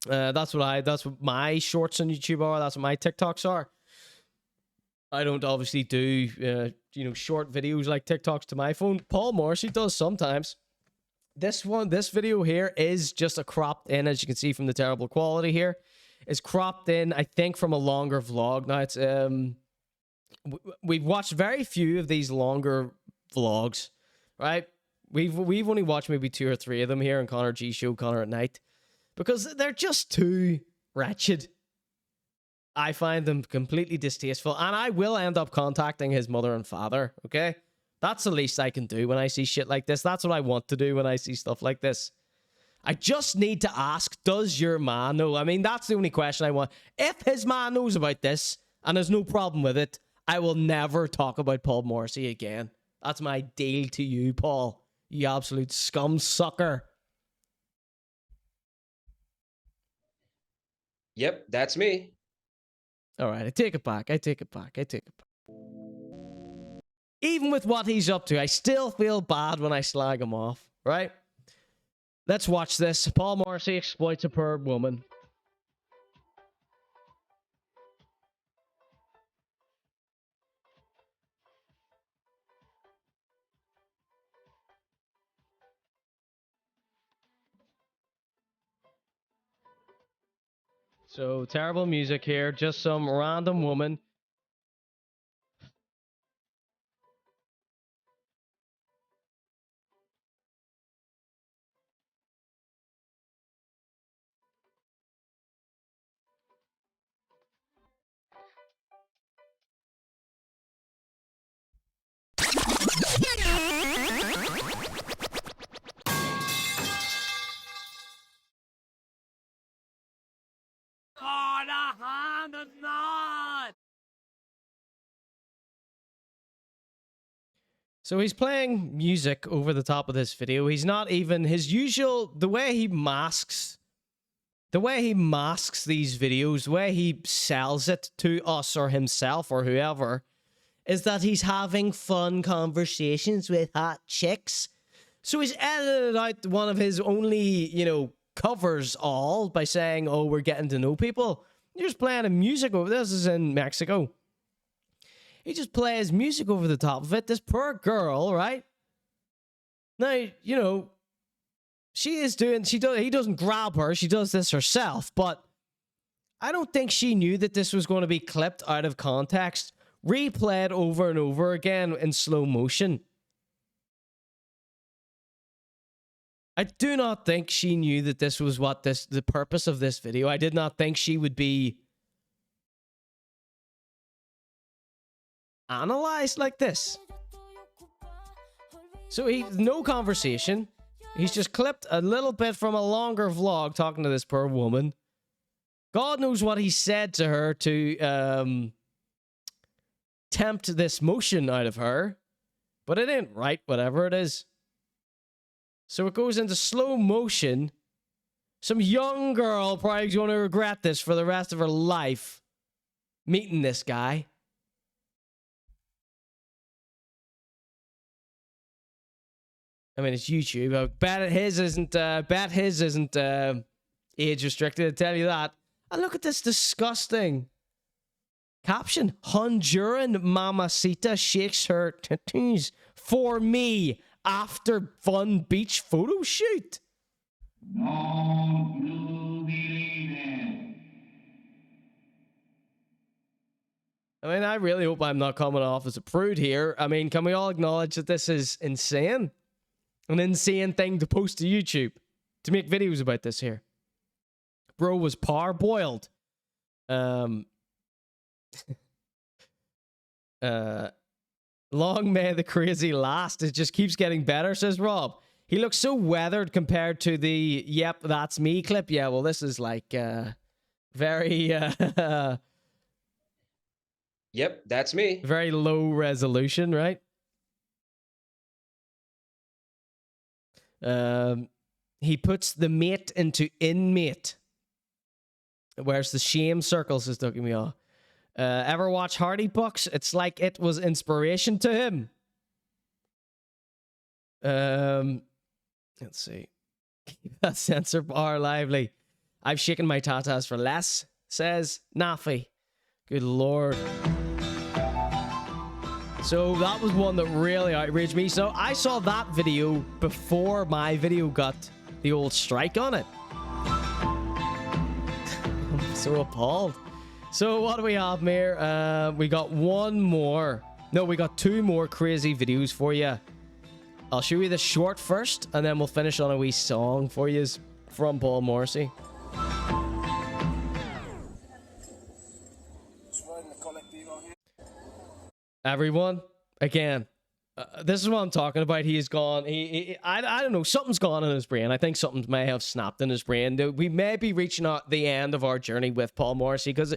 That's what my shorts on YouTube are. That's what my TikToks are. I don't obviously do short videos like TikToks to my phone. Paul Morrissey does sometimes. This video here is just a cropped in, as you can see from the terrible quality here. is cropped in, I think, from a longer vlog. Now it's we've watched very few of these longer vlogs, right? We've only watched maybe 2 or 3 of them here on Conor G Show, Conor at Night, because they're just too wretched. I find them completely distasteful, and I will end up contacting his mother and father, okay? That's the least I can do when I see shit like this. That's what I want to do when I see stuff like this. I just need to ask, does your man know? I mean, that's the only question I want. If his man knows about this, and there's no problem with it, I will never talk about Paul Morrissey again. That's my deal to you, Paul. You absolute scum sucker. Yep, that's me. All right, I take it back. Even with what he's up to, I still feel bad when I slag him off, right? Let's watch this. Paul Morrissey exploits a poor woman. So, terrible music here. Just some random woman. So he's playing music over the top of this video. He's not even his usual, the way he masks these videos, the way he sells it to us or himself or whoever, is that he's having fun conversations with hot chicks. So he's edited out one of his only, you know, covers all by saying, oh, we're getting to know people. You're just playing a music over this. Is in Mexico. He just plays music over the top of it. This poor girl, right? Now, you know, he doesn't grab her. She does this herself. But I don't think she knew that this was going to be clipped out of context, replayed over and over again in slow motion. I do not think she knew that this was what the purpose of this video. I did not think she would be analyzed like this. So no conversation. He's just clipped a little bit from a longer vlog talking to this poor woman. God knows what he said to her to tempt this motion out of her. But it ain't right, whatever it is. So it goes into slow motion. Some young girl probably going to regret this for the rest of her life. Meeting this guy. I mean, it's YouTube. I bet his isn't age restricted, I tell you that. And look at this disgusting caption. Honduran mamacita shakes her tattoos for me after fun beach photo shoot. I mean, I really hope I'm not coming off as a prude here. I mean, can we all acknowledge that this is insane? An insane thing to post to YouTube. To make videos about this here. Bro was parboiled. Long may the crazy last. It just keeps getting better, says Rob. He looks so weathered compared to the "Yep, that's me" clip. Yeah, well, this is like very Yep, that's me. Very low resolution, right? He puts the mate into inmate. Where's the shame circles is ducking me off. Ever watch Hardy Bucks? It's like it was inspiration to him. Let's see. Keep that censor bar lively. I've shaken my tatas for less, says Nafi. Good lord. So that was one that really outraged me. So I saw that video before my video got the old strike on it. so appalled. So what do we have here? We got one more. No, we got two more crazy videos for you. I'll show you the short first, and then we'll finish on a wee song for you from Paul Morrissey. Everyone, again, this is what I'm talking about. He is gone. I don't know. Something's gone in his brain. I think something may have snapped in his brain. We may be reaching out the end of our journey with Paul Morrissey, because,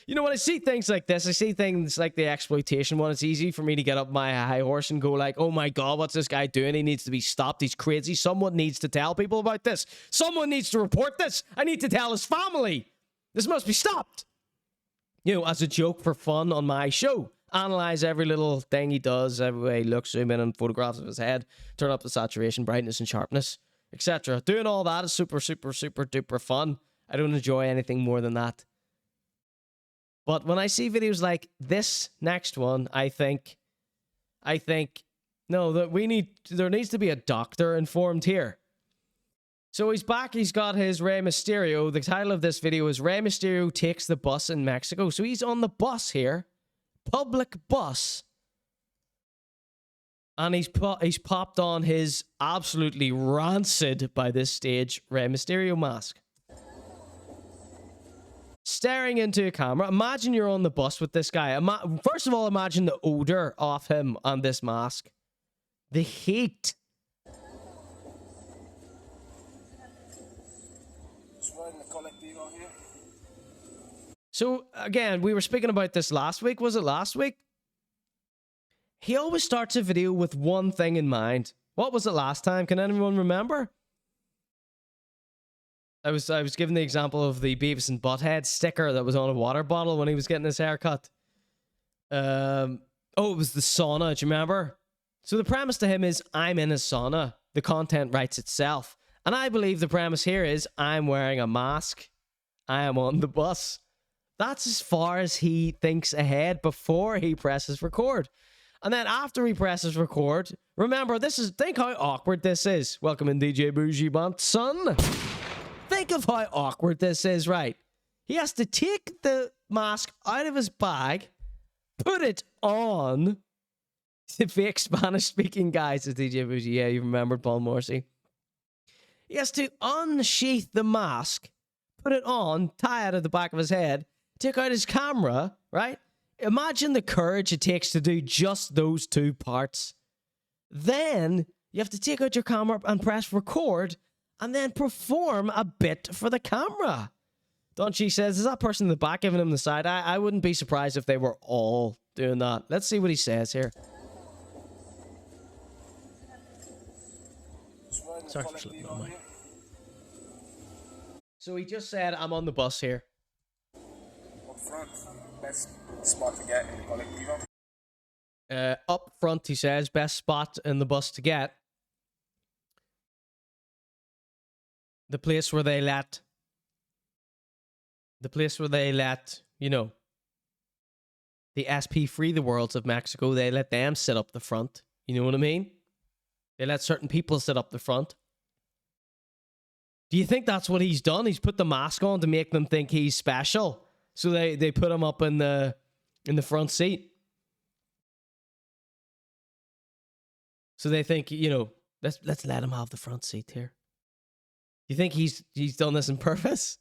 you know, when I see things like this, I see things like the exploitation one, it's easy for me to get up my high horse and go like, oh my God, what's this guy doing? He needs to be stopped. He's crazy. Someone needs to tell people about this. Someone needs to report this. I need to tell his family. This must be stopped. You know, as a joke for fun on my show. Analyze every little thing he does, every way he looks, zoom in on photographs of his head, turn up the saturation, brightness, and sharpness, etc. Doing all that is super, super, super duper fun. I don't enjoy anything more than that. But when I see videos like this next one, I think, no, that there needs to be a doctor informed here. So he's back, he's got his Rey Mysterio. The title of this video is Rey Mysterio Takes the Bus in Mexico. So he's on the bus here. Public bus, and he's popped on his absolutely rancid by this stage Rey Mysterio mask, staring into a camera. Imagine you're on the bus with this guy. First of all, imagine the odor of him on this mask, the heat. So, again, we were speaking about this last week. Was it last week? He always starts a video with one thing in mind. What was it last time? Can anyone remember? I was giving the example of the Beavis and Butthead sticker that was on a water bottle when he was getting his haircut. Oh, it was the sauna. Do you remember? So the premise to him is, I'm in a sauna. The content writes itself. And I believe the premise here is, I'm wearing a mask. I am on the bus. That's as far as he thinks ahead before he presses record. And then after he presses record, remember, think how awkward this is. Welcome in, DJ Bougie Bunt, son. Think of how awkward this is, right? He has to take the mask out of his bag, put it on. The fake Spanish-speaking guys is DJ Bougie. Yeah, you remembered Paul Morrissey. He has to unsheath the mask, put it on, tie it at the back of his head, take out his camera, right? Imagine the courage it takes to do just those two parts. Then you have to take out your camera and press record and then perform a bit for the camera. Don G says, is that person in the back giving him the side? I wouldn't be surprised if they were all doing that. Let's see what he says here. Sorry for slipping on my. So he just said, I'm on the bus here. Front, best spot to get in the colectivo. Up front, he says, best spot in the bus to get. The place where they let, you know, the SP Free the Worlds of Mexico, they let them sit up the front. You know what I mean? They let certain people sit up the front. Do you think that's what he's done? He's put the mask on to make them think he's special. So they put him up in the front seat. So they think, you know, let's let him have the front seat here. You think he's done this on purpose?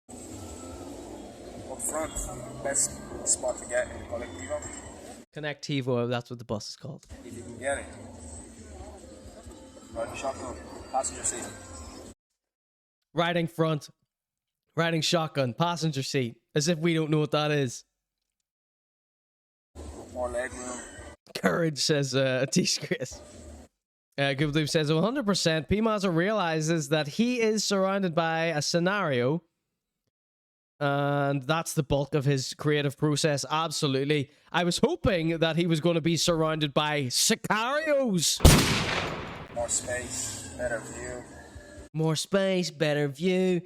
Up front, best spot to get in the colectivo. Connectivo, that's what the bus is called. If you can get it. Riding shotgun, passenger seat. Riding front. Riding shotgun, passenger seat. As if we don't know what that is. More leg room. Courage, says T-Chris. Good Blue says 100%. P-Mazza realizes that he is surrounded by a scenario. And that's the bulk of his creative process. Absolutely. I was hoping that he was going to be surrounded by sicarios. More space, better view. More space, better view.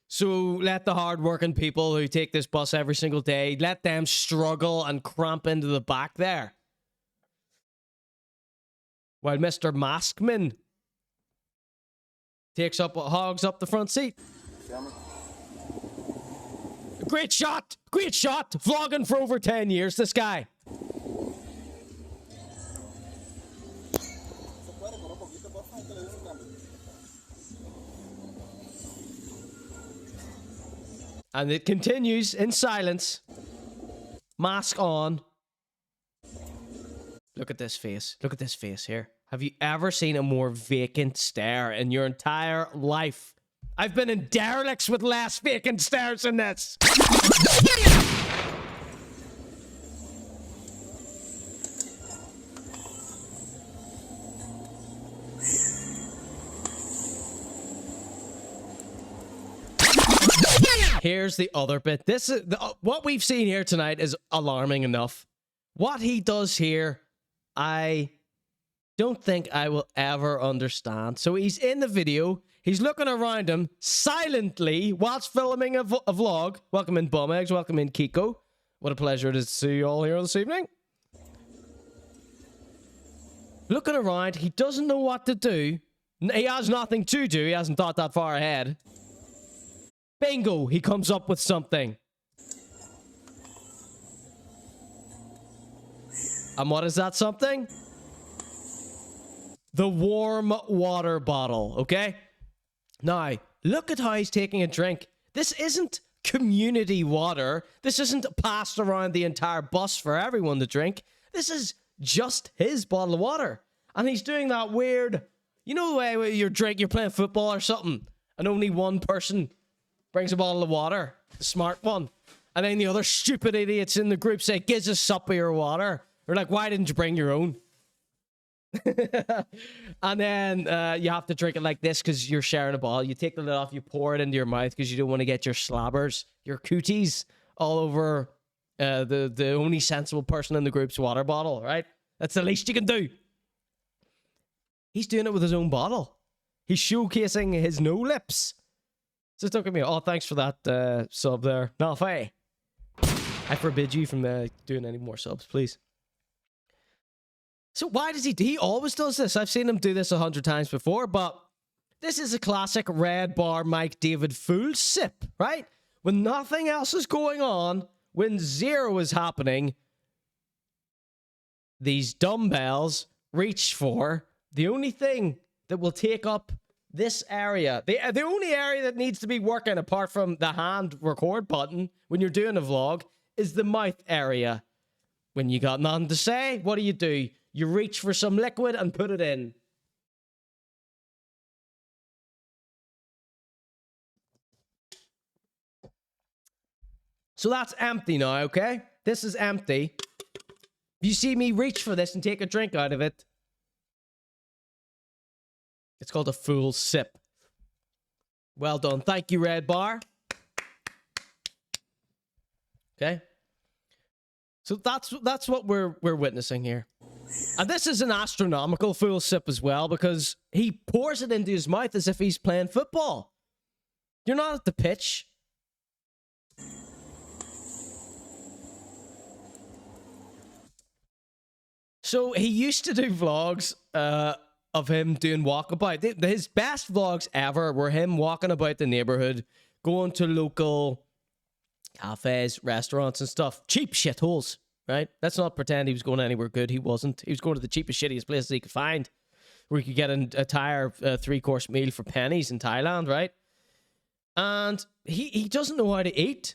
So let the hard-working people who take this bus every single day, let them struggle and cramp into the back there. While Mr. Maskman hogs up the front seat. Great shot! Great shot! Vlogging for over 10 years, this guy. And it continues in silence. Mask on. Look at this face. Look at this face here. Have you ever seen a more vacant stare in your entire life? I've been in derelicts with less vacant stares than this. Here's the other bit. This is what we've seen here tonight is alarming enough. What he does here, I don't think I will ever understand. So he's in the video. He's looking around him silently whilst filming a vlog. Welcome in, Bum Eggs. Welcome in, Kiko. What a pleasure it is to see you all here this evening. Looking around. He doesn't know what to do. He has nothing to do. He hasn't thought that far ahead. Bingo, he comes up with something. And what is that something? The warm water bottle, okay? Now, look at how he's taking a drink. This isn't community water. This isn't passed around the entire bus for everyone to drink. This is just his bottle of water. And he's doing that weird, you know the way where you're playing football or something, and only one person brings a bottle of water, the smart one. And then the other stupid idiots in the group say, gives us sup of your water. We're like, why didn't you bring your own? And then you have to drink it like this because you're sharing a bottle. You take the lid off, you pour it into your mouth because you don't want to get your slabbers, your cooties, all over the only sensible person in the group's water bottle, right? That's the least you can do. He's doing it with his own bottle. He's showcasing his no lips. So look at me. Oh, thanks for that sub there. Nalfay. I forbid you from doing any more subs, please. So why does he always does this? I've seen him do this 100 times before, but this is a classic Red Bar Mike David Fool sip, right? When nothing else is going on, when zero is happening, these dumbbells reach for the only thing that will take up this area. The only area that needs to be working apart from the hand record button when you're doing a vlog is the mouth area. When you got nothing to say, what do? You reach for some liquid and put it in. So that's empty now, okay? This is empty. If you see me reach for this and take a drink out of it, it's called a full sip. Well done. Thank you, Red Bar. Okay. So that's what we're witnessing here. And this is an astronomical full sip as well because he pours it into his mouth as if he's playing football. You're not at the pitch. So he used to do vlogs of him doing walkabout. His best vlogs ever were him walking about the neighborhood, going to local cafes, restaurants and stuff. Cheap shitholes, right? Let's not pretend he was going anywhere good. He wasn't. He was going to the cheapest, shittiest places he could find, where he could get an entire 3-course meal for pennies in Thailand, right? And he doesn't know how to eat.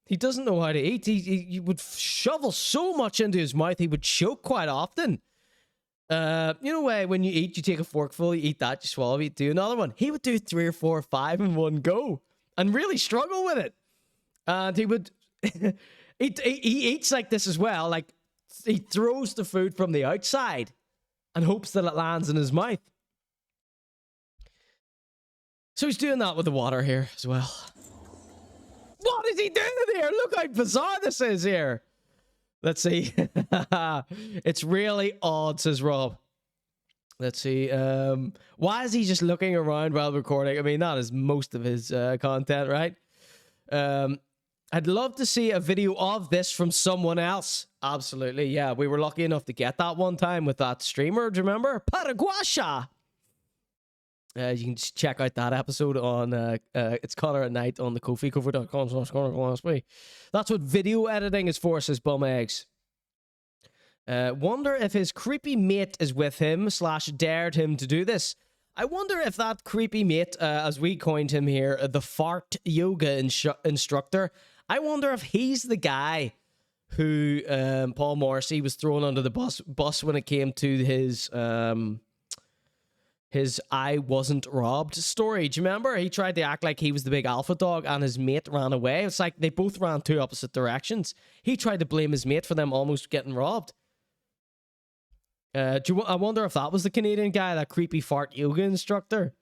He doesn't know how to eat. He would shovel so much into his mouth, he would choke quite often. You know, when you eat, you take a forkful, you eat that, you swallow it, you do another one. He would do 3 or 4 or 5 in one go and really struggle with it. And he would, he eats like this as well. Like, he throws the food from the outside and hopes that it lands in his mouth. So he's doing that with the water here as well. What is he doing here? Look how bizarre this is here. Let's see. It's really odd, says Rob. Let's see. Why is he just looking around while recording? I mean, that is most of his content, right? I'd love to see a video of this from someone else. Absolutely, yeah. We were lucky enough to get that one time with that streamer. Do you remember? Paraguasha. You can just check out that episode on it's Connor at Night on the Kofi, kofi.com/ConorGShow. That's what video editing is for, says Bum Eggs. Wonder if his creepy mate is with him / dared him to do this. I wonder if that creepy mate, as we coined him here, the fart yoga instructor, I wonder if he's the guy who Paul Morrissey was thrown under the bus when it came to his I wasn't robbed story. Do you remember? He tried to act like he was the big alpha dog and his mate ran away. It's like they both ran two opposite directions. He tried to blame his mate for them almost getting robbed. I wonder if that was the Canadian guy, that creepy fart yoga instructor.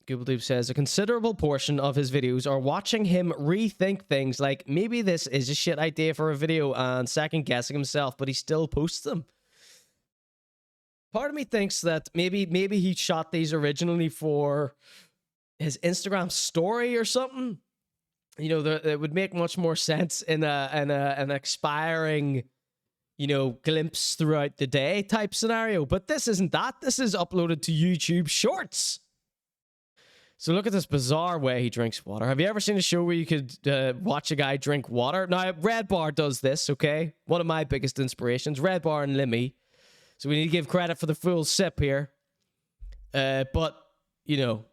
Google says a considerable portion of his videos are watching him rethink things like maybe this is a shit idea for a video and second guessing himself, but he still posts them. Part of me thinks that maybe he shot these originally for his Instagram story or something. You know, it would make much more sense in an expiring, you know, glimpse throughout the day type scenario. But this isn't that. This is uploaded to YouTube Shorts. So look at this bizarre way he drinks water. Have you ever seen a show where you could watch a guy drink water? Now, Red Bar does this, okay? One of my biggest inspirations, Red Bar and Limmy. So we need to give credit for the full sip here. But, you know,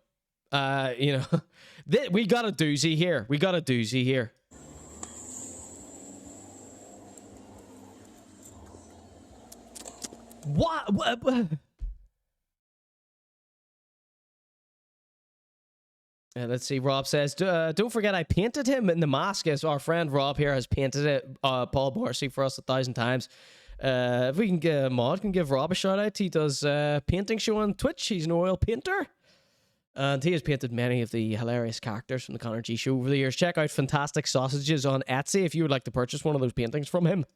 we got a doozy here. We got a doozy here. What? Let's see. Rob says, don't forget I painted him in the mask, as our friend Rob here has painted it, Paul Morrissey, for us 1,000 times. If we can get a mod, can give Rob a shout out. He does painting show on Twitch. He's an oil painter. And he has painted many of the hilarious characters from the Conor G Show over the years. Check out Fantastic Sausages on Etsy if you would like to purchase one of those paintings from him.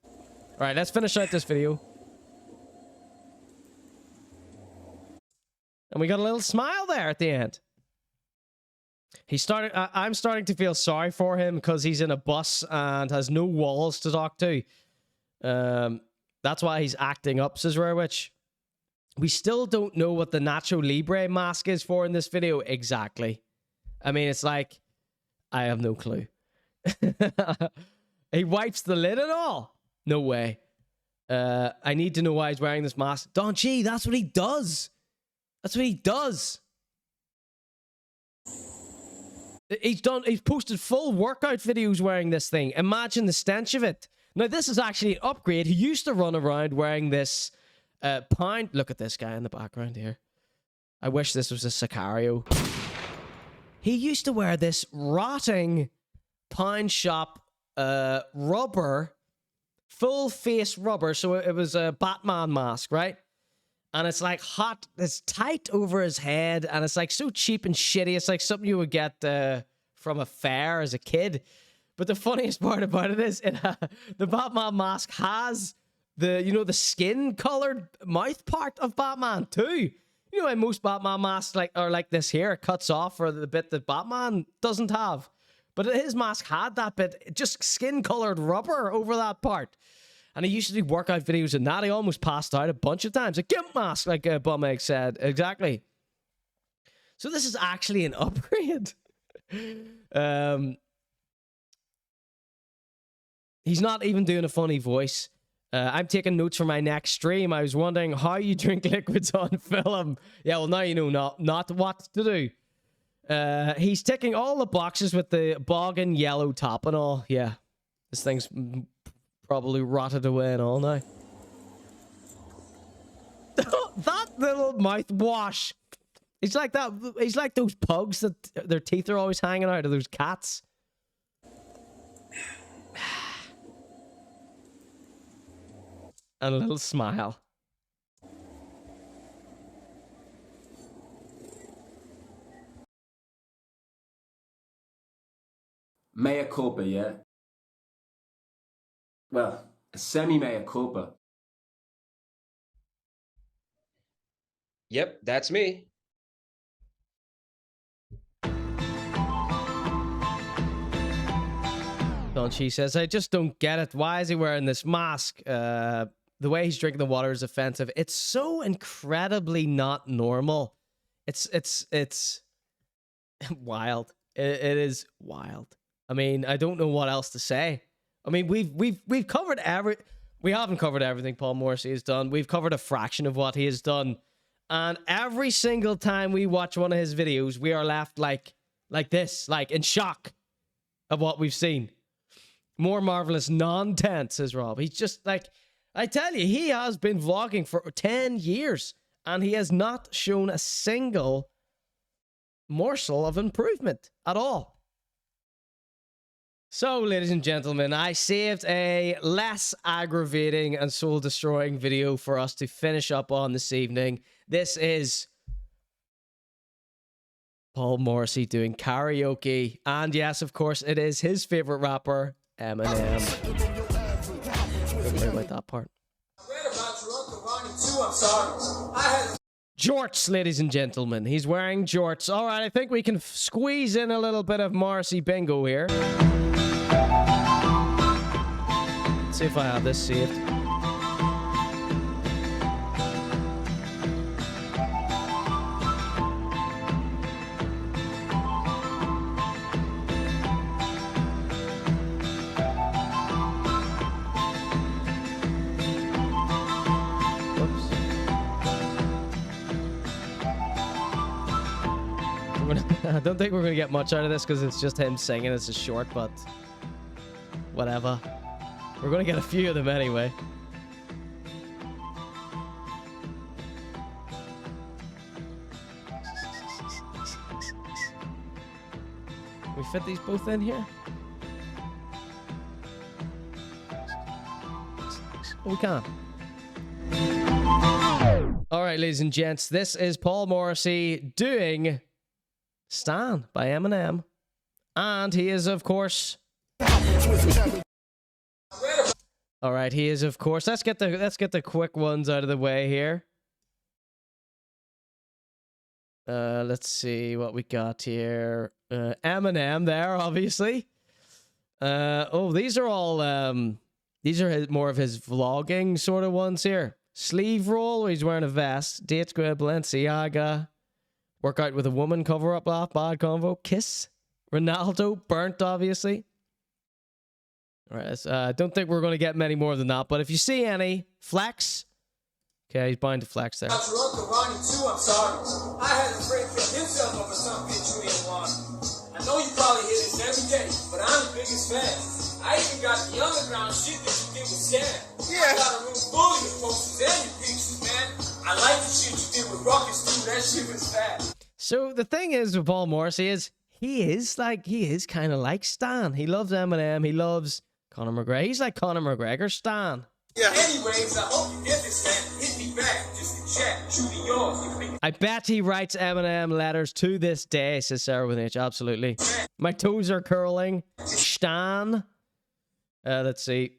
Alright, let's finish out this video. And we got a little smile there at the end. I'm starting to feel sorry for him because he's in a bus and has no walls to talk to. That's why he's acting up, says Rare Witch. We still don't know what the Nacho Libre mask is for in this video exactly. I mean, it's like, I have no clue. He wipes the lid and all? No way. I need to know why he's wearing this mask. Don G, that's what he does. That's what he does. He's posted full workout videos wearing this thing. Imagine the stench of it. Now, this is actually an upgrade. He used to run around wearing this pound. Look at this guy in the background here. I wish this was a Sicario. He used to wear this rotting pound shop rubber, full face rubber. So it was a Batman mask, right? And it's like hot, it's tight over his head, and it's like so cheap and shitty. It's like something you would get from a fair as a kid. But the funniest part about it is the Batman mask has the skin-colored mouth part of Batman too. You know, in most Batman masks are like this here, it cuts off for the bit that Batman doesn't have. But his mask had that bit, just skin-colored rubber over that part. And he used to do workout videos and that. He almost passed out a bunch of times. A gimp mask, like Bum Egg said. Exactly. So this is actually an upgrade. He's not even doing a funny voice. I'm taking notes for my next stream. I was wondering how you drink liquids on film. Yeah, well, now you know not what to do. He's ticking all the boxes with the boggin yellow top and all. Yeah, this thing's probably rotted away and all now. That little mouthwash. He's like that. He's like those pugs that their teeth are always hanging out of those cats. And a little smile. Mea culpa, yeah? Well, a semi-mea culpa. Yep, that's me. Don on. She says, I just don't get it. Why is he wearing this mask? The way he's drinking the water is offensive. It's so incredibly not normal. It's wild. It is wild. I mean, I don't know what else to say. I mean, we've covered we haven't covered everything Paul Morrissey has done. We've covered a fraction of what he has done. And every single time we watch one of his videos, we are left like this, like in shock of what we've seen. More marvelous non-tent, says Rob. He's just like, I tell you, he has been vlogging for 10 years and he has not shown a single morsel of improvement at all. So, ladies and gentlemen, I saved a less aggravating and soul-destroying video for us to finish up on this evening. This is Paul Morrissey doing karaoke. And yes, of course, it is his favorite rapper, Eminem. Don't worry about that part. Jorts, ladies and gentlemen. He's wearing jorts. All right, I think we can squeeze in a little bit of Morrissey bingo here. Let's see if I have this saved. I don't think we're going to get much out of this because it's just him singing. It's just short, but whatever. We're going to get a few of them anyway. Can we fit these both in here? Oh, we can. All right, ladies and gents, this is Paul Morrissey doing Stan by Eminem. And he is, of course... All right, he is, of course... Let's get the quick ones out of the way here. Let's see what we got here. Eminem there, obviously. Oh, these are all... these are more of his vlogging sort of ones here. Sleeve roll, where he's wearing a vest. Date square, Balenciaga. Workout with a woman, cover up, laugh, bad convo, kiss. Ronaldo, burnt, obviously. All right, I don't think we're going to get many more than that, but if you see any, flex. Okay, he's bound to flex there. I'm sorry. I had a friend kill himself over some bitch you didn't want. I know you probably hear this every day, but I'm the biggest fan. I even got the underground shit that you did with Scan. Yeah. I got a room full of your posters and your pictures, man. I like the shit you did with Rockets too. That shit was fat. So the thing is with Paul Morrissey is he is kind of like Stan. He loves Eminem. He loves Conor McGregor. He's like Conor McGregor Stan. Yeah. Anyways, I hope you get this, man. Hit me back, just to chat. Shoot me yours. I bet he writes Eminem letters to this day, says Sarah with H. Absolutely. My toes are curling. Stan. Let's see.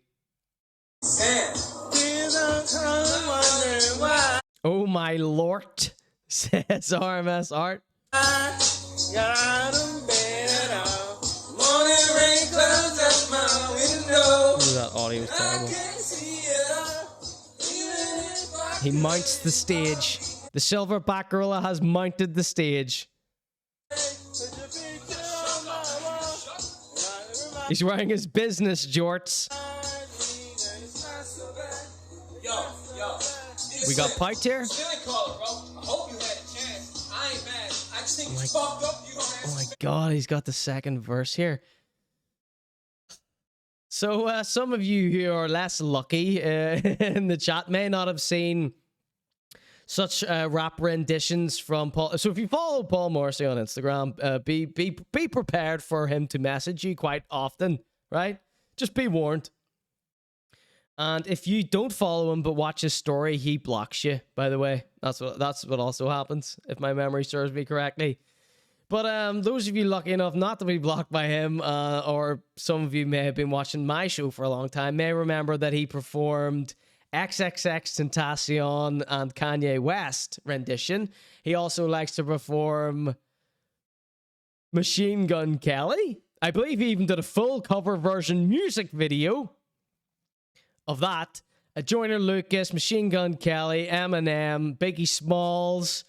Oh my lord, says RMS Art. That audio is terrible. He mounts the stage. The silverback gorilla has mounted the stage. He's wearing his business jorts. We got piped here. Oh my god, he's got the second verse here. So some of you who are less lucky in the chat may not have seen such rap renditions from Paul. So if you follow Paul Morrissey on Instagram, be prepared for him to message you quite often, right? Just be warned. And if you don't follow him but watch his story, he blocks you, by the way. That's what also happens, if my memory serves me correctly. But those of you lucky enough not to be blocked by him, or some of you may have been watching my show for a long time, may remember that he performed XXXTentacion and Kanye West rendition. He also likes to perform Machine Gun Kelly I believe he even did a full cover version music video of that. Joyner Lucas, Machine Gun Kelly, Eminem, Biggie Smalls.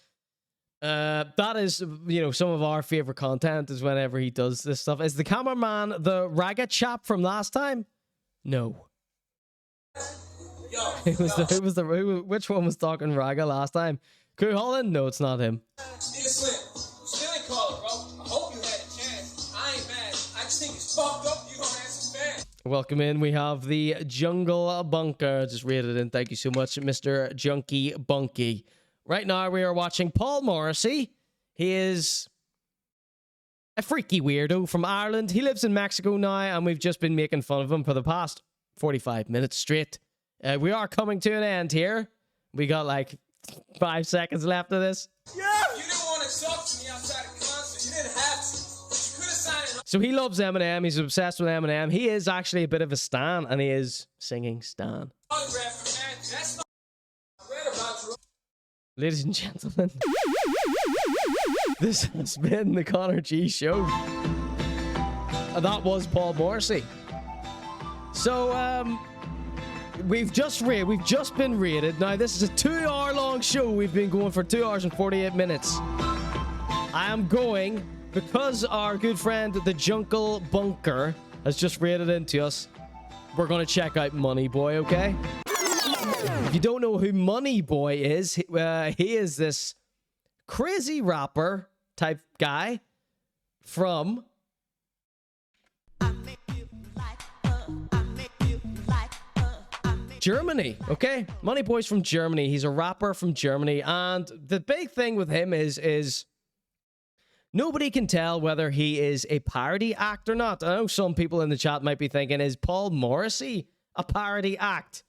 That is, you know, some of our favorite content is whenever he does this stuff. Is the cameraman the Raga chap from last time? No. Which one was talking Raga last time? Cool Holland? No, it's not him. Still ain't call it, bro. I hope you had a chance. I ain't mad. I just think it's fucked up. You gonna answer fast. Welcome in. We have the Jungle Bunker. Just rated in. Thank you so much, Mr. Junkie Bunky. Right now, we are watching Paul Morrissey. He is a freaky weirdo from Ireland. He lives in Mexico now, and we've just been making fun of him for the past 45 minutes straight. We are coming to an end here. We got like 5 seconds left of this. Yeah! You didn't want to talk to me outside the concert. You didn't have to. But you could have signed it. So he loves Eminem. He's obsessed with Eminem. He is actually a bit of a stan, and he is singing stan. Autograph from Matthew. That's not I read about you. Ladies and gentlemen, this has been the Conor G Show. And that was Paul Morrissey. So, we've just been rated. Now, this is a 2-hour-long show. We've been going for 2 hours and 48 minutes. I am going, because our good friend, the Jungle Bunker, has just rated into us, we're going to check out Money Boy, okay? If you don't know who Money Boy is, he is this crazy rapper type guy from Germany, okay? Money Boy's from Germany. He's a rapper from Germany, and the big thing with him is nobody can tell whether he is a parody act or not. I know some people in the chat might be thinking, is Paul Morrissey a parody act?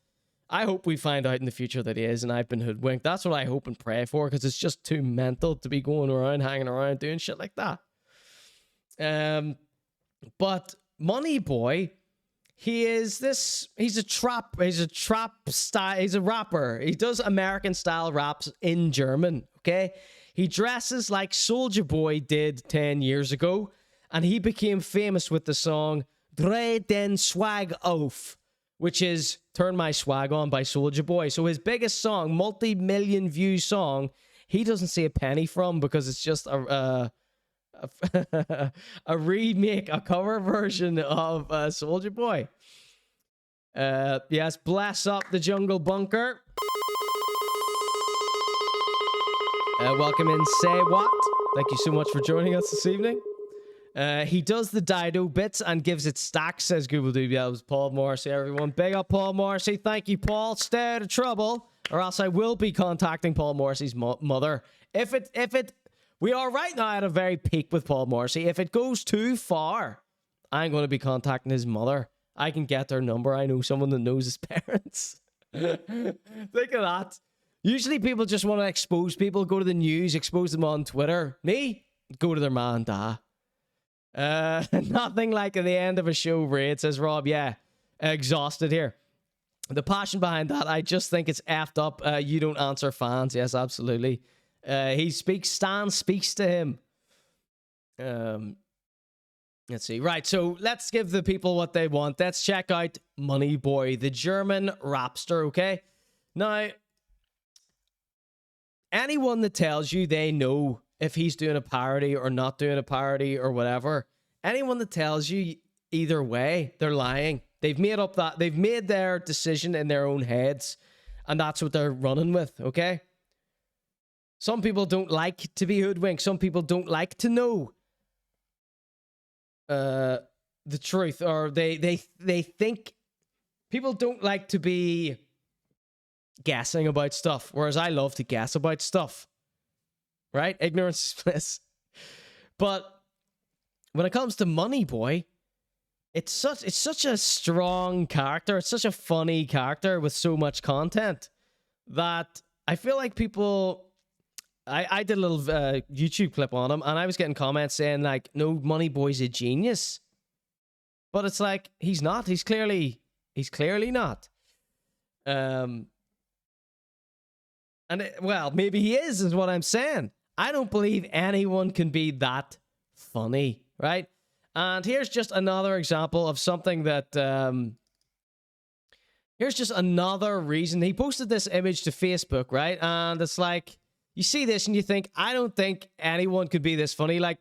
I hope we find out in the future that he is, and I've been hoodwinked. That's what I hope and pray for, because it's just too mental to be going around, hanging around, doing shit like that. But Money Boy, he's a rapper. He does American style raps in German, okay? He dresses like Soulja Boy did 10 years ago, and he became famous with the song Dreh den Swag auf, which is Turn My Swag On by Soulja Boy. So his biggest song, multi-million view song, he doesn't see a penny from, because it's just a remake, a cover version of Soulja Boy. Yes, bless up the Jungle Bunker. Welcome in, Say What. Thank you so much for joining us this evening. He does the Dido bits and gives it stacks, says Google Doobie. That was Paul Morrissey, everyone. Big up Paul Morrissey. Thank you, Paul. Stay out of trouble, or else I will be contacting Paul Morrissey's mother. We are right now at a very peak with Paul Morrissey. If it goes too far, I'm going to be contacting his mother. I can get their number. I know someone that knows his parents. Think of that. Usually people just want to expose people, go to the news, expose them on Twitter. Me? Go to their ma and da. Nothing like at the end of a show raid, says Rob. Yeah, exhausted here. The passion behind that, I just think it's effed up. You don't answer fans. Yes, absolutely. Stan speaks to him. Let's see. Right, so let's give the people what they want. Let's check out Money Boy, the German rapster, okay? Now, anyone that tells you they know if he's doing a parody or not doing a parody or whatever, anyone that tells you either way, they're lying. They've made their decision in their own heads, and that's what they're running with, okay? Some people don't like to be hoodwinked. Some people don't like to know the truth, or they think people don't like to be guessing about stuff, whereas I love to guess about stuff. Right? Ignorance is bliss. But when it comes to Money Boy, it's such a strong character. It's such a funny character with so much content that I feel like people... I did a little YouTube clip on him, and I was getting comments saying, like, no, Money Boy's a genius. But it's like, he's not. He's clearly not. Well, maybe he is what I'm saying. I don't believe anyone can be that funny, right? And here's just another example of something that, here's just another reason. He posted this image to Facebook, right? And it's like, you see this and you think, I don't think anyone could be this funny. Like,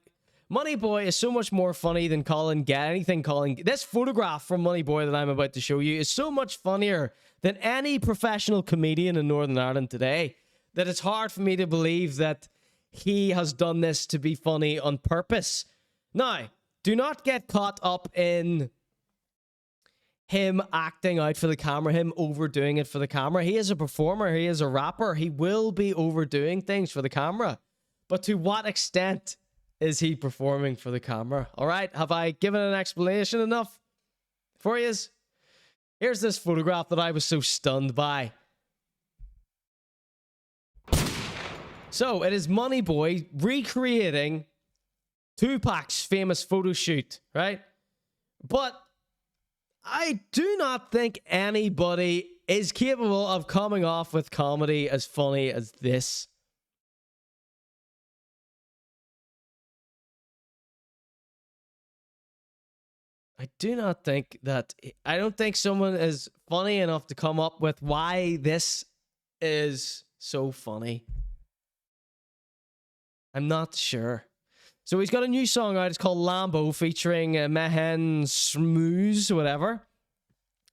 Moneyboy is so much more funny than Colin Ged. This photograph from Moneyboy that I'm about to show you is so much funnier than any professional comedian in Northern Ireland today that it's hard for me to believe that he has done this to be funny on purpose. Now, do not get caught up in him acting out for the camera, him overdoing it for the camera. He is a performer. He is a rapper. He will be overdoing things for the camera. But to what extent is he performing for the camera? All right, have I given an explanation enough for you? Here's this photograph that I was so stunned by. So, it is Moneyboy recreating Tupac's famous photo shoot, right? But I do not think anybody is capable of coming off with comedy as funny as this. I don't think someone is funny enough to come up with why this is so funny. I'm not sure. So he's got a new song out. It's called Lambo, featuring Mehen Smooze, whatever.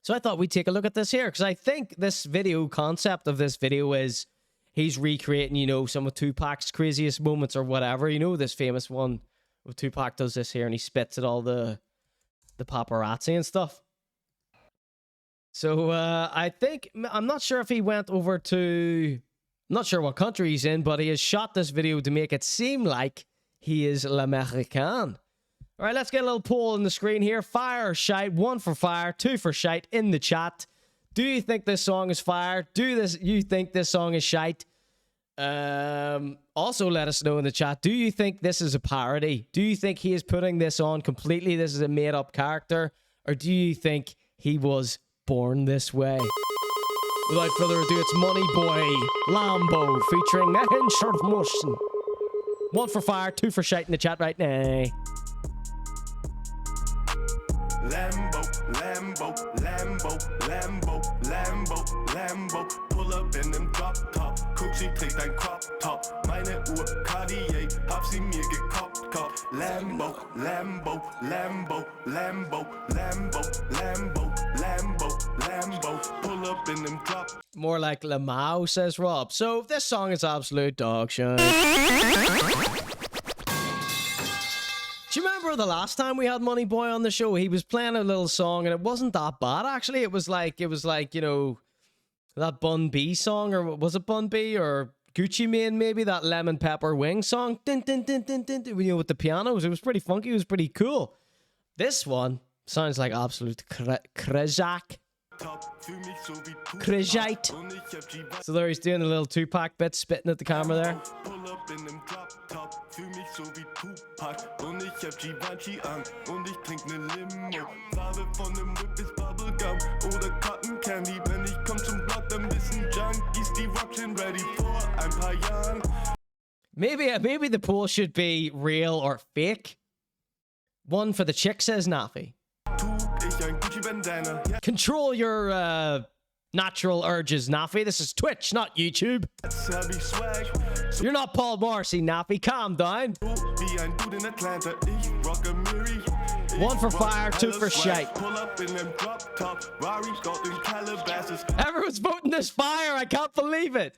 So I thought we'd take a look at this here, because I think this video, concept of this video is he's recreating, you know, some of Tupac's craziest moments or whatever. You know, this famous one where Tupac does this here and he spits at all the paparazzi and stuff. So I think, I'm not sure if he went over to, I'm not sure what country he's in, but he has shot this video to make it seem like he is l'Américain. All right, let's get a little poll on the screen here. Fire or shite? 1 for fire, 2 for shite in the chat. Do you think this song is fire? You think this song is shite? Also let us know in the chat. Do you think this is a parody? Do you think he is putting this on completely? This is a made-up character? Or do you think he was born this way? Without further ado, it's Moneyboy Lambo featuring Mehen Smooze. 1 for fire, 2 for shite in the chat right now. Lambo, Lambo, Lambo, Lambo, Lambo, Lambo. Pull up in them drop top. Coochie trägt ein Crop Top. Meine Uhr Cartier, hab sie mir gekauft. Lambo, Lambo, Lambo, Lambo, Lambo, Lambo, Lambo, Lambo. Pull up in them drop. More like Lamau, says Rob. So this song is absolute dog shit. Do you remember the last time we had Moneyboy on the show? He was playing a little song and it wasn't that bad, actually. It was like, you know, that Bun B song, or was it Bun B or Gucci Mane, maybe that Lemon Pepper Wing song, din, din, din, din, din, din, you know, with the pianos. It was pretty funky. It was pretty cool. This one sounds like absolute Krejak. Krejite. So there he's doing a little Tupac bit, spitting at the camera there. Maybe the poll should be real or fake. 1 for the chick, says Nafi. Control your natural urges, Nafi. This is Twitch, not YouTube. You're not Paul Morrissey, Nafi. Calm down. 1 for fire, 2 for shite. Everyone's voting this fire. I can't believe it.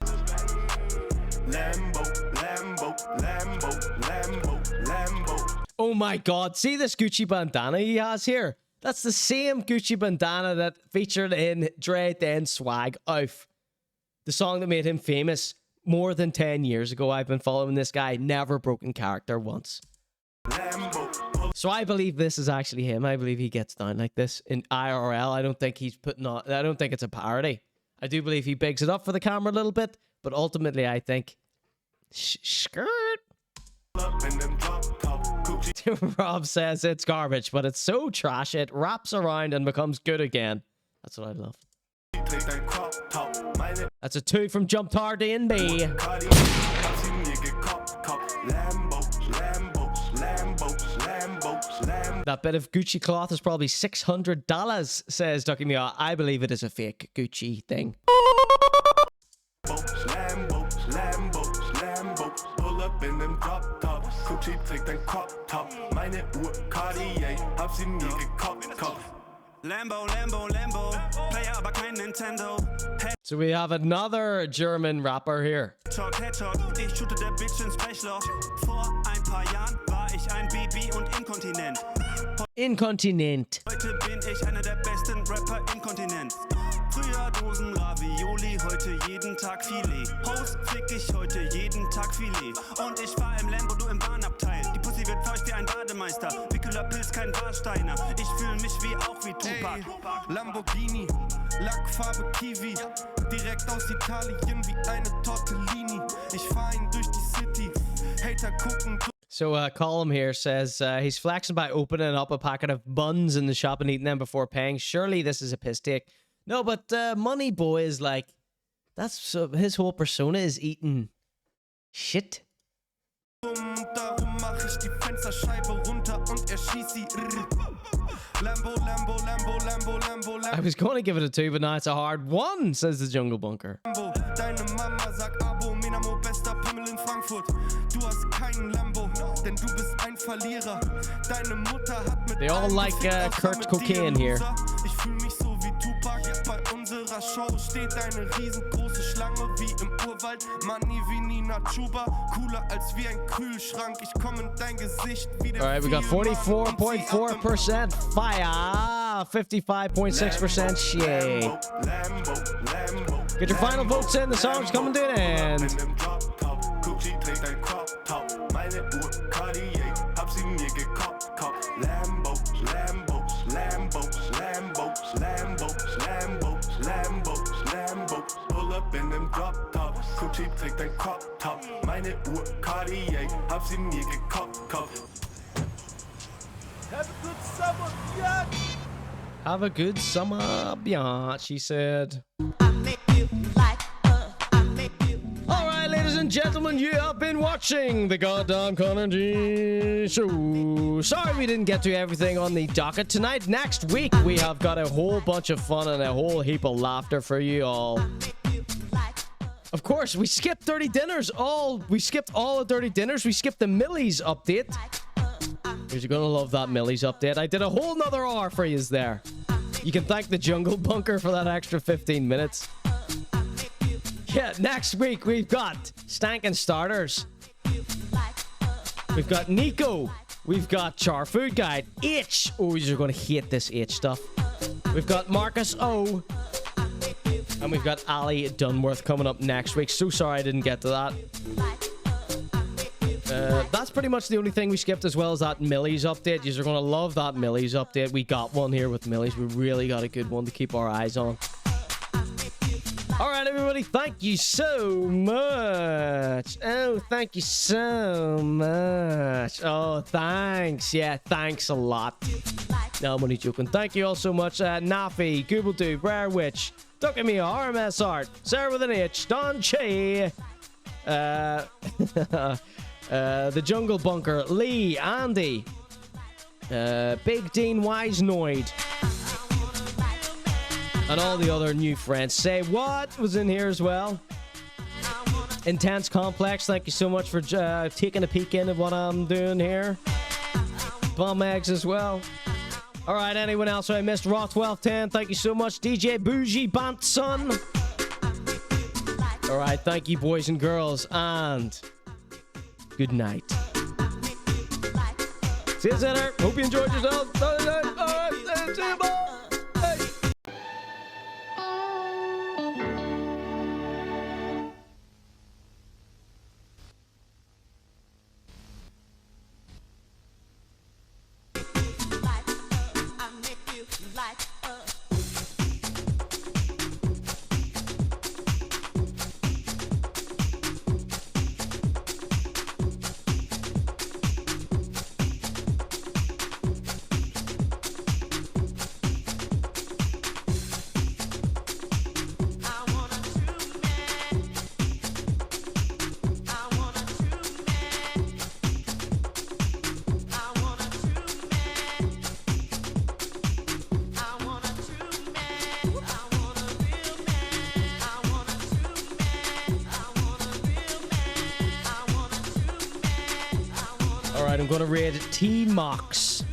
Lambo, Lambo, Lambo, Lambo, Lambo. Oh my god, see this Gucci bandana he has here? That's the same Gucci bandana that featured in Dre Den Swag Off. The song that made him famous more than 10 years ago. I've been following this guy, never broken character once. So I believe this is actually him. I believe he gets down like this in IRL. I don't think he's putting on, I don't think it's a parody. I do believe he bigs it up for the camera a little bit, but ultimately I think skirt. Rob says it's garbage, but it's so trash it wraps around and becomes good again. That's what I love. That's a 2 from Jump Tardy and me. That bit of Gucci cloth is probably $600, says Ducky Meow. I believe it is a fake Gucci thing. Pull up in dem Drop Top. Gucci trägt ein Crop Top. Meine Uhr Cartier, hab sie nie gekauft. Lambo, Lambo, Lambo. Player, aber kein Nintendo. So we have another German rapper here. Headshot, Headshot. Ich shoote der Bitch ins Sprechloch. Vor ein paar Jahren war ich ein Baby und inkontinent. Inkontinent. Heute bin ich einer der besten Rapper im Kontinent. Früher Dosen Ravioli, heute jeden Tag Filet. Host fick ich heute jeden Tag Filet. Und ich fahr im Lambo, du im Bahnabteil. Die Pussy wird feucht wie ein Bademeister. Piccola Pilz, kein Warsteiner. Ich fühl mich wie auch wie Tupac. Lamborghini, Lackfarbe Kiwi. Direkt aus Italien wie eine Tortellini. Ich fahr ihn durch die City. Hater gucken. So Column here says he's flexing by opening up a packet of buns in the shop and eating them before paying. Surely this is a piss take. No, but Money Boy is like, that's his whole persona is eating shit. Darum mach ich die Fensterscheibe runter und erschieß sie. Lambo, Lambo, Lambo, Lambo, Lambo, Lambo. I was going to give it a 2, but now it's a hard 1, says the Jungle Bunker. Deine Mama sagt Abo, Menamo, bester Pimmel in Frankfurt. Du hast keinen Lambo, denn du bist ein Verlierer. Deine Mutter hat mit They all like Kurt Cocaine here. Ich fühl mich so wie Tupac. Bei unserer Show steht eine riesengroße Schlange wie im Urwald. Money wie Nina Chuba, cooler als wie ein Kühlschrank. Ich komm in dein Gesicht wie der Alright, we got 44.4% fire, 55.6% shade. Get your final votes in, the song's coming to an end. Gucci trägt ein Crop Top. Meine Uhr Cartier, hab sie mir gekauft. Lambo, Lambo, Lambo, Lambo, Lambo, Lambo, Lambo, Lambo. Pull up in dem Drop Top. Gucci trägt ein Crop Top. Meine Uhr Cartier, hab sie mir gekauft. Have a good summer, yeah. Have a good summer, biatch, she said. Alright, ladies and gentlemen, you have been watching the goddamn Conor G Show. Sorry we didn't get to everything on the docket tonight. Next week, we have got a whole bunch of fun and a whole heap of laughter for you all. Of course, we skipped Dirty Dinners. We skipped all the Dirty Dinners. We skipped the Millie's update. You're gonna love that Millie's update. I did a whole nother hour for you there. You can thank the Jungle Bunker for that extra 15 minutes. Yeah, next week we've got Stankin' Starters. We've got Nico. We've got Char Food Guide. H. Oh, you're gonna hate this H stuff. We've got Marcus O. And we've got Ali Dunworth coming up next week. So sorry I didn't get to that. That's pretty much the only thing we skipped, as well as that Millie's update. You're going to love that Millie's update. We got one here with Millie's. We really got a good one to keep our eyes on. All right, everybody. Thank you so much. Oh, thank you so much. Oh, thanks. Yeah, thanks a lot. No, I'm only joking. Thank you all so much. Nafi, Google Rare Witch, Duck at Me, RMS Art, Sarah with an H, Don Che, the Jungle Bunker, Lee, Andy, Big Dean Wisenoid, and all the other new friends. Say What was in here as well. Intense Complex, thank you so much for taking a peek into what I'm doing here. Bum Eggs as well. All right, anyone else I missed? Raw1210, thank you so much. DJ Bougie Bantson. All right, thank you, boys and girls, and good night. See you later. Hope you enjoyed yourself. All right, see you, bye. I'm going to raid T-Mox.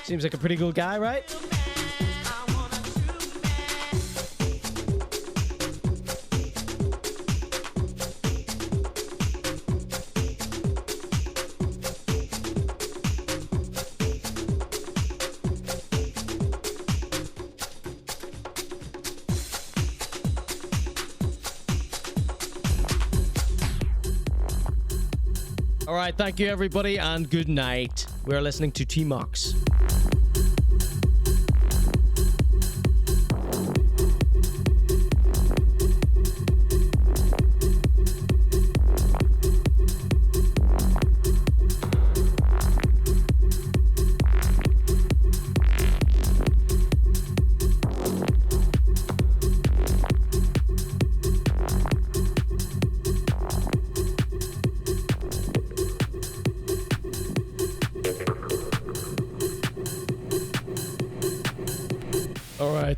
Seems like a pretty cool guy, right? All right, thank you, everybody, and good night. We're listening to T-Mox.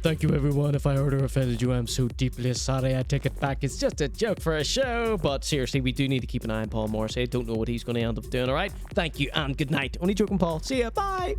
Thank you, everyone. If I hurt or offended you, I'm so deeply sorry. I take it back. It's just a joke for a show. But seriously, we do need to keep an eye on Paul Morrissey. I don't know what he's going to end up doing. All right? Thank you and good night. Only joking, Paul. See ya. Bye.